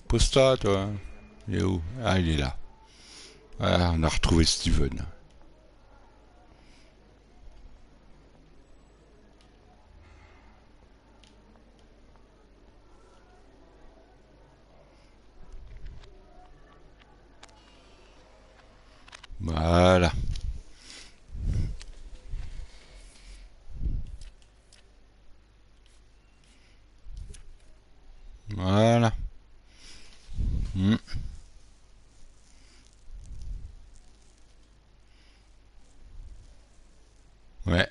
Pousse-toi, toi. Il est où? Ah, il est là. Voilà, on a retrouvé Steven. Voilà. Voilà. Ouais.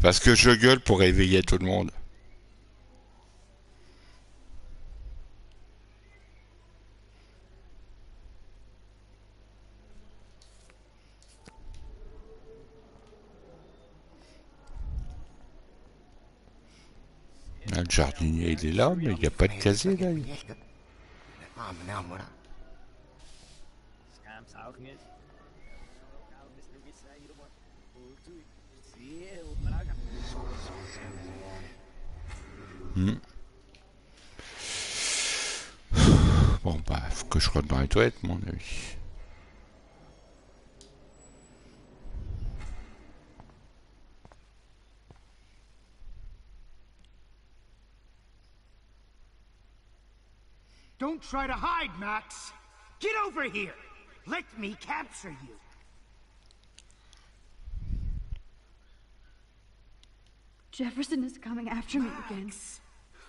Parce que je gueule pour réveiller tout le monde. Le jardinier, il est là, mais il n'y a pas de casier là. Bon bah faut que je rentre dans les toilettes mon avis. Don't try to hide, Max. Get over here. Let me capture you. Jefferson is coming after me again.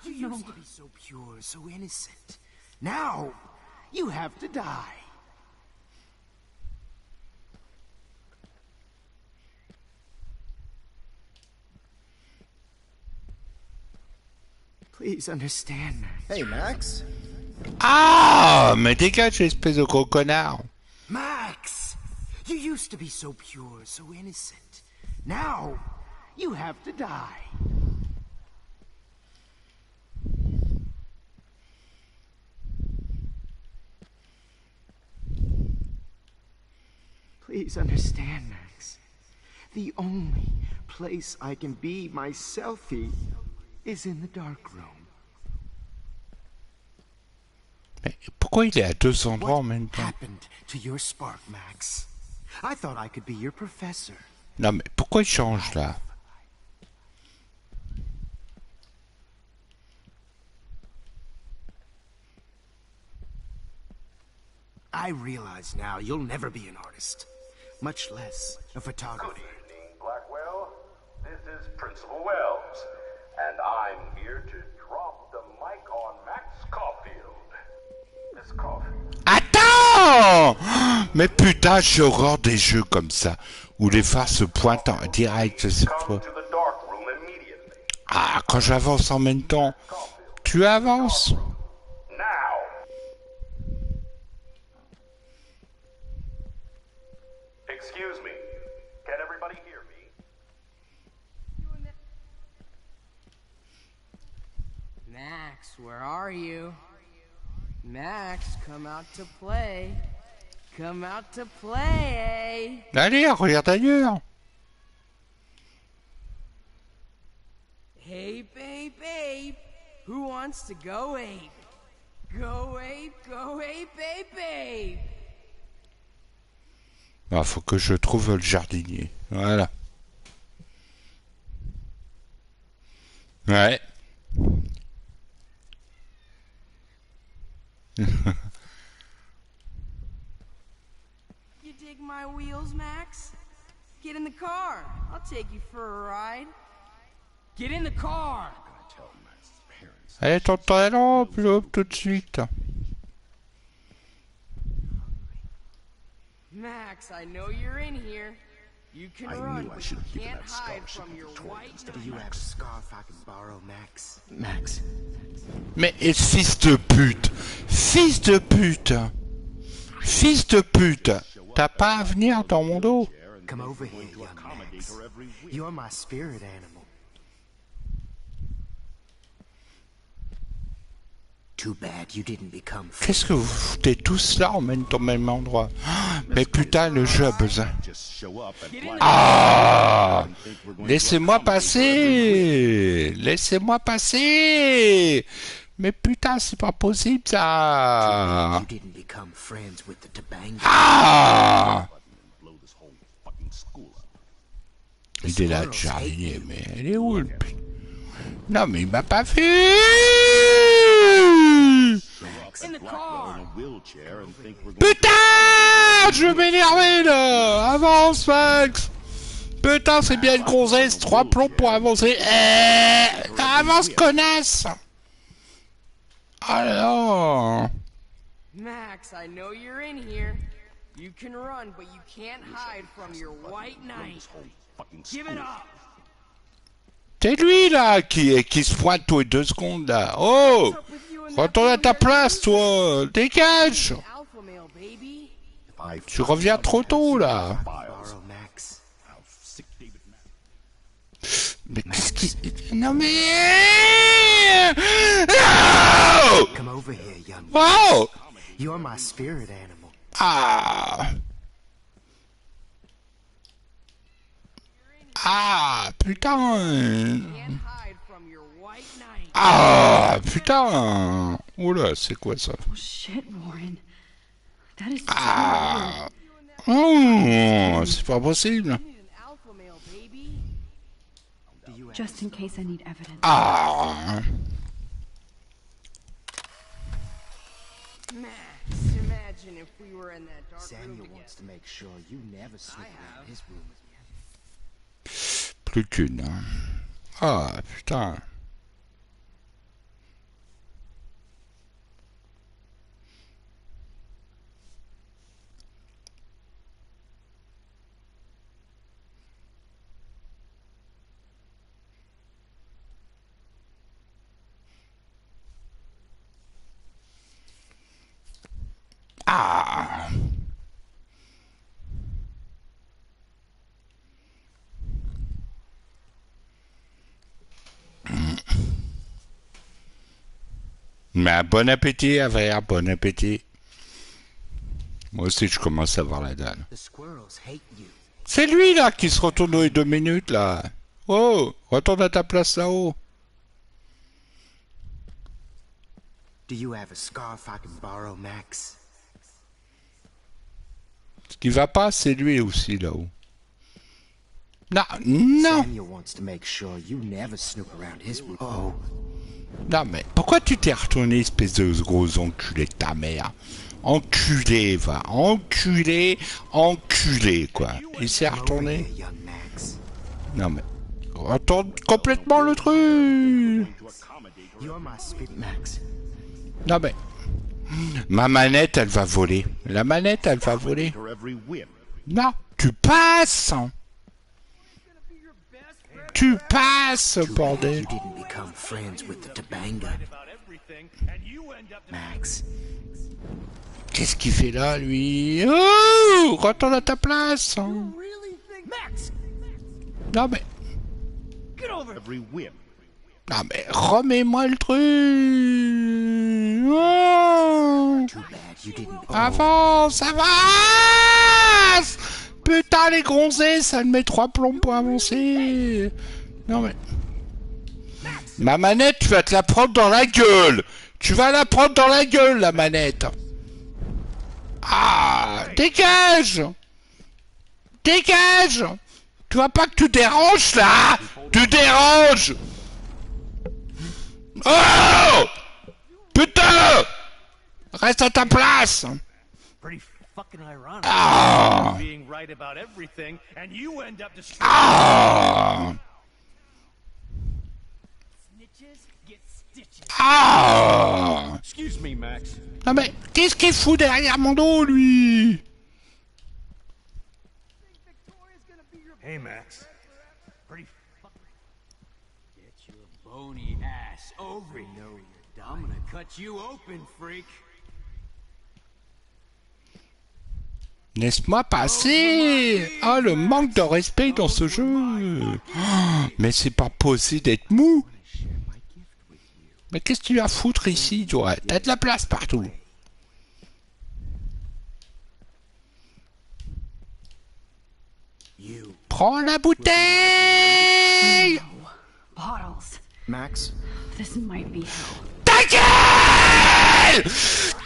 You used to be so pure, so innocent. Now, you have to die. Please understand, Max. Hey, Max. Ah, mais dégage, espèce de gros connard. Max, you used to be so pure, so innocent. Now, you have to die. Please understand, Max. The only place I can be myself is in the dark room. Mais pourquoi il est à deux endroits en même temps? What happened to your spark, Max? I thought I could be your professor. Non mais pourquoi il change là? I realize now you'll never be an artist, much less a photographer. Good evening, Blackwell. This is Principal Wells, and I'm here to drop the mic on Max Caulfield. Miss Caulfield. Attends! Mais putain, j'ai horreur des jeux comme ça, où les phares se pointent en direct cette fois. Ah, quand j'avance en même temps, tu avances. Excuse me. Can everybody hear me? Max, where are you? Max, come out to play. Come out to play. Allez, regarde ailleurs. Hey, babe, babe. Who wants to go ape? Go ape, babe, babe. Ah, faut que je trouve le jardinier. Voilà. Ouais. You dig my wheels, Max? Get in the car. I'll take you for a ride. Get in the car. Allez, ton talent, tout de suite. Max, I know you're in here. You can run, but you can't hide from your white Do you have a scarf I can borrow, Max? Max. Mais fils de pute! Fils de pute! Fils de pute! T'as pas à venir dans mon dos? Come over here, young Max. You're my spirit animal. Too bad you didn't become free. Qu'est-ce que vous foutez tous là en même temps, même endroit? Mais putain, le jeu a besoin. Ah! Laissez-moi passer! Laissez-moi passer! Mais putain, c'est pas possible ça! Ah! Il est là, le jardinier, mais elle est où le putain? Non, mais il m'a pas vu! Putain! Je vais m'énerver là! Avance, Max! Putain, c'est bien une gonzesse, 3 plombs pour avancer. Avance, connasse! Alors. Max, I know you're in here. You can run, but you can't hide from your white knight. Give it up. C'est lui là qui se pointe tous les 2 secondes là. Oh! Retourne à ta place, toi! Dégage! Tu reviens trop tôt là! Mais qu'est-ce qui... Non mais... Non! Come over here, young Wow! You're my spirit animal. Ah! Ah, putain! Ah, putain! Oula, c'est quoi ça? Oh shit, Warren. That is Ah! Oh, c'est pas possible. Just in case I need evidence. Ah! Max, imagine if we were in that dark Samuel wants to make sure you never sneak around his room again. Plus qu'une. Hein. Ah, putain. Ah! Mais bon appétit, Aver, bon appétit. Moi aussi, je commence à avoir la dalle. C'est lui, là, qui se retourne dans les 2 minutes, là. Oh, retourne à ta place là-haut. Do you have a scarf I can borrow, Max? Ce qui va pas, c'est lui aussi, là-haut. Non, non. Samuel wants to make sure you never snoop around his room. Oh. Non, mais pourquoi tu t'es retourné, espèce de gros enculé de ta mère? Enculé, va. Enculé, enculé, quoi. Il s'est retourné. Non, mais... retourne complètement le truc. Non, mais... ma manette, elle va voler. La manette, elle va voler. Non, tu passes. Tu passes, bordel. Max. Qu'est-ce qu'il fait là, lui? Oh, retourne à ta place. Non, mais... non, mais remets-moi le truc. Oh. Avance, avance. Putain, les gonzés, ça me met 3 plombs pour avancer. Non, mais... ma manette, tu vas te la prendre dans la gueule. Tu vas la prendre dans la gueule, la manette. Ah, dégage. Dégage. Tu vois pas que tu déranges, là? Tu déranges. Oh. Putain. Reste à ta place. Ah. Ah. Ah. Excuse me, Max. Non mais, qu'est-ce qu'il fout derrière mon dos, lui? Hey, Max. Get your bony ass over here. I'm gonna cut you open, freak. Laisse-moi passer. Oh, le manque de respect dans ce jeu. Oh, mais c'est pas possible d'être mou. Mais qu'est-ce que tu as à foutre ici, toi? T'as de la place partout. Prends la bouteille. Bottles. Max? This might be hell. Ta gueule!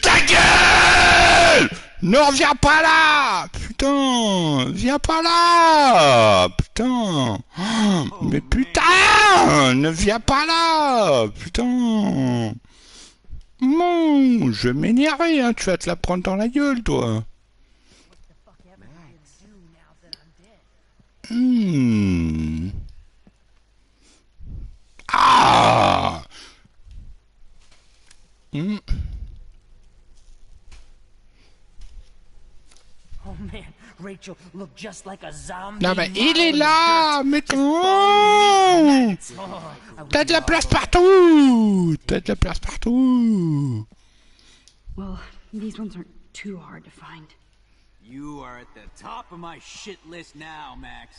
Ta gueule! Ne reviens pas là! Putain! Viens pas là! Putain! Mais putain! Ne viens pas là! Putain! Non! Je vais m'énerver, hein! Tu vas te la prendre dans la gueule, toi! Ah! Oh man, Rachel looked just like a zombie. Non mais il est là! Mais comment? T'as de la place partout! T'as de la place partout! Well, these ones aren't too hard to find. You are at the top of my shit list now, Max.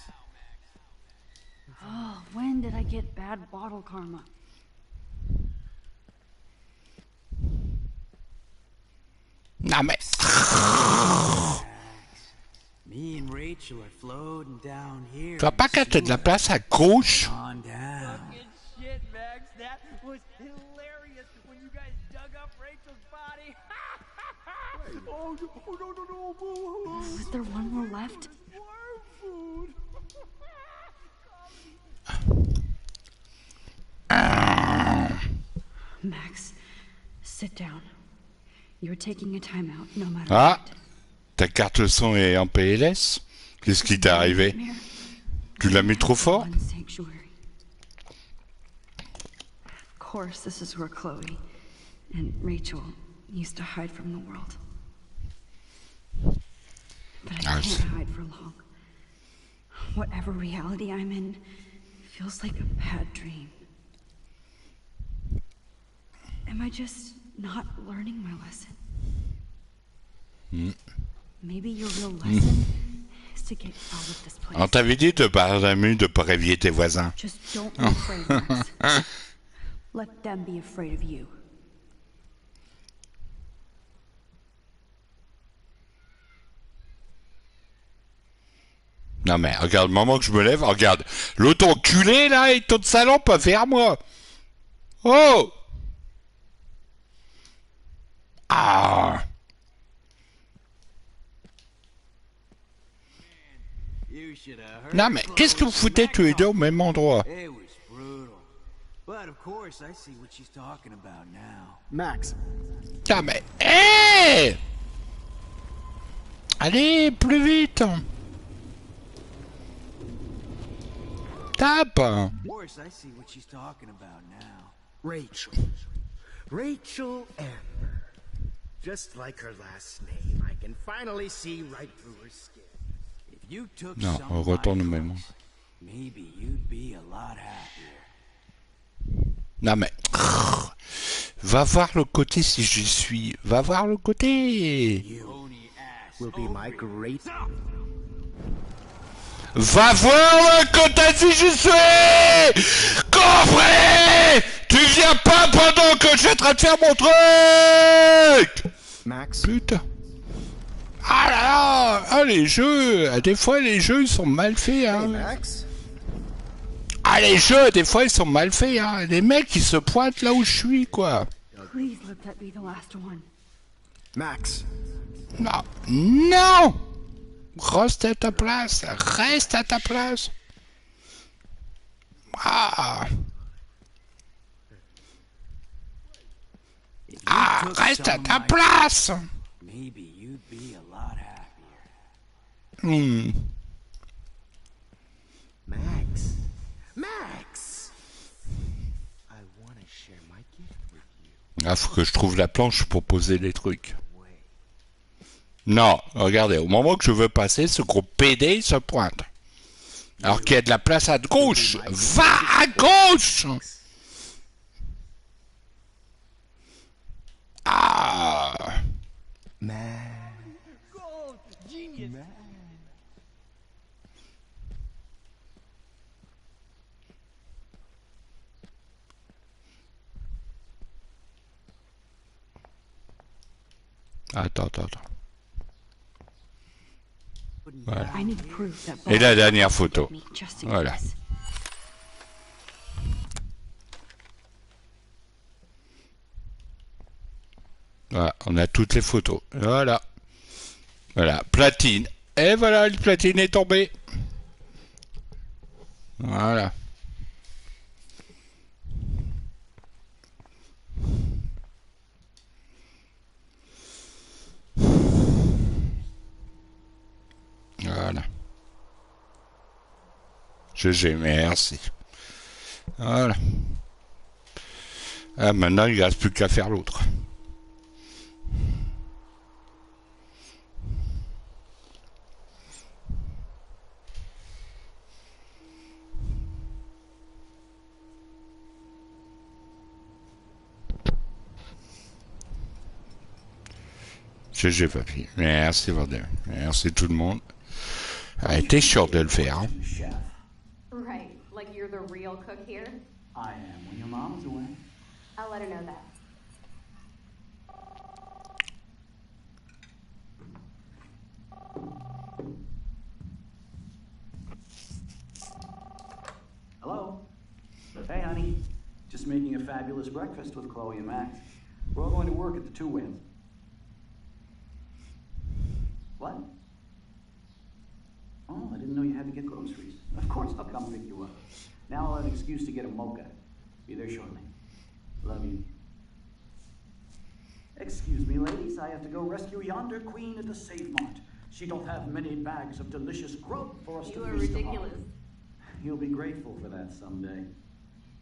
Oh, when did I get bad bottle karma? Non mais... Me and Rachel are floating down here. Tu vois pas qu'il y a de la place à gauche? On down. Shit, Max, that was hilarious when you guys dug up Rachel's body. Oh, no. Was there one more left? Food. Max, sit down. You're taking a time out, no matter Ah, what. ta carte son est en PLS? Qu'est-ce qui t'est arrivé? Tu l'as mis trop fort? One sanctuary. Of course, this is where Chloe and Rachel used to hide from the world. But I can't hide for long. Whatever reality I'm in feels like a bad dream. Am I just not learning my lesson? Maybe your real lesson is to get out of this place. On t'avait dit de pas réveiller tes voisins. Just don't be afraid, Max. Let them be afraid of you. Non mais regarde, le moment que je me lève, regarde, l'autre enculé là, il tourne sa lampe vers moi. Oh! Ah! Non mais qu'est-ce que vous foutez tous les deux au même endroit? Max. Ah mais... Hey! Allez, plus vite! Tape! Rachel. Rachel M. Just like her last name, I can finally see right through her skin. If you took Non, some on of my retourne au même. drugs, maybe you'd be a lot happier. Non mais... Va voir le côté si j'y suis. Va voir le côté. Will be my great... Va voir le côté si j'y suis. Coffret. Tu viens pas pendant que je suis en train de faire mon truc. Max. Putain. Ah là là. Ah les jeux. Des fois les jeux ils sont mal faits. Hein. Hey, Max. Ah les jeux des fois ils sont mal faits. Hein. Les mecs ils se pointent là où je suis quoi. Please let that be the last one. Max. Non. Non. Reste à ta place. Reste à ta place. Ah. Ah, reste à ta place. Maybe you'd be a lot happier. Max. Max. I want to share my gift with you. Ah, faut que je trouve la planche pour poser les trucs. Non, regardez, au moment que je veux passer, ce gros PD se pointe. Alors qu'il y a de la place à gauche. Va à gauche. Ah. Attends. Voilà. Et la dernière photo. Voilà. Voilà, on a toutes les photos. Voilà. Voilà, platine. Et voilà, le platine est tombé. Voilà. Voilà. GG, merci. Voilà. Ah, maintenant, il ne reste plus qu'à faire l'autre. GG, papy. Merci, Vandem. Merci tout le monde. T'es sûr de le faire. Hein. Right, like you're the real cook here? I am when your mom's away. I'll let her know that. making a fabulous breakfast with Chloe and Max. We're all going to work at the Two Whales. What? Oh, I didn't know you had to get groceries. Of course I'll come pick you up. Now I'll have an excuse to get a mocha. Be there shortly. Love you. Excuse me, ladies. I have to go rescue yonder queen at the Save Mart. She don't have many bags of delicious grub for us to feast upon. You are ridiculous. You'll be grateful for that someday.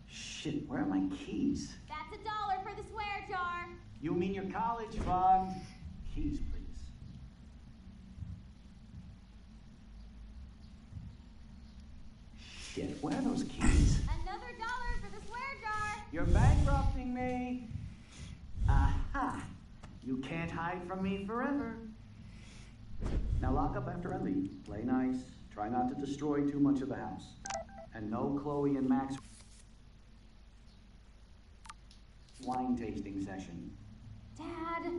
Shit, where are my keys? That's $1 for the swear jar. You mean your college fund? Keys, please. Shit, where are those keys? Another $1 for the swear jar. You're bankrupting me. Aha. You can't hide from me forever. Now lock up after I leave. Play nice. Try not to destroy too much of the house. And no Chloe and Max wine tasting session. Dad.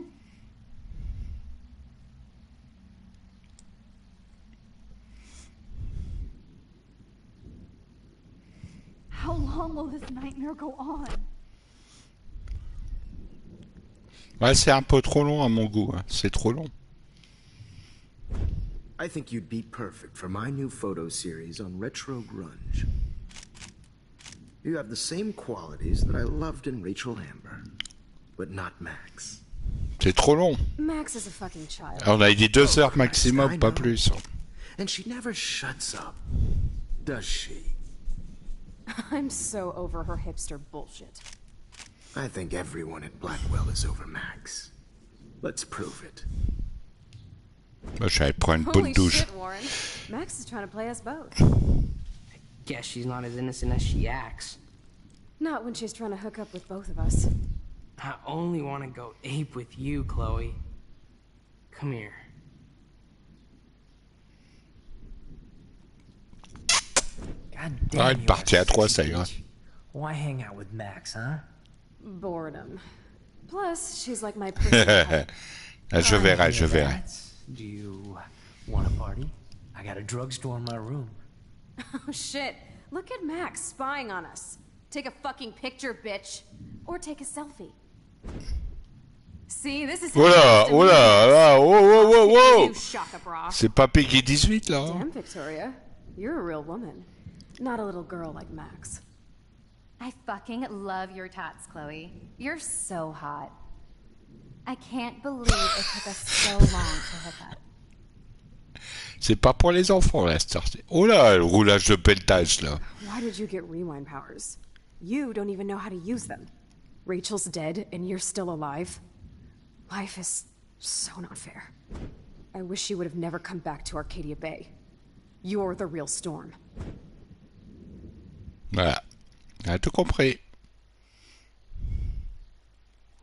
How long will this nightmare go on? Ouais, c'est un peu trop long à mon goût, hein. C'est trop long. I think you'd be perfect for my new photo series on retro grunge. You have the same qualities that I loved in Rachel Amber, but not Max. C'est trop long. Max is a fucking child. On a dit 2 heures maximum, pas plus. And she never shuts up, does she? I'm so over her hipster bullshit. I think everyone at Blackwell is over Max. Let's prove it. Moi, j'allais prendre une bonne douche. Shit, Warren. Max is trying to play us both. Guess she's not as innocent as she acts. Not when she's trying to hook up with both of us. I only want to go ape with you, Chloe. Come here. God Ah, damn, une partie à 3, ça ira. Why hang out with Max, huh? Boredom. Plus, she's like my personal type. Je verrai, je verrai. Do you want a party? I got a drugstore in my room. Oh shit. Look at Max spying on us. Take a fucking picture, bitch. Or take a selfie. See, this is Oh là, oh là, là, oh, oh, oh, oh. Shaka bra. C'est pas Peggy 18 là. Damn, Victoria. You're a real woman. Not a little girl like Max. I fucking love your tats, Chloe. You're so hot. I can't believe it took us so long to hook up. C'est pas pour les enfants là, cette... Oh là, le roulage de pelletage là. Why did you get rewind powers? You don't even know how to use them. Rachel's dead and you're still alive. Life is so not fair. I wish you would have never come back to Arcadia Bay. You're the real Storm. Voilà. On a tout compris.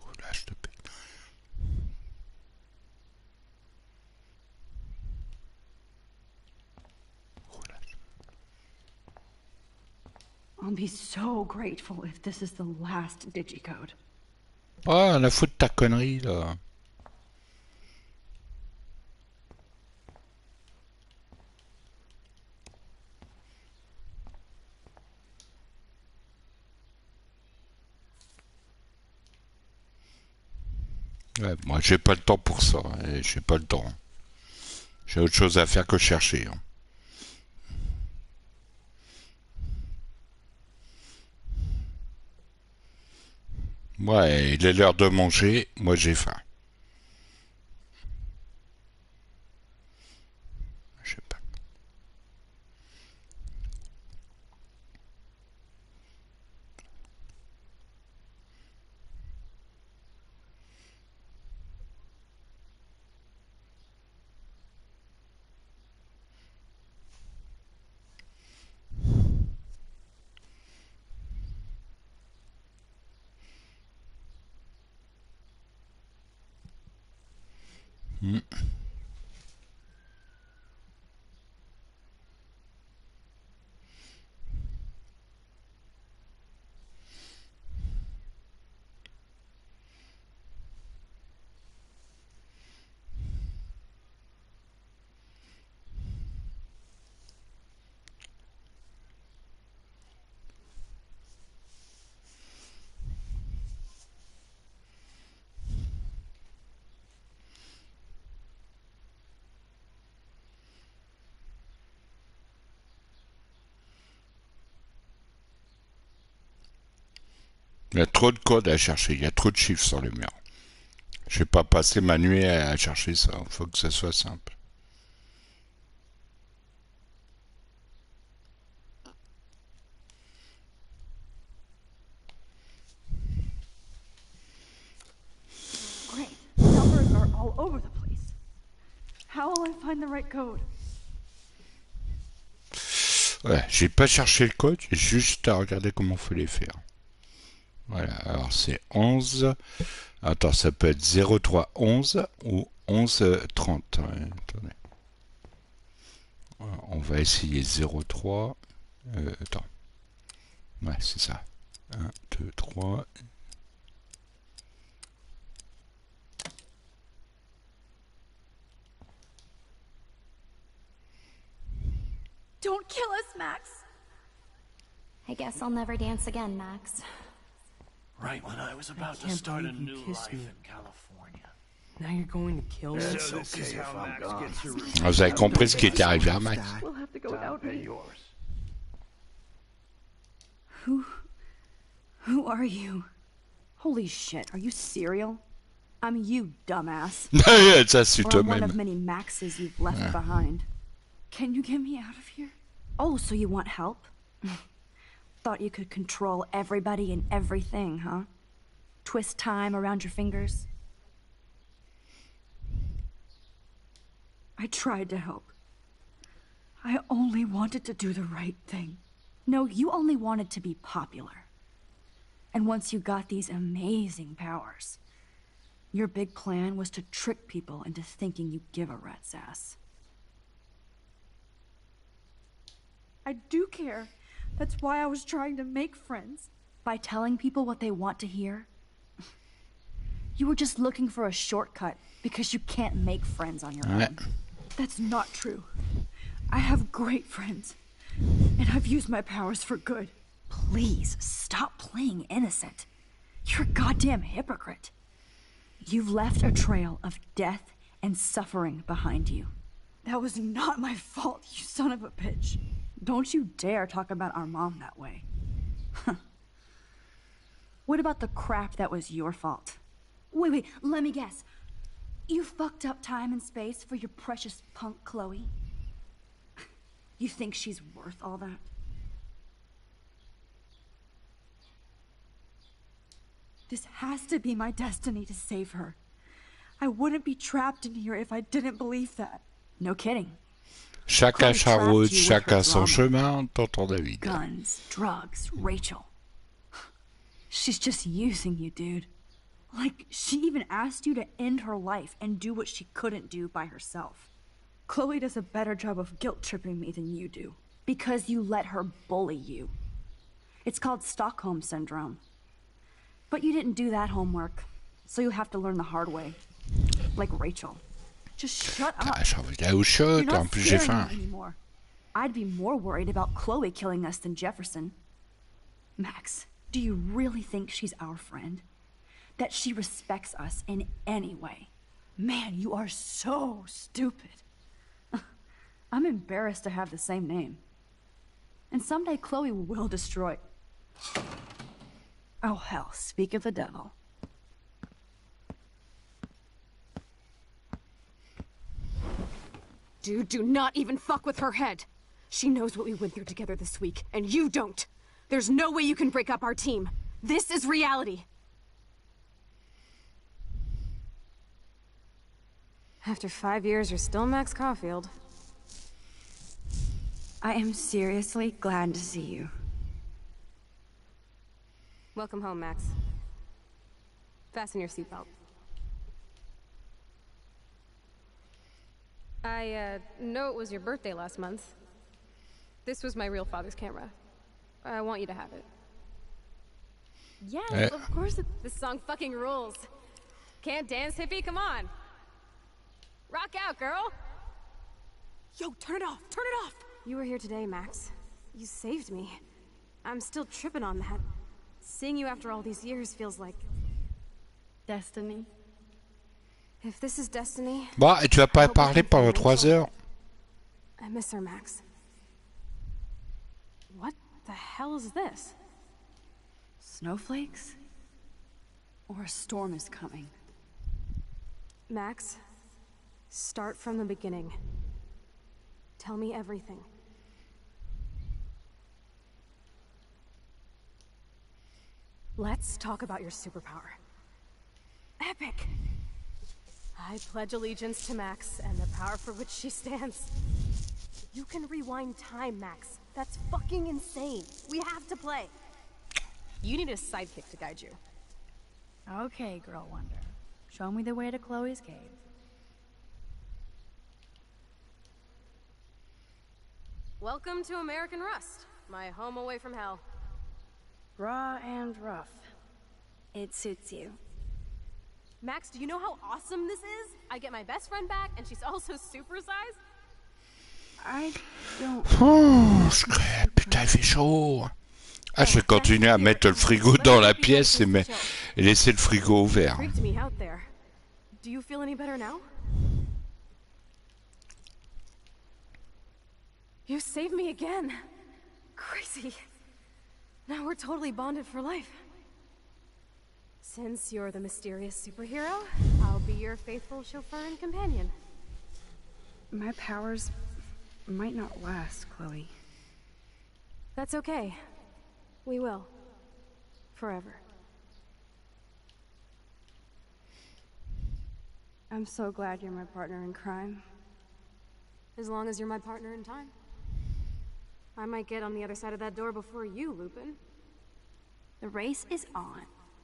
Roulage de pelletage. I'll be so grateful if this is the last digicode. Oh, on a foutu ta connerie là. Ouais, moi j'ai pas le temps pour ça, hein. J'ai pas le temps. J'ai autre chose à faire que chercher. Hein. Ouais, il est l'heure de manger, moi j'ai faim. Je sais pas. Il y a trop de codes à chercher, il y a trop de chiffres sur le mur. Je vais pas passer ma nuit à chercher ça, il faut que ça soit simple. Great. Numbers are all over the place. How will I find the right code? Ouais, j'ai pas cherché le code, j'ai juste à regarder comment il faut les faire. Voilà, alors c'est 11. Attends, ça peut être 0311 ou 1130. Ouais, attendez. On va essayer 03. Attends. Ouais, c'est ça. 1, 2, 3. Don't kill us, Max. I guess I'll never dance again, Max. Right when I was about to start a new life in California. Now you're going to kill me? It's okay if I'm gone. Vous avez compris ce qui était arrivé à Max? We'll have to go without me. Yours. Who are you? Holy shit, are you serial? I'm you, dumbass. Ça c'est Or I'm one toi-même. of many Maxes you've left behind. Can you get me out of here? Oh, so you want help? Thought you could control everybody and everything, huh? Twist time around your fingers? I tried to help. I only wanted to do the right thing. No, you only wanted to be popular. And once you got these amazing powers, your big plan was to trick people into thinking you give a rat's ass. I do care. That's why I was trying to make friends. By telling people what they want to hear? You were just looking for a shortcut because you can't make friends on your own. That's not true. I have great friends, and I've used my powers for good. Please, stop playing innocent. You're a goddamn hypocrite. You've left a trail of death and suffering behind you. That was not my fault, you son of a bitch. Don't you dare talk about our mom that way. What about the crap that was your fault? Wait, let me guess. You fucked up time and space for your precious punk Chloe? You think she's worth all that? This has to be my destiny to save her. I wouldn't be trapped in here if I didn't believe that. No kidding. Chacun sa route, chacun son chemin, tonton David. Guns, drugs, Rachel. She's just using you, dude. Like, she even asked you to end her life and do what she couldn't do by herself. Chloe does a better job of guilt-tripping me than you do. Because you let her bully you. It's called Stockholm Syndrome. But you didn't do that homework, so you'll have to learn the hard way. Like Rachel. Just shut up. J'ai envie d'aller au shot, en plus j'ai faim. Anymore. I'd be more worried about Chloe killing us than Jefferson. Max, do you really think she's our friend? That she respects us in any way? Man, you are so stupid. I'm embarrassed to have the same name. And someday Chloe will destroy... Oh hell, speak of the devil. Dude, do not even fuck with her head. She knows what we went through together this week, and you don't. There's no way you can break up our team. This is reality. After 5 years, you're still Max Caulfield. I am seriously glad to see you. Welcome home, Max. Fasten your seatbelt. I know it was your birthday last month. This was my real father's camera. I want you to have it. Yes, of course. This song fucking rules. Can't dance, hippie? Come on. Rock out, girl. Yo, turn it off. Turn it off. You were here today, Max. You saved me. I'm still tripping on that. Seeing you after all these years feels like... destiny. If this is destiny... Bon, et tu vas pas parler pendant 3 heures? I miss her, Max. What the hell is this? Snowflakes? Or a storm is coming. Max, start from the beginning. Tell me everything. Let's talk about your superpower. Epic! I pledge allegiance to Max and the power for which she stands. You can rewind time, Max. That's fucking insane. We have to play. You need a sidekick to guide you. Okay, Girl Wonder. Show me the way to Chloe's cave. Welcome to American Rust, my home away from hell. Raw and rough. It suits you. Max, do you know how awesome this is? I get my best friend back, and she's also supersized. I don't... Oh, putain, il fait chaud. Ah, je vais continuer à mettre le frigo dans la pièce et laisser le frigo ouvert. Freaked me out there. Do you feel any better now? You saved me again. Crazy. Now we're totally bonded for life. Since you're the mysterious superhero, I'll be your faithful chauffeur and companion. My powers might not last, Chloe. That's okay. We will. Forever. I'm so glad you're my partner in crime. As long as you're my partner in time. I might get on the other side of that door before you, Lupin. The race is on.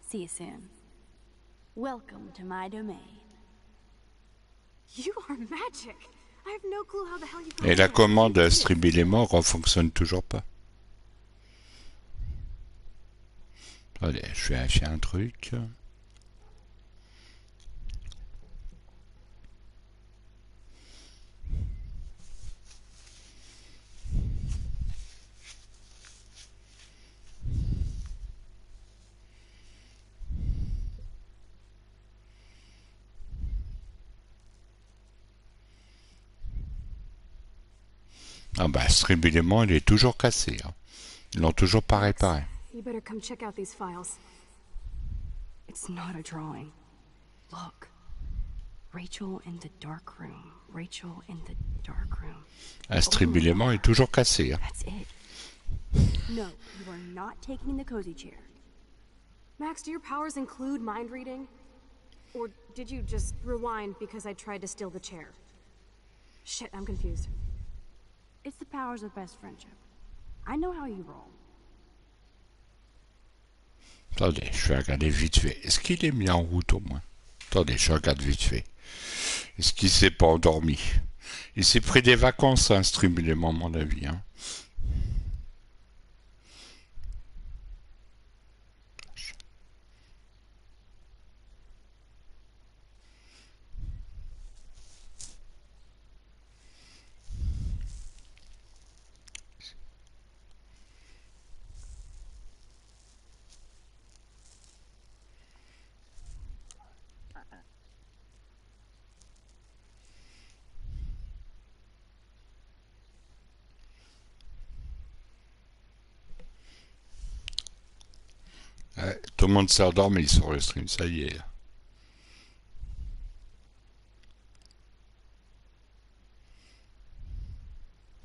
See you soon. Welcome to my domain. You are magic. I have no clue how the hell you Et la commande Stribilément ne fonctionne toujours pas. Allez, je vais vérifier un truc. Ah bah, Stribilément, il est toujours cassé. Hein. Ils l'ont toujours pas réparé. You better come check out these files. It's not a drawing. Look. Rachel in the dark room. Rachel in the dark room. Un Stribilément est toujours cassé. Hein. That's it. No, you are not taking the cozy chair. Max, do your powers include mind reading? Or did you just rewind because I tried to steal the chair? Shit, I'm confused. It's the powers of best friendship. I know how you roll. Attendez, je vais regarder vite fait. Est-ce qu'il est mis en route au moins? Attendez, je regarde vite fait. Est-ce qu'il s'est pas endormi? Il s'est pris des vacances, hein, Stribilément, à mon avis. Hein. Ouais, tout le monde s'est endormi sur le stream, ça y est.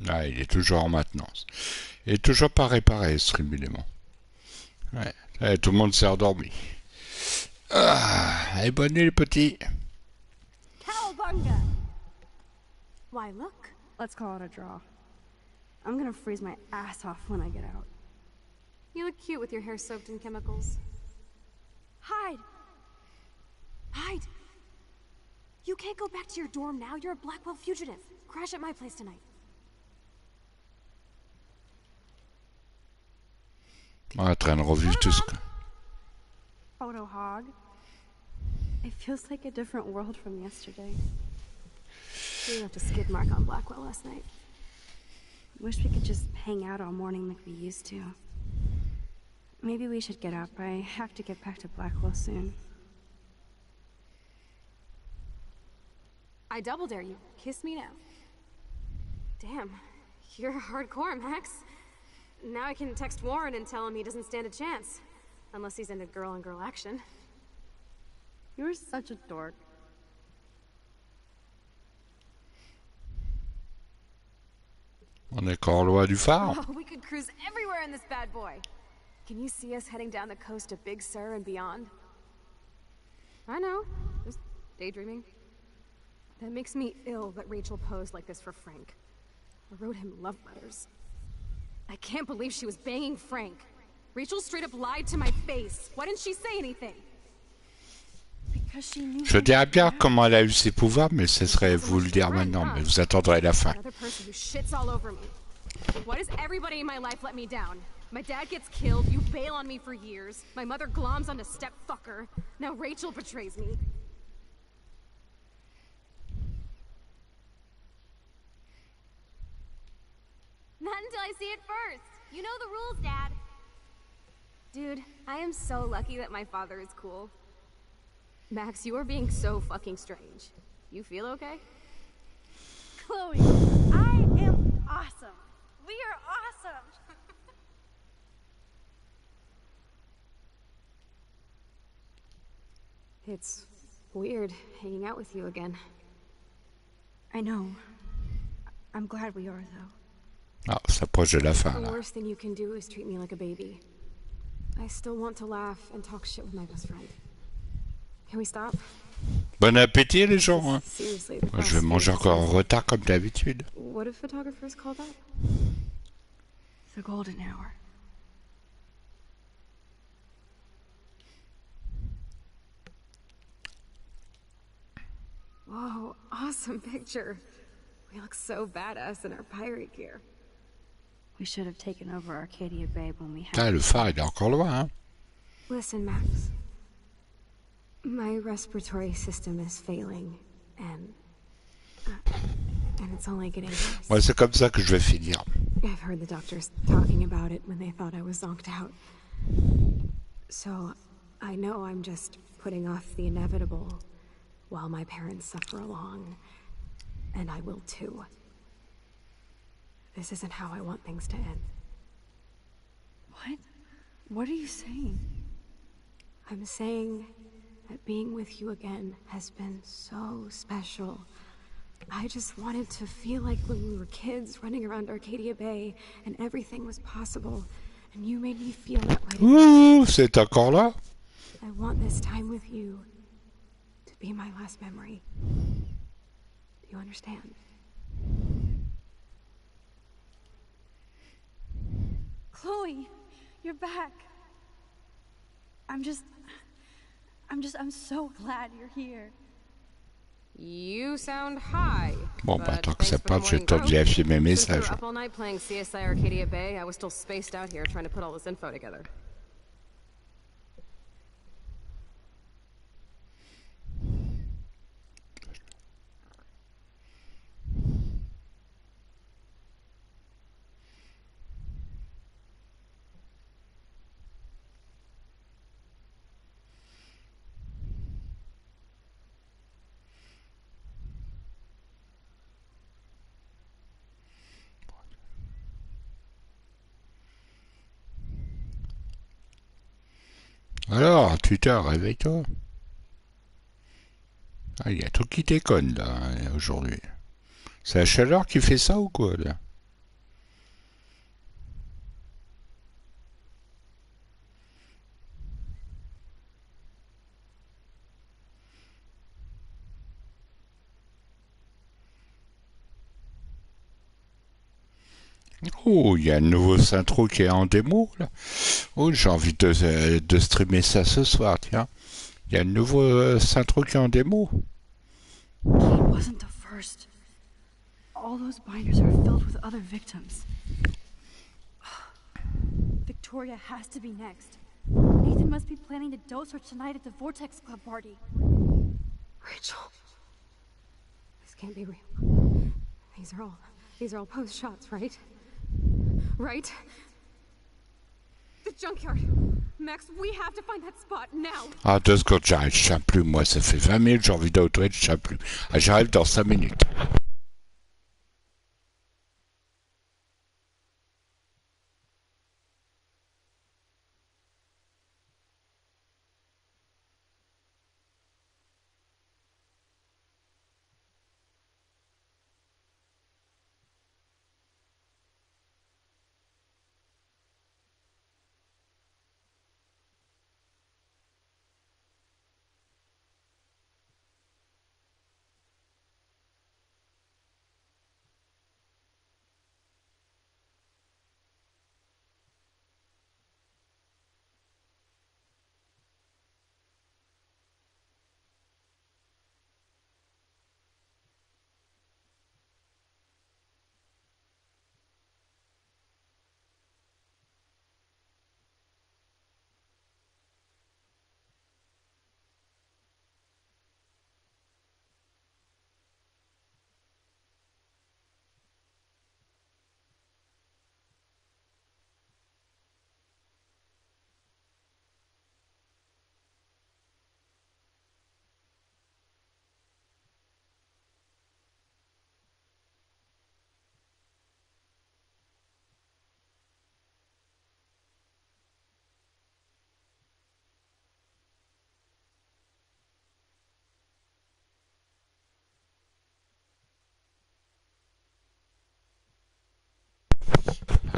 Ah, il est toujours en maintenance. Il est toujours pas réparé, Stribilément. Ouais, ouais, tout le monde s'est endormi. Ah, et bonne nuit, les petits. Cowabunga! Why, look. Let's call it a draw. I'm gonna freeze my ass off when I get out. You look cute with your hair soaked in chemicals. Hide! Hide! You can't go back to your dorm now. You're a Blackwell fugitive. Crash at my place tonight. On est en train de revivre tout ce que... Photo hog. It feels like a different world from yesterday. You left a skid mark on Blackwell last night. Wish we could just hang out all morning like we used to. Maybe we should get up. I have to get back to Blackwell soon. I double dare you. Kiss me now. Damn, you're hardcore, Max. Now I can text Warren and tell him he doesn't stand a chance. Unless he's into girl-on-girl action. You're such a dork. On est encore loin du phare. Oh, we could cruise everywhere in this bad boy. Can you see us heading down the coast to Big Sur and beyond? I know, just daydreaming. That makes me ill that Rachel posed like this for Frank. I wrote him love letters. I can't believe she was banging Frank. Rachel straight up lied to my face. Why didn't she say anything? Because she knew. Je dirais bien comment elle a eu ses pouvoirs, mais ce serait vous le dire maintenant, mais vous attendrez la fin. Another person who shits all over me. Why does everybody in my life let me down? My dad gets killed, you bail on me for years. My mother gloms onto stepfucker. Now Rachel betrays me. Not until I see it first. You know the rules, Dad. Dude, I am so lucky that my father is cool. Max, you are being so fucking strange. You feel okay? Chloe, I am awesome. We are awesome. It's weird hanging out with you again. I know. I'm glad we are, though. Ah, on s'approche de la fin, The là. worst thing you can do is treat me like a baby. I still want to laugh and talk shit with my best friend. Can we stop? Bon appétit, les gens, hein. Seriously, Moi, je vais manger encore en retard, comme d'habitude. What do photographers call that? The golden hour. Whoa, awesome picture. We look so badass in our pirate gear. We should have taken over Arcadia Bay when we had. Ah, le phare, il est encore loin, hein. Listen, Max. My respiratory system is failing, and it's only getting worse. Ouais, c'est comme ça que je vais finir. I've heard the doctors talking about it when they thought I was zonked out. So, I know I'm just putting off the inevitable while my parents suffer along, and I will too. This isn't how I want things to end. What? What are you saying? I'm saying that being with you again has been so special. I just wanted to feel like when we were kids running around Arcadia Bay and everything was possible, and you made me feel that way. Ouh, c'est encore là? I want this time with you to be my last memory. Do you understand? Chloe, you're back. I'm so glad you're here. You sound high. Bon, bah, tant que ça part, je vais te vérifier mes messages. Since we were up all night playing CSI Arcadia Bay, I was still spaced out here trying to put all this info together. Alors, Twitter, réveille-toi. Ah, il y a tout qui déconne, là, aujourd'hui. C'est la chaleur qui fait ça ou quoi, là? Oh, il y a un nouveau intro qui est en démo, là. Oh, j'ai envie de streamer ça ce soir, tiens. Il y a un nouveau intro qui est en démo. Kate wasn't the first. All those binders are filled with other victims. Victoria has to be next. Nathan must be planning to dose her tonight at the Vortex Club party. Rachel. This can't be real. These are all post shots, right? Right? The junkyard. Max, we have to find that spot now. Ah, 2 secondes, j'arrive, je tiens plus. Moi, ça fait 20 minutes, j'ai envie d'aller aux toilettes, je tiens plus. Ah, j'arrive dans 5 minutes.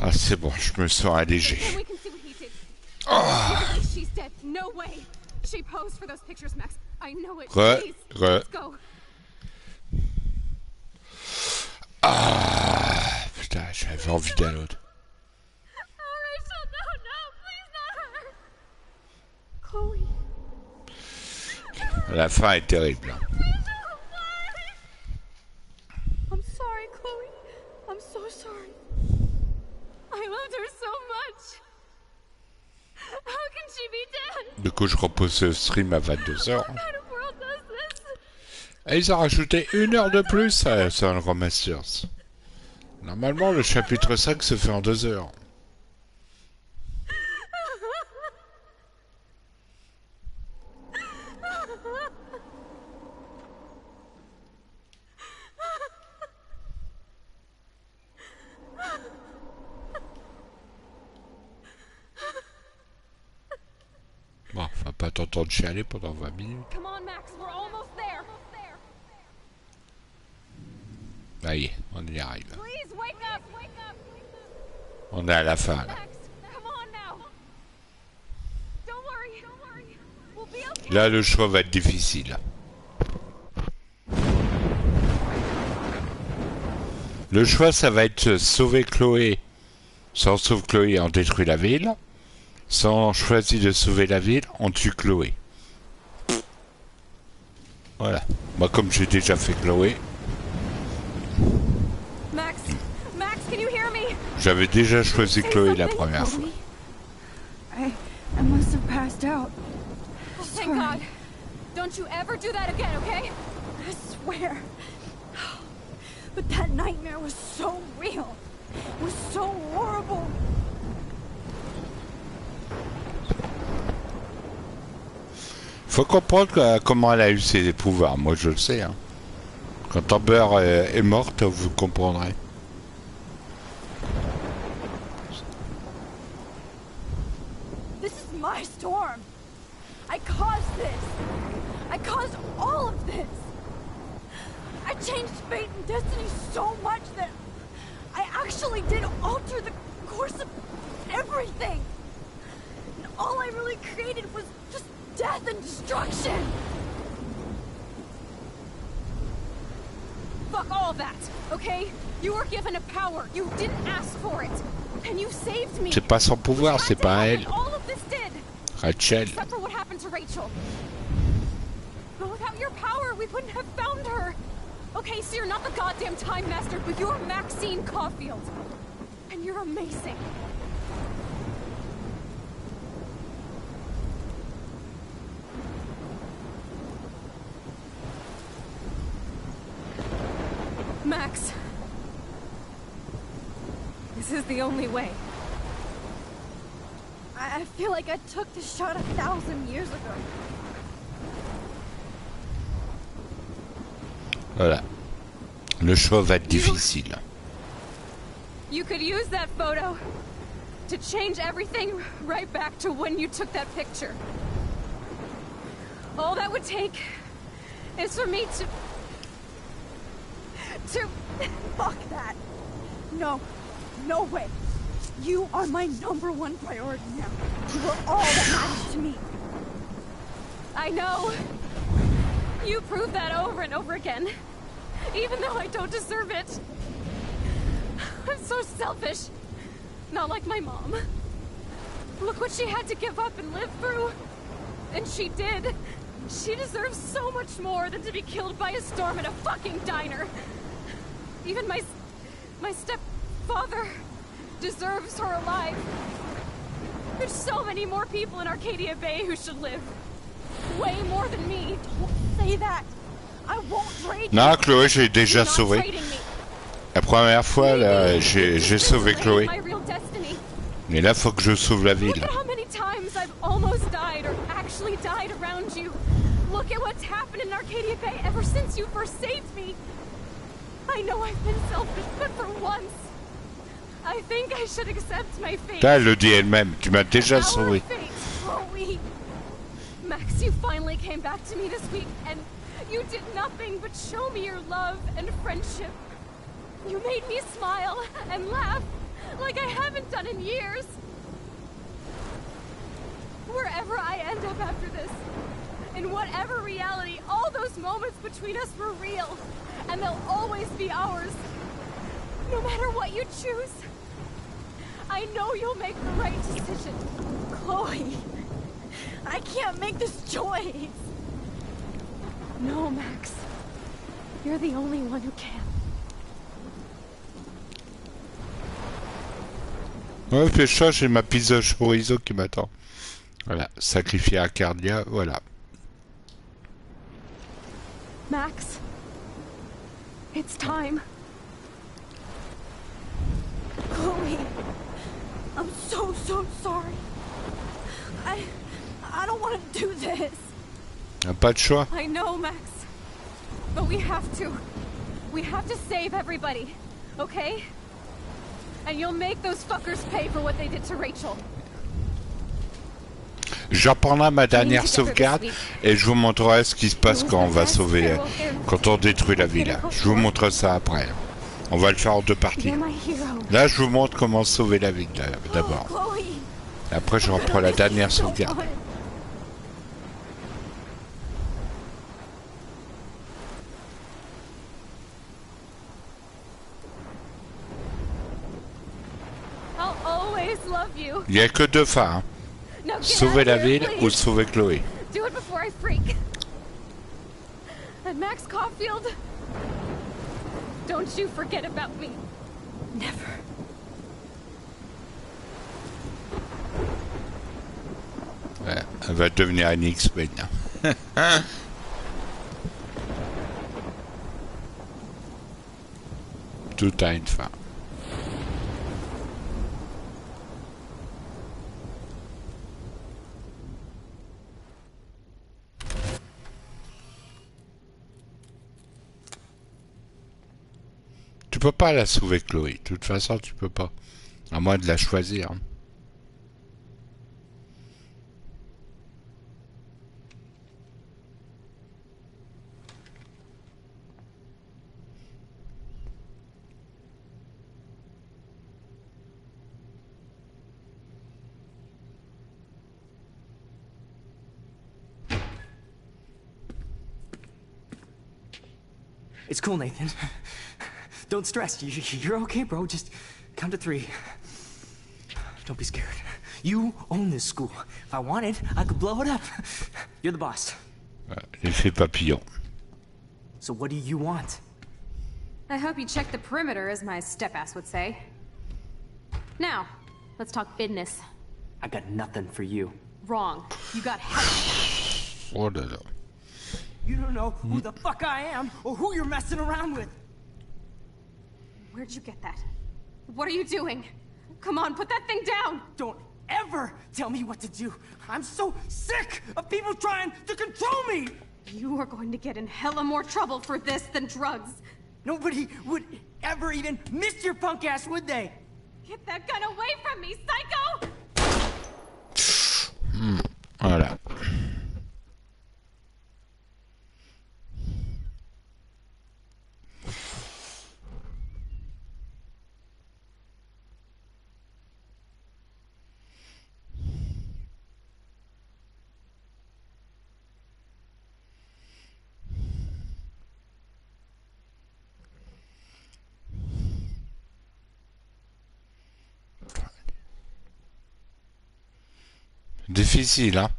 Ah, c'est bon, je me sens allégé. Then we can see what he did. Oh. She's dead. No way. She posed for those pictures, Max. I know it. Please, let's go. Ah, putain, j'avais envie d'aller à l'autre. Oh, Rachel, no, please not her. Chloe. La fin est terrible. I'm sorry, Chloe. I'm so sorry. I loved her so much. How can she be dead? Du coup, je repose le stream à 22h. Et ils ont rajouté 1 heure de plus sur le remasters. Normalement, le chapitre 5 se fait en 2 heures. Bon, enfin, pas t'entendre chialer pendant 20 minutes. Come on, Max, we're almost there. Ça y est, on y arrive. Please wake up. On est à la fin, là. Max, come on now. Don't worry. We'll be okay. Là, le choix va être difficile. Le choix, ça va être sauver Chloé. Si on sauve Chloé, on détruit la ville. Si on choisit de sauver la ville, on tue Chloé. Voilà. Moi, comme j'ai déjà fait Chloé, Max, can you hear me? j'avais déjà choisi Chloé la première fois. I must have passed out. Oh, thank God. Don't you ever do that again, okay? I swear. But that nightmare was so real. It was so horrible. Faut comprendre comment elle a eu ses pouvoirs. Moi, je le sais. Hein. Quand Amber est morte, vous comprendrez. This is my storm. I caused this. I caused all of this. I changed fate and destiny so much that I actually did alter the course of everything. And all I really created was just death and destruction. Fuck all of that, okay? You were given a power. You didn't ask for it. And you saved me. C'est pas son pouvoir, c'est pas elle. All of this did. Rachel. Except for what happened to Rachel. But without your power, we wouldn't have found her. Okay, so you're not the goddamn Time Master, but you're Maxine Caulfield. And you're amazing. Max. This is the only way. I feel like I took the shot 1,000 years ago. Voilà. Le choix va être difficile. You could use that photo to change everything right back to when you took that picture. All that would take is for me to... Fuck that. No way. You are my #1 priority now. You are all that matters to me. I know. You proved that over and over again. Even though I don't deserve it. I'm so selfish. Not like my mom. Look what she had to give up and live through. And she did. She deserves so much more than to be killed by a storm at a fucking diner. Even my stepfather deserves her alive. There's so many more people in Arcadia Bay who should live. Way more than me. Don't say that. I won't trade you. Non, Chloé, j'ai déjà sauvé. La première fois, là, j'ai sauvé Chloé. Mais là, faut que je sauve la ville. Look at how many times I've almost died or actually died around you. Look at what's happened in Arcadia Bay ever since you first saved me. I know I've been selfish, but for once, I think I should accept my fate. Là, elle le dit elle-même. Tu m'as déjà sauvé. Chloe. Max, you finally came back to me this week, and you did nothing but show me your love and friendship. You made me smile and laugh. Like I haven't done in years. Wherever I end up after this, in whatever reality, all those moments between us were real. And they'll always be ours. No matter what you choose. I know you'll make the right decision. Chloe, I can't make this choice. No, Max. You're the only one who can. Ouais, fais ça, j'ai ma pizza de chorizo qui m'attend. Voilà, sacrifié à Cardia, voilà. Max, it's time. Chloe, I'm so sorry. I don't want to do this. Pas de choix. I know, Max. But we have to. We have to save everybody, okay? And you'll make those fuckers pay for what they did to Rachel. Je reprendrai ma dernière sauvegarde et je vous montrerai ce qui se passe quand on va sauver, quand on détruit la ville. Je vous montrerai ça après. On va le faire en deux parties. Là, je vous montre comment sauver la ville d'abord. Après, je reprends la dernière sauvegarde. Il n'y a que deux fins. Hein. Sauver la ville ou sauver Chloé. Do it before I freak. And Max Caulfield, don't you forget about me. Never. Ouais, elle va devenir une X-Men. Tout a une fin. Tu peux pas la sauver, Chloé. De toute façon, tu peux pas. À moins de la choisir. It's cool, Nathan. Don't stress. You're okay, bro. Just count to 3. Don't be scared. You own this school. If I wanted, I could blow it up. You're the boss. L'effet papillon. So what do you want? I hope you check the perimeter, as my step-ass would say. Now, let's talk business. I got nothing for you. Wrong. You got help. Oh là là. You don't know who the fuck I am or who you're messing around with. Where'd you get that? What are you doing? Come on, put that thing down! Don't ever tell me what to do. I'm so sick of people trying to control me! You are going to get in hella more trouble for this than drugs. Nobody would ever even miss your punk ass, would they? Get that gun away from me, psycho! Voilà. Difficile, hein?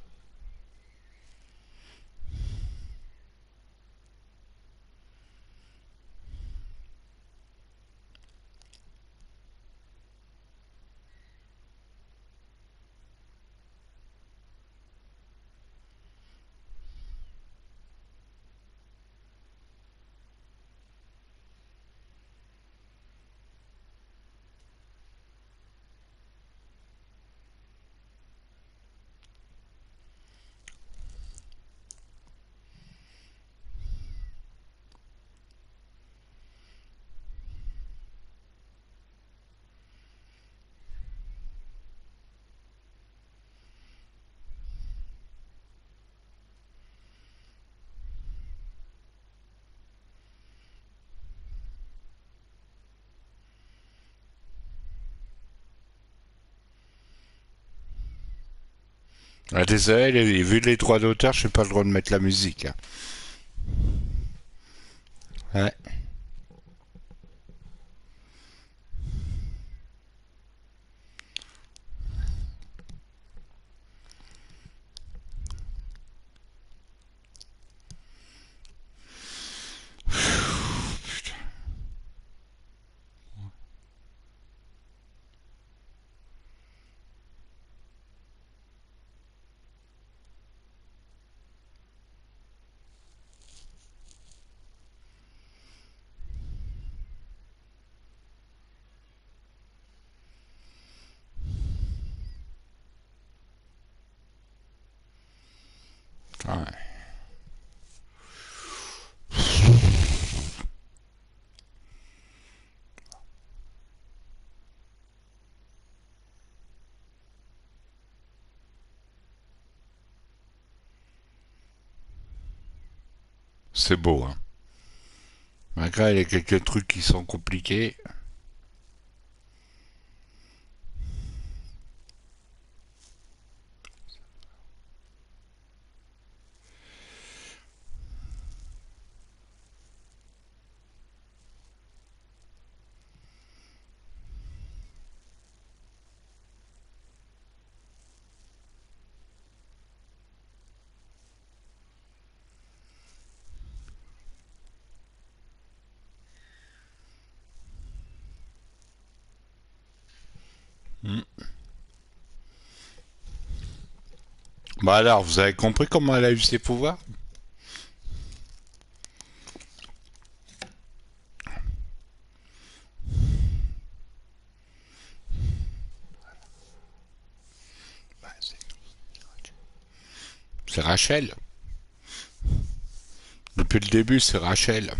Ah, désolé, vu les droits d'auteur, je n'ai pas le droit de mettre la musique. Hein. Ouais. Ouais. C'est beau, hein. Malgré il y a quelques trucs qui sont compliqués. Mm. Bah alors, vous avez compris comment elle a eu ses pouvoirs? C'est Rachel. Depuis le début, c'est Rachel.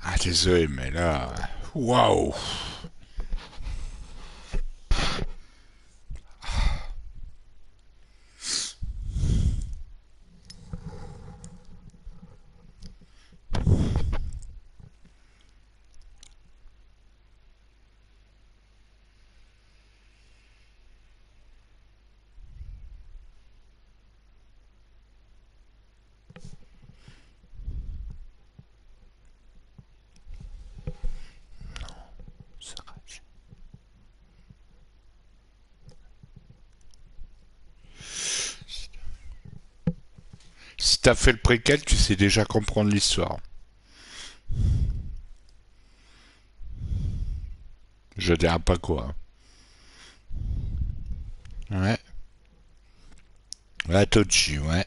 Ah, désolé, mais là... Waouh! Si t'as fait le préquel, tu sais déjà comprendre l'histoire. Je dirais pas quoi. Ouais. Ouais, Tochi, ouais.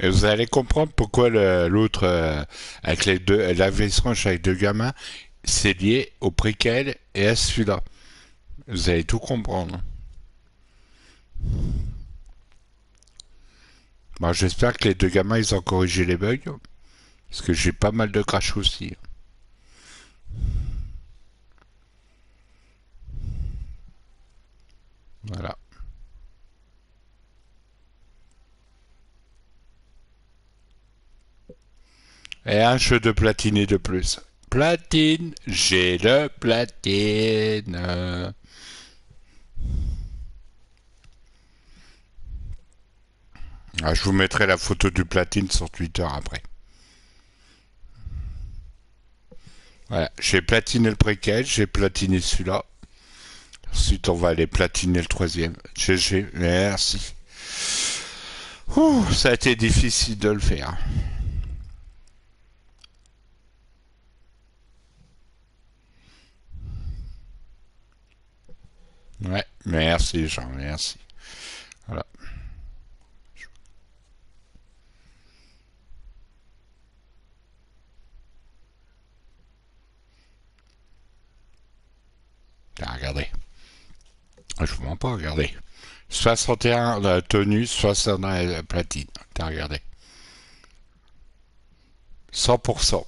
Et vous allez comprendre pourquoi l'autre, avec les deux, la Vestranche avec deux gamins, c'est lié au préquel et à celui-là. Vous allez tout comprendre. Bon, j'espère que les deux gamins, ils ont corrigé les bugs. Parce que j'ai pas mal de crash aussi. Voilà. Et un jeu de platiné de plus. Platine, j'ai le platine. Ah, je vous mettrai la photo du platine sur Twitter après. Voilà, j'ai platiné le préquel, j'ai platiné celui-là. Ensuite, on va aller platiner le troisième. GG, merci. Ouh, ça a été difficile de le faire. Ouais, merci Jean, merci. Voilà. T'as regardé. Je vous mens pas, regardez. 61 la tenue, 61 la platine. T'as regardé. 100%.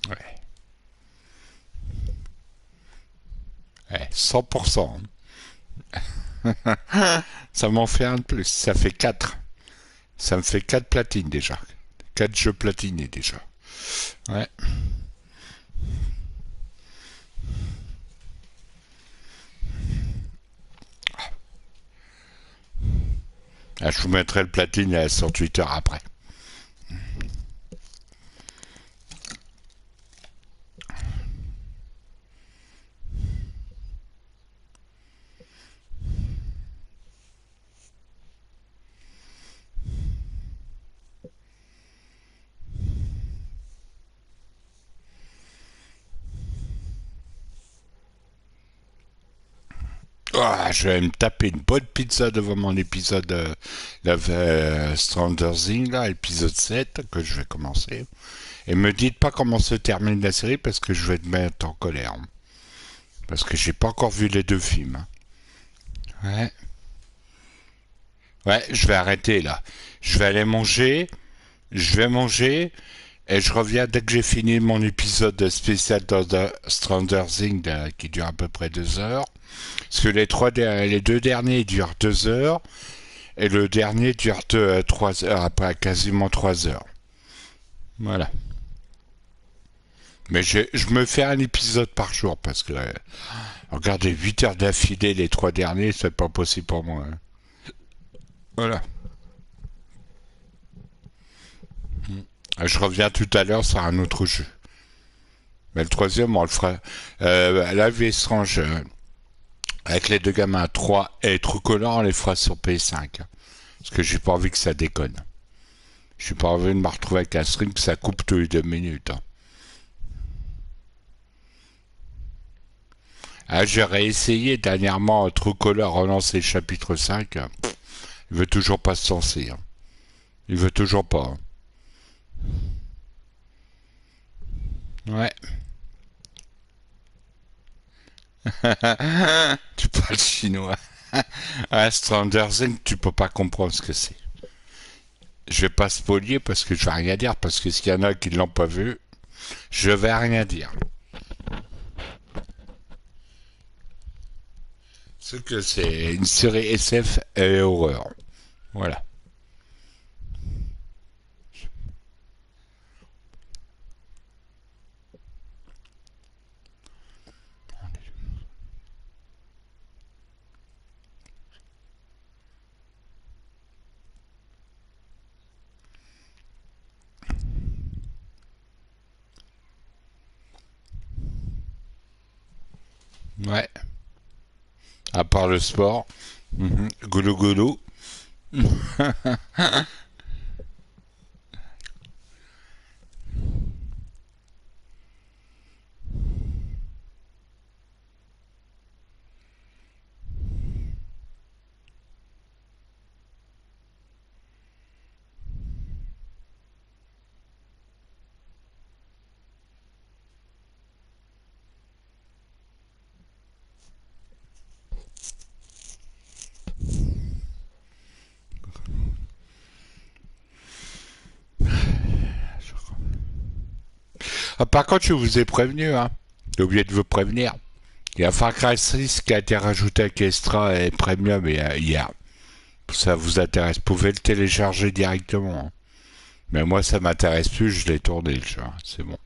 Ouais. Ouais, 100%. Ça m'en fait un de plus. Ça fait 4. Ça me fait 4 platines déjà. 4 jeux platinés déjà. Ouais. Ah, je vous mettrai le platine sur Twitter après. Oh, je vais me taper une bonne pizza devant mon épisode Stranger Things, là, épisode 7, que je vais commencer. Et me dites pas comment se termine la série parce que je vais te mettre en colère. Parce que j'ai pas encore vu les 2 films. Ouais. Ouais, je vais arrêter là. Je vais aller manger. Je vais manger. Et je reviens dès que j'ai fini mon épisode spécial de Stranger Things qui dure à peu près 2 heures. Parce que les 2 derniers durent 2 heures. Et le dernier dure 3 heures, après quasiment 3 heures. Voilà. Mais je me fais un épisode par jour parce que regardez, 8 heures d'affilée les 3 derniers, c'est pas possible pour moi. Hein. Voilà. Je reviens tout à l'heure sur un autre jeu. Mais le troisième, on le fera. La vie étrange, avec les 2 gamins, 3 et Trucollant, on les fera sur PS5. Hein. Parce que j'ai pas envie que ça déconne. J'ai pas envie de me retrouver avec un stream que ça coupe tous les 2 minutes. Hein. Ah, j'ai réessayé dernièrement Trucolor relancer chapitre 5. Il veut toujours pas se lancer. Hein. Il veut toujours pas. Hein. Ouais. Tu parles chinois. Ah, Stranger Things, tu peux pas comprendre ce que c'est. Je vais pas spolier parce que je vais rien dire, parce que s'il y en a qui l'ont pas vu, je vais rien dire. C'est que c'est une série SF et horreur. Voilà. Ouais. À part le sport. Goulou goulou. Ah, par contre, je vous ai prévenu, hein. J'ai oublié de vous prévenir. Il y a Far Cry 6 qui a été rajouté avec Extra et Premium hier. Ça vous intéresse, vous pouvez le télécharger directement. Hein. Mais moi, ça m'intéresse plus, je l'ai tourné le jeu, hein. C'est bon.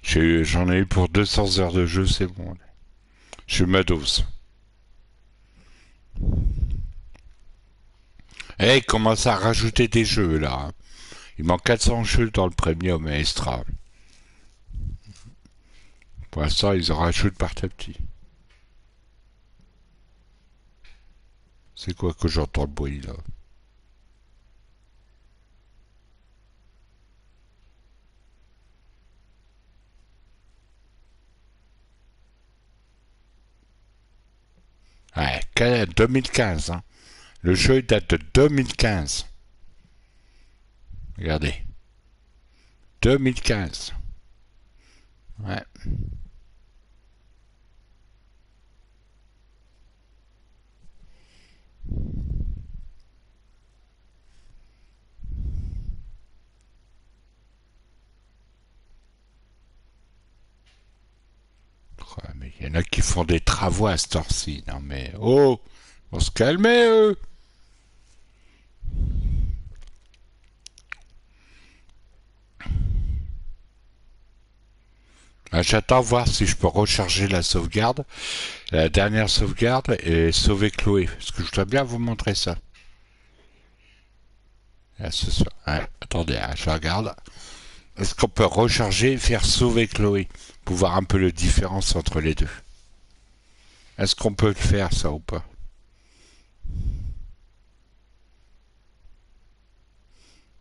J'en ai eu pour 200 heures de jeu, c'est bon. Je me dose. Eh, il commence à rajouter des jeux, là. Hein. Il manque 400 jeux dans le Premium et Extra. Pour l'instant, ils en rajoutent par petit. C'est quoi que j'entends le bruit, là? Ouais, 2015, hein. Le jeu date de 2015. Regardez. 2015. Ouais. Ouais, mais il y en a qui font des travaux à cette heure-ci. Non mais, oh, on se calmer, eux. J'attends voir si je peux recharger la sauvegarde, la dernière sauvegarde, et sauver Chloé. Parce que je dois bien vous montrer ça. Là, ce soir. Ouais, attendez, hein, je regarde. Est-ce qu'on peut recharger et faire sauver Chloé pour voir un peu la différence entre les deux? Est-ce qu'on peut le faire, ça, ou pas?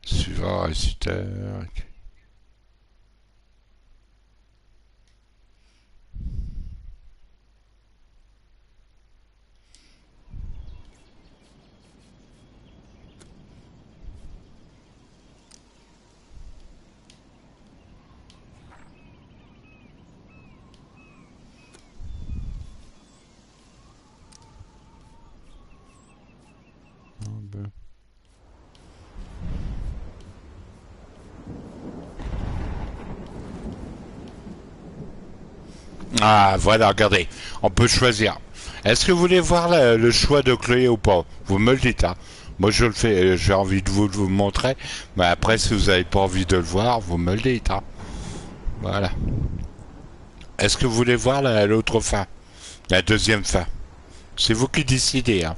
Suivant, réciteur... Okay. Ah, voilà, regardez. On peut choisir. Est-ce que vous voulez voir le choix de Chloé ou pas? Vous me le dites, hein. Moi, je le fais. J'ai envie de vous le montrer. Mais après, si vous n'avez pas envie de le voir, vous me le dites, hein. Voilà. Est-ce que vous voulez voir l'autre fin? La deuxième fin? C'est vous qui décidez, hein.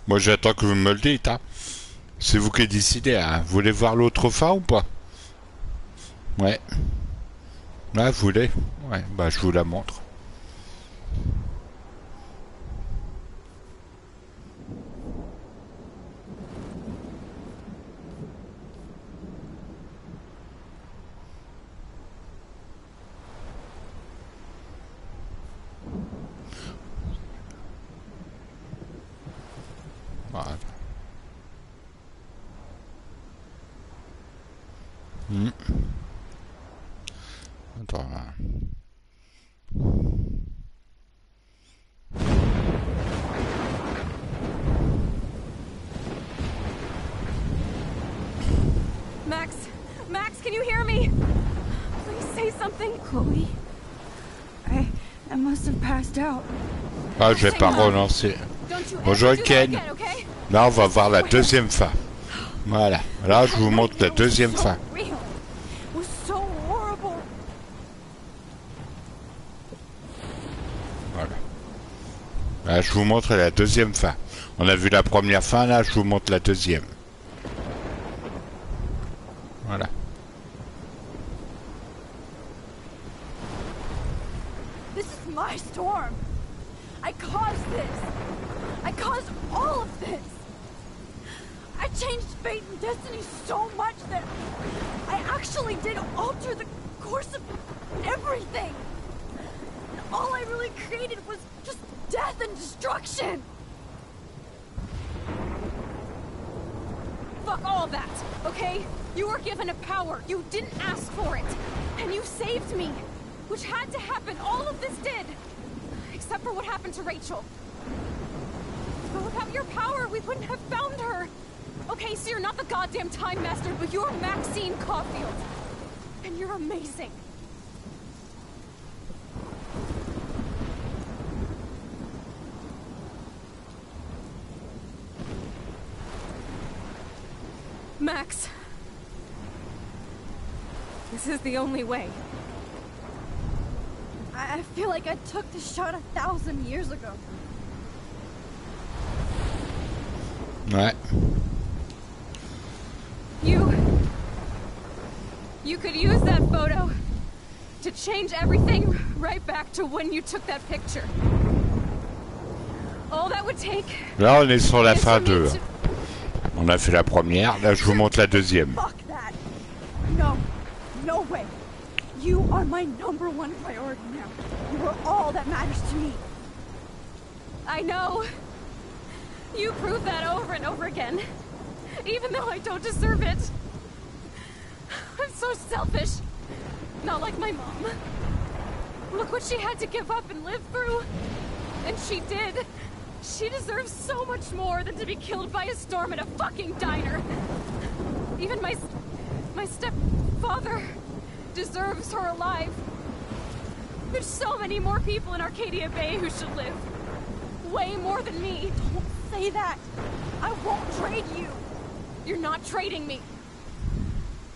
Moi, j'attends que vous me le dites, hein. C'est vous qui décidez, hein. Vous voulez voir l'autre fin ou pas? Ouais. Ouais, vous voulez? Ouais, bah je vous la montre. Voilà. Attends. Max, can you hear me? Please say something. Chloe, I must have passed out. Ah, je vais pas relancer. Bonjour Ken. Là, on va voir la deuxième fin. Voilà. Là, je vous montre la deuxième fin. Voilà. Là, je vous montre la deuxième fin. On a vu la première fin, là, je vous montre la deuxième. Voilà. This is my storm. I caused this. I caused all of this. I changed fate and destiny so much that I actually did alter the course of everything. And all I really created was just death and destruction. fuck all that, okay? You were given a power. You didn't ask for it. And you saved me. Which had to happen. All of this did. Except for what happened to Rachel. But without your power, we wouldn't have found her. Okay, so you're not the goddamn Time Master, but you're Maxine Caulfield. And you're amazing. Max. This is the only way. I feel like I took the shot 1,000 years ago. Ouais. You could use that photo to change everything right back to when you took that picture. All that would take. Là, on est sur la fin 2. On a fait la première, là je vous montre la deuxième. Fuck that. No. No way. You are my #1 priority now. You are all that matters to me. I know. You prove that over and over again. Even though I don't deserve it. I'm so selfish. Not like my mom. Look what she had to give up and live through. And she did. She deserves so much more than to be killed by a storm at a fucking diner. Even my stepfather deserves her alive. There's so many more people in Arcadia Bay who should live. Way more than me. Don't say that. I won't trade you. You're not trading me.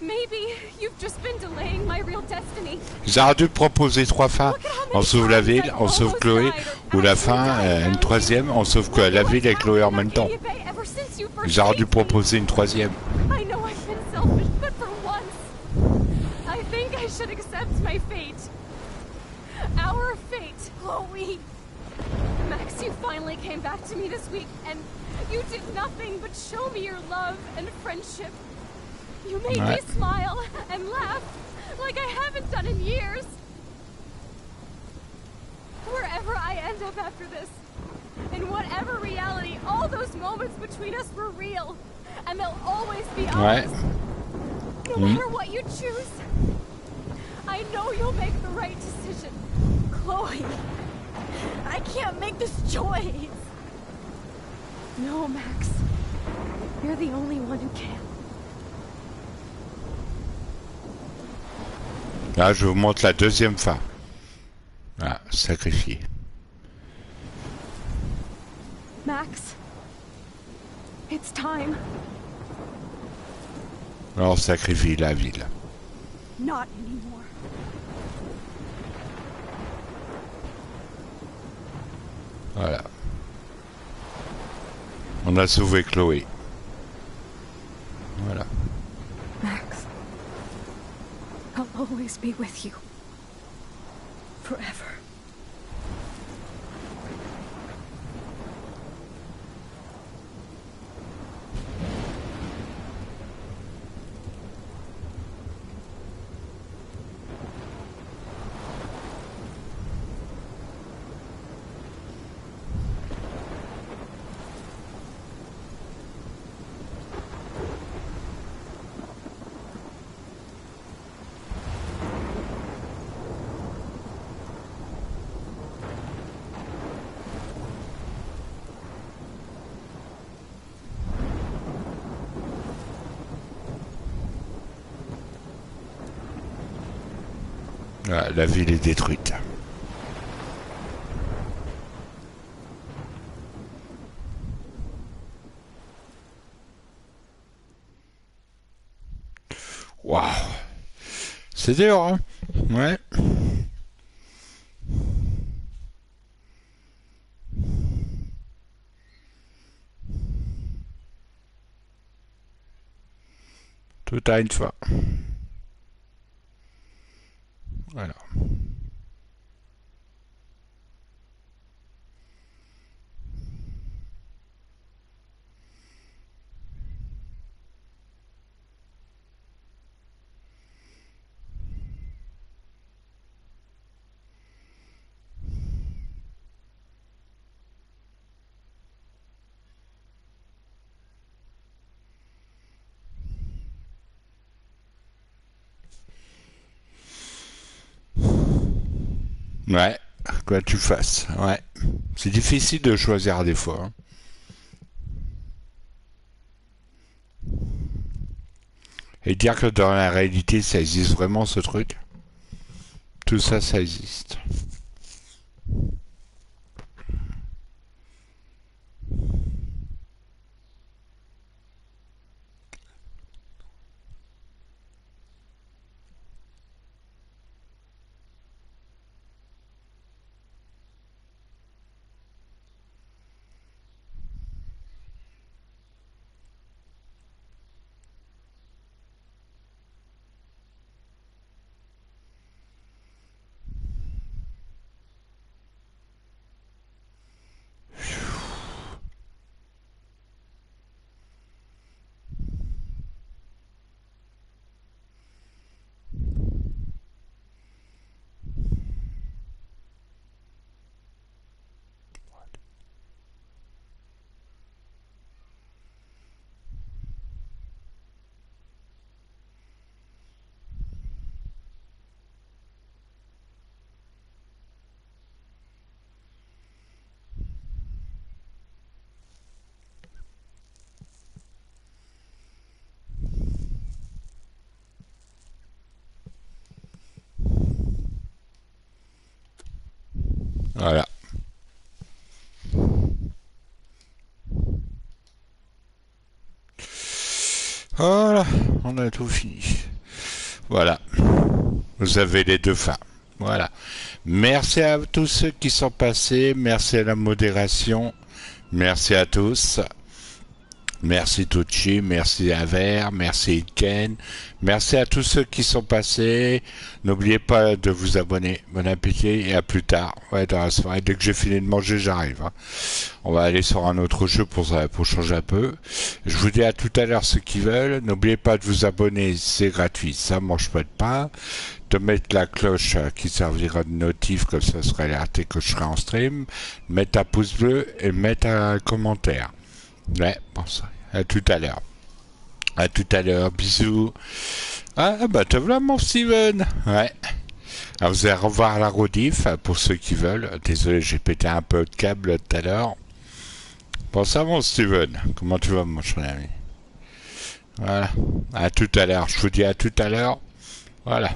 Maybe you've just been delaying my real destiny. J'aurais dû proposer 3 fins. On sauve la ville, on sauve Chloé, ou la fin, une troisième, on sauve que la ville et Chloé en même temps. J'aurais dû proposer une troisième. I know I've been selfish, but for once, I think I should accept my fate. Our fate, Chloe. Max, you finally came back to me this week, and you did nothing but show me your love and friendship. You made me smile and laugh like I haven't done in years. Wherever I end up after this, in whatever reality, all those moments between us were real, and they'll always be honest. No matter what you choose, I know you'll make the right decision. Chloe, I can't make this choice. No, Max. You're the only one who can. Là, je vous montre la deuxième fin. Ah, sacrifié. Max, it's time. Alors, on sacrifie la ville. Not anymore. Voilà. On a sauvé Chloé. Voilà. Max, I'll always be with you. Forever. Ah, la ville est détruite. Waouh. C'est dur, hein? Ouais. Tout à une fois. Voilà. Ouais, quoi tu fasses. Ouais. C'est difficile de choisir des fois. Hein. Et dire que dans la réalité, ça existe vraiment ce truc. Tout ça, ça existe. Voilà. Voilà, on a tout fini. Voilà. Vous avez les deux fins. Voilà. Merci à tous ceux qui sont passés. Merci à la modération. Merci à tous. Merci Tucci, merci Aver, merci Ken, merci à tous ceux qui sont passés. N'oubliez pas de vous abonner. Bon appétit et à plus tard. Ouais, dans la soirée, dès que j'ai fini de manger, j'arrive. Hein. On va aller sur un autre jeu pour changer un peu. Je vous dis à tout à l'heure ceux qui veulent. N'oubliez pas de vous abonner, c'est gratuit, ça mange pas de pain. De mettre la cloche qui servira de notif, comme ça sera alerté que je serai en stream. Mettre un pouce bleu et mettre un commentaire. Ouais, bon ça. À tout à l'heure. À tout à l'heure. Bisous. Ah, bah, te voilà, mon Steven. Ouais. Alors, vous allez revoir la rediff, pour ceux qui veulent. Désolé, j'ai pété un peu de câble tout à l'heure. Bon, ça, mon Steven. Comment tu vas, mon cher ami? Voilà. À tout à l'heure. Je vous dis à tout à l'heure. Voilà.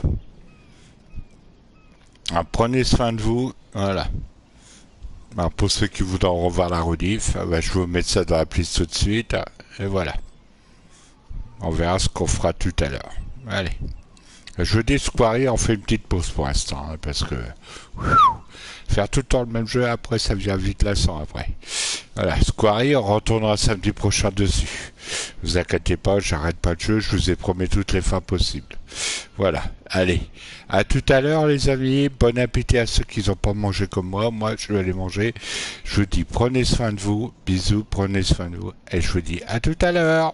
Alors, prenez soin de vous. Voilà. Alors pour ceux qui voudront revoir la rediff, bah, je vais vous mettre ça dans la playlist tout de suite. Et voilà. On verra ce qu'on fera tout à l'heure. Allez. Jeudi Squarey, on fait une petite pause pour l'instant. Hein, parce que faire tout le temps le même jeu, après ça devient vite lassant après. Voilà. Squarey, on retournera samedi prochain dessus. Vous inquiétez pas, j'arrête pas de jeu, je vous ai promis toutes les fins possibles. Voilà. Allez. À tout à l'heure les amis, bon appétit à ceux qui n'ont pas mangé comme moi je vais aller manger. Je vous dis prenez soin de vous, bisous, prenez soin de vous, et je vous dis à tout à l'heure.